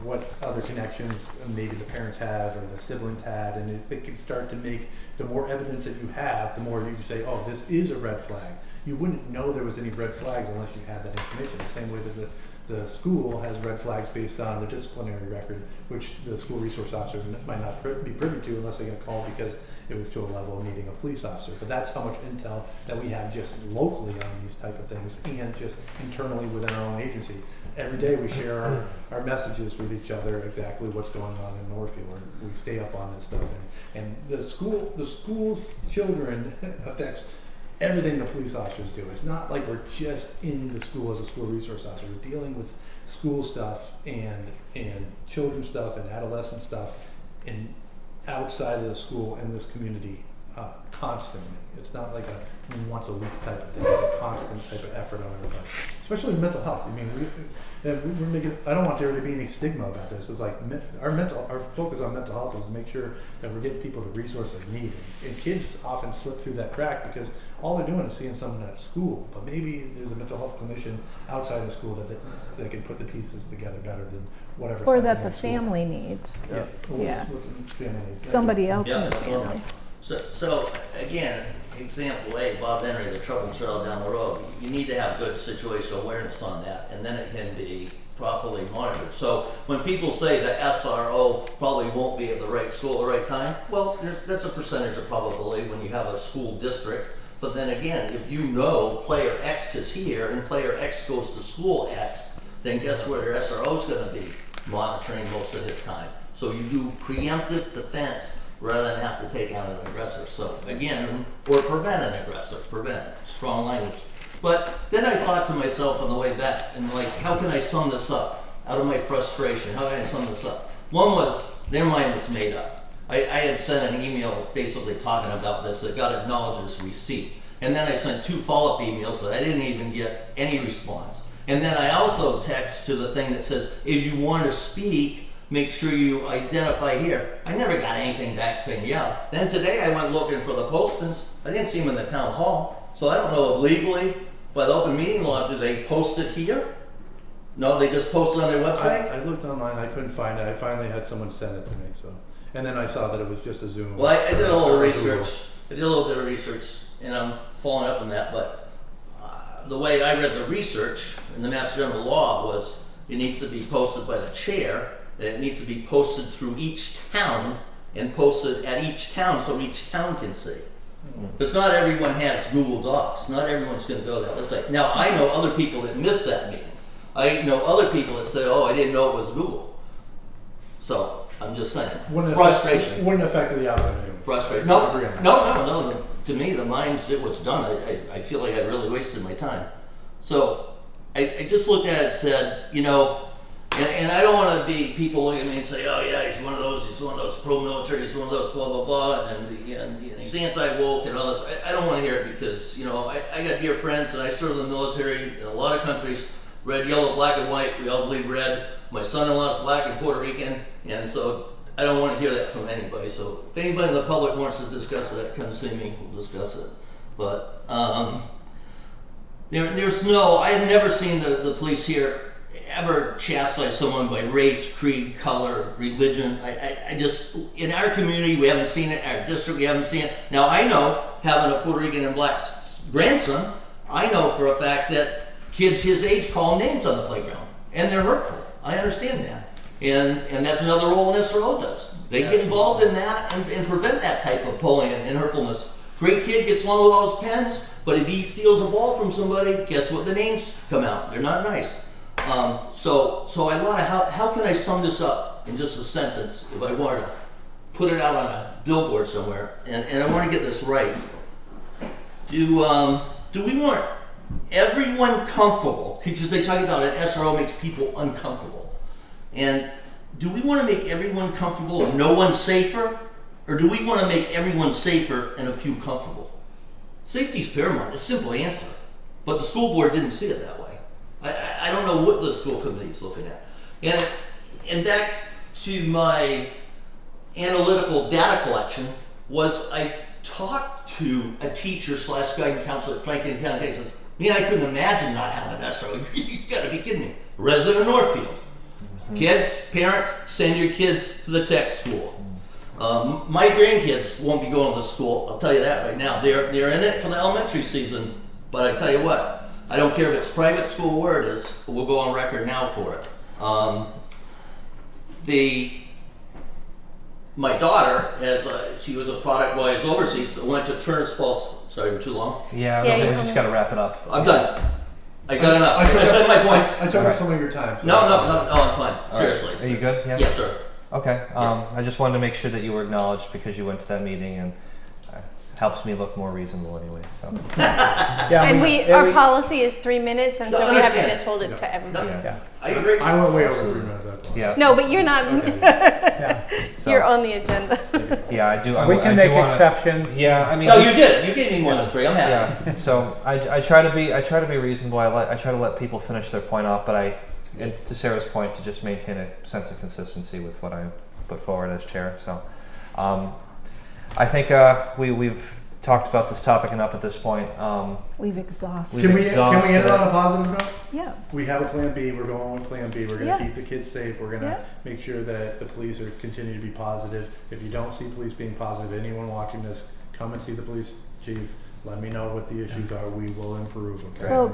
what other connections maybe the parents had or the siblings had, and they can start to make, the more evidence that you have, the more you can say, oh, this is a red flag. You wouldn't know there was any red flags unless you had that information. The same way that the school has red flags based on the disciplinary record, which the school resource officer might not be privy to unless they get called because it was to a level of needing a police officer. But that's how much intel that we have just locally on these type of things and just internally within our own agency. Every day we share our messages with each other, exactly what's going on in Northfield. We stay up on this stuff. And the school's children affects everything the police officers do. It's not like we're just in the school as a school resource officer. We're dealing with school stuff and children's stuff and adolescent stuff and outside of the school and this community constantly. It's not like a once a week type of thing. It's a constant type of effort on everybody, especially with mental health. I mean, we're making. I don't want there to be any stigma about this. It's like our focus on mental health is to make sure that we're getting people the resources they need. And kids often slip through that crack because all they're doing is seeing someone at school. But maybe there's a mental health clinician outside of school that can put the pieces together better than whatever. Or that the family needs. Yeah. Somebody else in the family. So again, example A, Bob Henry, the trouble child down the road. You need to have good situational awareness on that, and then it can be properly monitored. So when people say the SRO probably won't be at the right school at the right time, well, that's a percentage of probability when you have a school district. But then again, if you know player X is here and player X goes to school X, then guess where your SRO is going to be monitoring most of his time. So you do preemptive defense rather than have to take out an aggressor. So again, or prevent an aggressor, strong language. But then I thought to myself on the way back, and like, how can I sum this up out of my frustration? How can I sum this up? One was, their mind was made up. I had sent an email basically talking about this that got acknowledged as receipt. And then I sent 2 follow-up emails that I didn't even get any response. And then I also text to the thing that says, if you want to speak, make sure you identify here. I never got anything back saying yeah. Then today I went looking for the postings. I didn't see them in the town hall. So I don't know if legally, by the open meeting law, do they post it here? No, they just post it on their website? I looked online, I couldn't find it. I finally had someone send it to me. So, and then I saw that it was just a Zoom. Well, I did a little research. I did a little bit of research, and I'm following up on that. But the way I read the research in the Mass General Law was it needs to be posted by the chair, and it needs to be posted through each town and posted at each town so each town can see. Because not everyone has Google Docs. Not everyone's going to go that website. Now, I know other people that missed that meeting. I know other people that said, oh, I didn't know it was Google. So, I'm just saying. Frustration. Wouldn't affect the outcome anyway. Frustration. No. To me, the minds, it was done. I feel like I really wasted my time. So, I just looked at it and said, you know, and I don't want to be people look at me and say, oh yeah, he's one of those pro-military, he's one of those blah, blah, blah, and he's anti-woke and all this. I don't want to hear it because, you know, I got dear friends and I served in the military in a lot of countries, red, yellow, black, and white, we all bleed red. My son-in-law's black and Puerto Rican, and so I don't want to hear that from anybody. So if anybody in the public wants to discuss that, come see me, we'll discuss it. But there's no, I have never seen the police here ever chastise someone by race, creed, color, religion. I just, in our community, we haven't seen it. Our district, we haven't seen it. Now, I know, having a Puerto Rican and black grandson, I know for a fact that kids his age call names on the playground, and they're hurtful. I understand that. And that's another role an SRO does. They get involved in that and prevent that type of bullying and hurtfulness. Great kid gets along with all his pens, but if he steals a ball from somebody, guess what? The names come out. They're not nice. So I want to, how can I sum this up in just a sentence if I wanted to put it out on a billboard somewhere? And I want to get this right. Do we want everyone comfortable? Because they talk about an SRO makes people uncomfortable. And do we want to make everyone comfortable and no one safer? Or do we want to make everyone safer and a few comfortable? Safety's paramount. It's a simple answer. But the school board didn't see it that way. I don't know what the school committee is looking at. And back to my analytical data collection was I talked to a teacher / guidance counselor at Franklin County, Texas. I couldn't imagine not having an SRO. You gotta be kidding me. Resident Northfield. Kids, parents, send your kids to the tech school. My grandkids won't be going to school, I'll tell you that right now. They're in it for the elementary season, but I tell you what, I don't care if it's private school or where it is, but we'll go on record now for it. my daughter she was a product while I was overseas. Went to Turner's Falls. Sorry, too long. Yeah, Yeah, we you just can- gotta wrap it up. I'm done. I got enough. I took up- said my point. I took up some of your time. so- No, I'm fine. All right. Seriously. Are you good? Yeah? Yes, sir. Okay, I just wanted to make sure that you were acknowledged because you went to that meeting and helps me look more reasonable anyway, so. Yeah, And our every- policy is 3 minutes, and so No, we have to understand. just hold it to everybody. Yeah, Yeah, I agree. I went way over Absolutely. 3 minutes. I apologize. yeah. No, but you're not, yeah. So, you're on the agenda. yeah, I do. We I can do make wanna- exceptions. Yeah, I mean. No, just- you did. You gave me more than 3. I'm happy. Yeah, so I try to be reasonable. I try to let people finish their point off, but and to Sarah's point, to just maintain a sense of consistency with what I put forward as chair. So, I think we've talked about this topic enough at this point. We've exhausted. Can we end it on a exhausted- positive note? Yeah, We have a plan B. We're going with plan B. We're going Yeah. to keep the kids safe. We're going to Yeah. make sure that the police are continue to be positive. If you don't see police being positive, anyone watching this, come and see the police chief. Let me know what the issues are. We will improve. Okay? so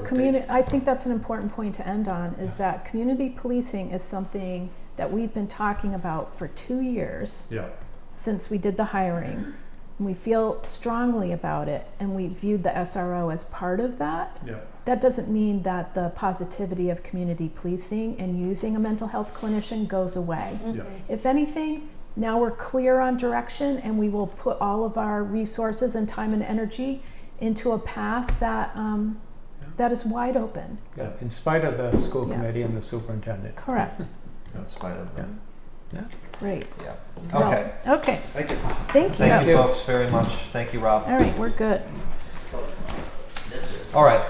I think that's an important point to end on, is that community policing is something that we've been talking about for 2 years Yeah. since we did the hiring. And we feel strongly about it, and we viewed the SRO as part of that. Yeah. That doesn't mean that the positivity of community policing and using a mental health clinician goes away. Yeah. If anything, now we're clear on direction, and we will put all of our resources and time and energy into a path that that is wide open. Yeah, in spite of the school Yeah. committee and the superintendent. Correct. In spite of Yeah. Great. Yeah. Well, Okay. Okay. Thank you. Thank you. Thank you, you. folks, very much. Thank you, Rob. All right, we're good. All right.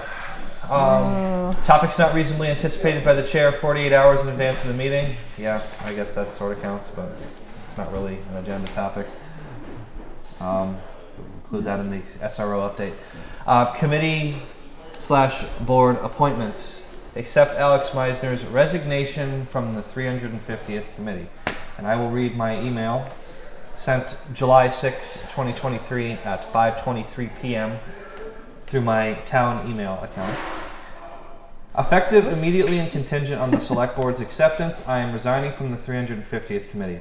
Topics not reasonably anticipated by the chair 48 hours in advance of the meeting. Yeah, I guess that sort of counts, but it's not really an agenda topic. Include that in the SRO update. Committee/board appointments. Accept Alex Meisner's resignation from the 350th committee. And I will read my email sent July 6, 2023 at 5:23 p.m. through my town email account. Effective immediately and contingent on the select board's acceptance, I am resigning from the 350th committee.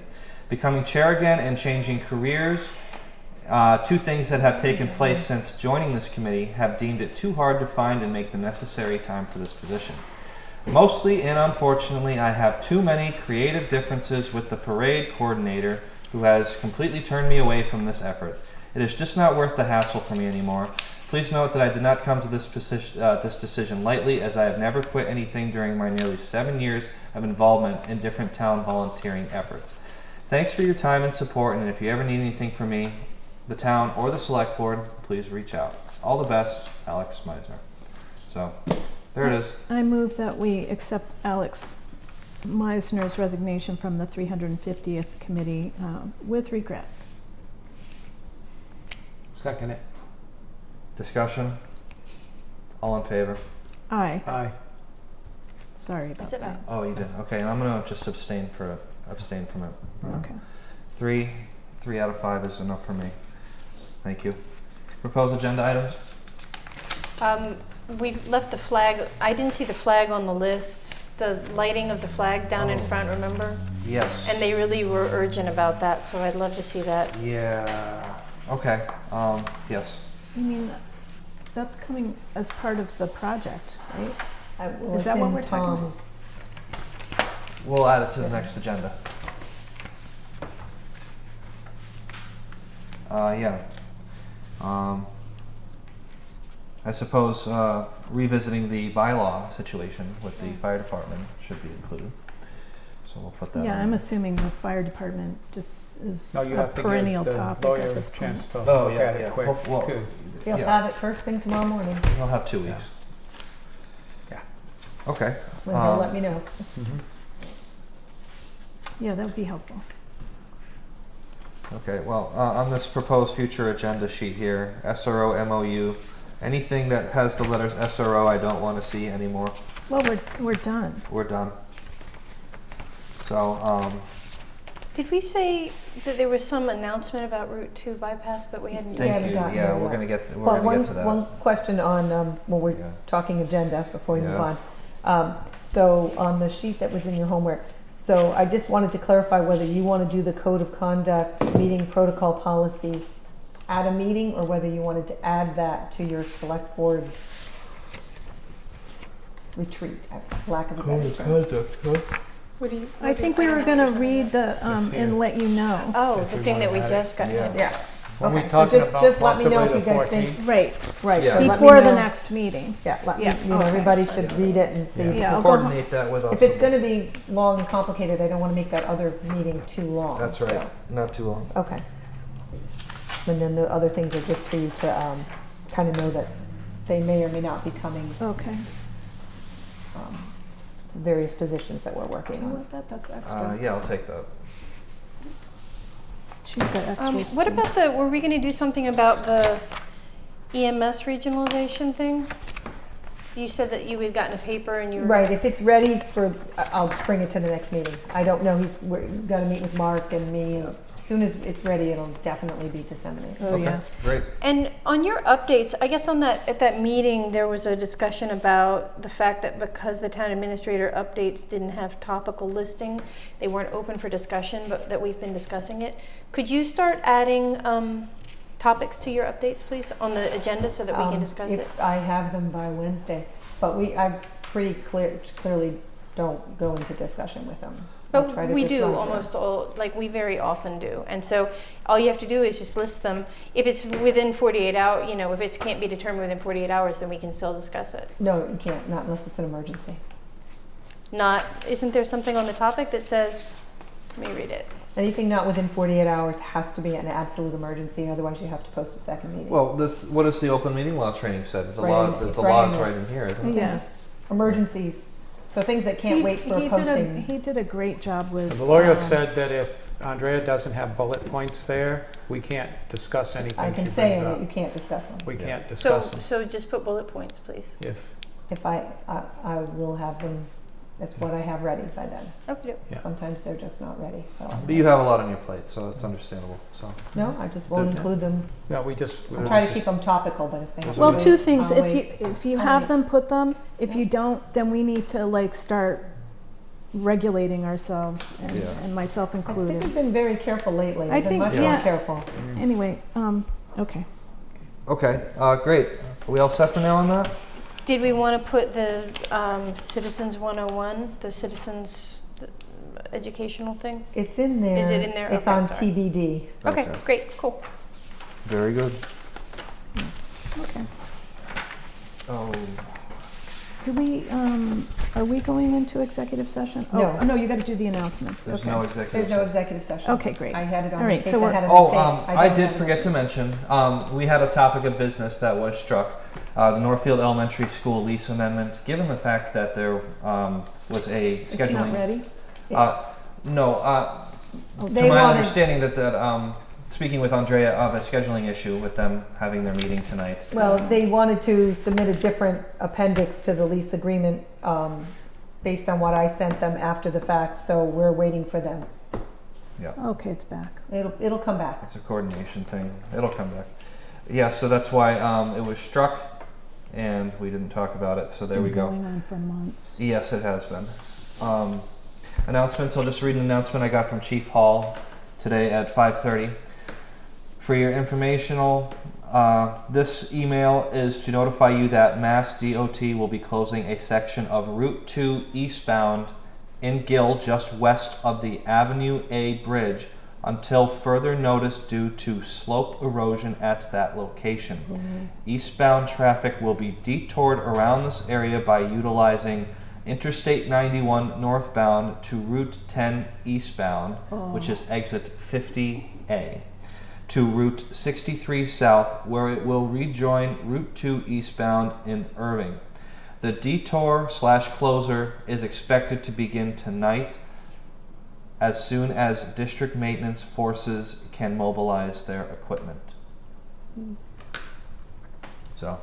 Becoming chair again and changing careers, 2 things that have taken place since joining this committee have deemed it too hard to find and make the necessary time for this position. Mostly and unfortunately, I have too many creative differences with the parade coordinator who has completely turned me away from this effort. It is just not worth the hassle for me anymore. Please note that I did not come to this decision lightly, as I have never quit anything during my nearly 7 years of involvement in different town volunteering efforts. Thanks for your time and support, and if you ever need anything from me, the town, or the select board, please reach out. All the best, Alex Meisner. So, there it is. I move that we accept Alex Meisner's resignation from the 350th committee with regret. Second it. Discussion? All in favor? Aye. Aye. Sorry about Is it that. Oh, you did. Okay, and I'm gonna just abstain from it. Okay. 3 out of 5 is enough for me. Thank you. Proposed agenda items? We left the flag, I didn't see the flag on the list, the lighting of the flag down in front, remember? Yes. And they really were urgent about that, so I'd love to see that. Yeah. Okay. Yes. You mean, that's coming as part of the project, right? Well, Is that it's what in we're talking about? Tom's. We'll add it to the next agenda. Yeah. I suppose revisiting the bylaw situation with the fire department should be included. So we'll put that. Yeah, on I'm there. assuming the fire department just is No, you a have to perennial give the topic lawyer at a this point. chance to Oh, look yeah, at yeah. it quick, Well, too. They'll Yeah. have it first thing tomorrow morning We'll have 2 weeks. Yeah. Okay. when he'll let me know. Mhm. Yeah, that would be helpful. Okay, well, on this proposed future agenda sheet here, SRO MOU, anything that has the letters SRO I don't want to see anymore. Well, we're done. We're done. So, Did we say that there was some announcement about Route 2 bypass, but we hadn't? Yeah, thank we you. got Yeah, there we're yet. gonna get Well, to that. one question on, when we're Yeah. talking agenda, before we move Yeah. on. So on the sheet that was in your homework, So I just wanted to clarify whether you want to do the code of conduct, meeting protocol policy at a meeting, or whether you wanted to add that to your select board retreat, for lack of a better term. What do you? I think we were gonna read the, and let you know. Oh, If the we thing that we wanna add it. just got. Yeah. Yeah. When we Okay, so talking just about let me know if possibly you the guys think. 14th? Right, Yeah. so let me Before the know. next meeting. Yeah, Yeah, you know, okay. everybody should read it and see. Yeah, I'll go home. Coordinate that with us. If it's gonna be long and complicated, I don't wanna make that other meeting too long. That's right, so, not too long. Okay. And then the other things are just for you to, kind of know that they may or may not be coming, Okay. various positions that we're working You on. want that? That's extra. Yeah, I'll take that. She's got extras What too. about were we gonna do something about the EMS regionalization thing? You said that you had gotten a paper and you were. Right, if it's ready for, I'll bring it to the next meeting. I don't know, we're gonna meet with Mark and me, and as soon as it's ready, it'll definitely be disseminated. Oh, yeah. Great. And on your updates, I guess at that meeting, there was a discussion about the fact that because the town administrator updates didn't have topical listing, they weren't open for discussion, but that we've been discussing it. Could you start adding topics to your updates, please, on the agenda so that we can discuss it? If I have them by Wednesday, but I pretty clearly don't go into discussion with them. I try But to we just do run through. almost all, like we very often do. And so all you have to do is just list them. If it's within 48 hours, if it can't be determined within 48 hours, then we can still discuss it. No, you can't, not unless it's an emergency. Isn't there something on the topic that says, let me read it. Anything not within 48 hours has to be an absolute emergency, otherwise you have to post a second meeting. Well, what does the open meeting law training said? It's a Right law, in- it's the right law's in there. right in here, isn't it? It's in Yeah. there. Emergencies, so things that can't wait for a posting. He did a great job with. The lawyer said that if Andrea doesn't have bullet points there, we can't discuss anything I she can brings say up. you can't discuss them. We can't So, discuss them. so just put bullet points, please. If I will have them, that's what I have ready by then. Okay. Yeah. Sometimes they're just not ready, so. But you have a lot on your plate, so it's understandable, so. No, I just won't Okay. include them. No, we I'll try to keep them topical, but if they have. Well, to two wait, things. I'll If wait. you I'll have wait. them, put them. If you don't, then we need to start regulating ourselves, Yeah. and myself I think included. we've been very careful lately. I We've been think, much yeah. more careful. Anyway, okay. Okay, great. Are we all set for now on that? Did we want to put the Citizens 101, the citizens educational thing? It's in there. Is it in there? It's Okay, on sorry. TBD. Okay, Okay. great, cool. Very good. Okay. Oh. Do we, are we going into executive session? No. Oh, no, you gotta do the announcements. There's Okay. no executive. There's no session. executive session. Okay, great. I had it on All in right, case so I had an Oh, update. I don't did have an forget to update. mention, we had a topic of business that was struck, the Northfield Elementary School lease amendment. Given the fact that there was a It's not scheduling, ready? no, Oh, to They my wanted- understanding that speaking with Andrea of a scheduling issue with them having their meeting tonight. Well, they wanted to submit a different appendix to the lease agreement based on what I sent them after the fact, so we're waiting for them. Okay, it's back. It'll come back. It's a coordination thing. It'll come back. Yeah, so that's why it was struck, and we didn't talk about it. So there we go. Going on for months. Yes, it has been. Announcements. I'll just read an announcement I got from Chief Hall today at 5:30. For your informational, this email is to notify you that Mass DOT will be closing a section of Route 2 eastbound in Gill, just west of the Avenue A bridge, until further notice due to slope erosion at that location. Eastbound traffic will be detoured around this area by utilizing Interstate 91 northbound to Route 10 eastbound, which is exit 50A, to Route 63 south, where it will rejoin Route 2 eastbound in Irving. The detour/closer is expected to begin tonight as soon as district maintenance forces can mobilize their equipment. So,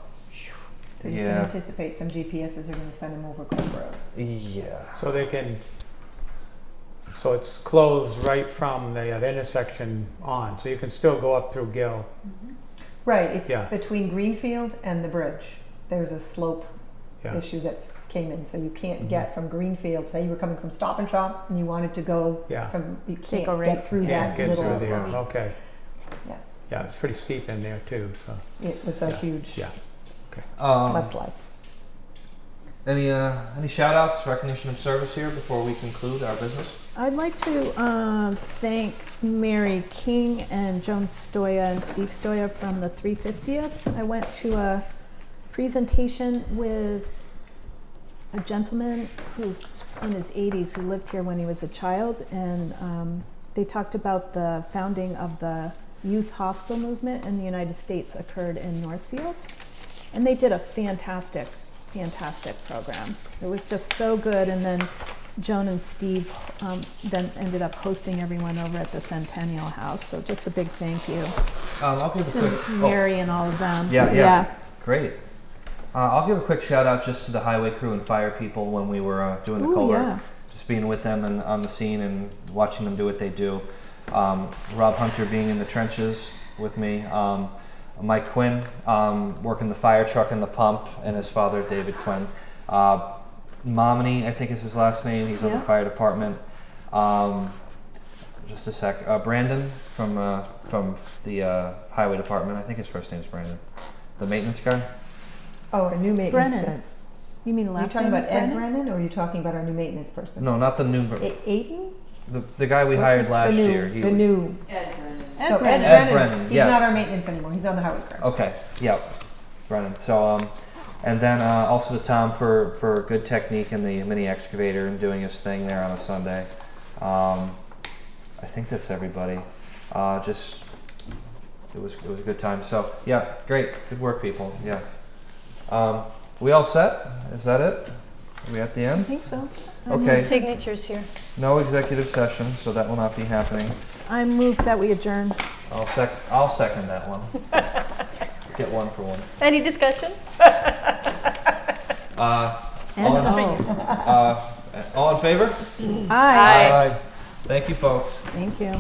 So you can yeah. anticipate some GPSs are going to send them over Cove Road. Yeah. So they can, so it's closed right from the intersection on, so you can still go up through Gill. Right, it's Yeah. between Greenfield and the bridge. There's a slope Yeah. issue that came in, so you can't get from Greenfield, say you were coming from Stop and Shop and you wanted to go Yeah. from, you Can't can't go right- get through Can't that get little. through there, okay. Yes, Yeah, it's pretty steep in there too, so, it was a Yeah. huge yeah. mudslide. Any shout outs, recognition of service here before we conclude our business? I'd like to thank Mary King and Joan Stoya and Steve Stoya from the 350th. I went to a presentation with a gentleman who's in his 80s who lived here when he was a child, and they talked about the founding of the youth hostel movement in the United States occurred in Northfield, and they did a fantastic program. It was just so good, and then Joan and Steve then ended up hosting everyone over at the Centennial House, so just a big thank you I'll give a to quick. Mary and all of them. Yeah. Great. I'll give a quick shout out just to the highway crew and fire people when we were doing the Ooh, culvert. yeah. Just being with them and on the scene and watching them do what they do. Rob Hunter being in the trenches with me. Mike Quinn working the fire truck and the pump, and his father David Quinn. Momini, I think is his last name. He's on the Yeah. fire department. Just a sec. Brandon from the highway department. I think his first name is Brandon. The maintenance guy. Oh, a new maintenance Brennan. guy. You mean the Are you last talking name about is Ed Brennan? Brennan, or are you talking about our new maintenance person? No, not the new. Aiton? The guy we What's hired his- last the new, year. The new. Ed No, Brennan. Ed Brennan, He's yes. not our maintenance anymore. He's on the highway crew. Okay, yep, Brennan. So, and then also to Tom for good technique in the mini excavator and doing his thing there on a Sunday. I think that's everybody. Just it was a good time. So yeah, great, good work, people. Yeah. We all set? Is that it? Are we at the I end? think so. Okay. Signatures here. No executive session, so that will not be happening. I move that we adjourn. I'll second that one. Get one for one. Any discussion? And All in favor? Aye. Thank you, folks. Thank you.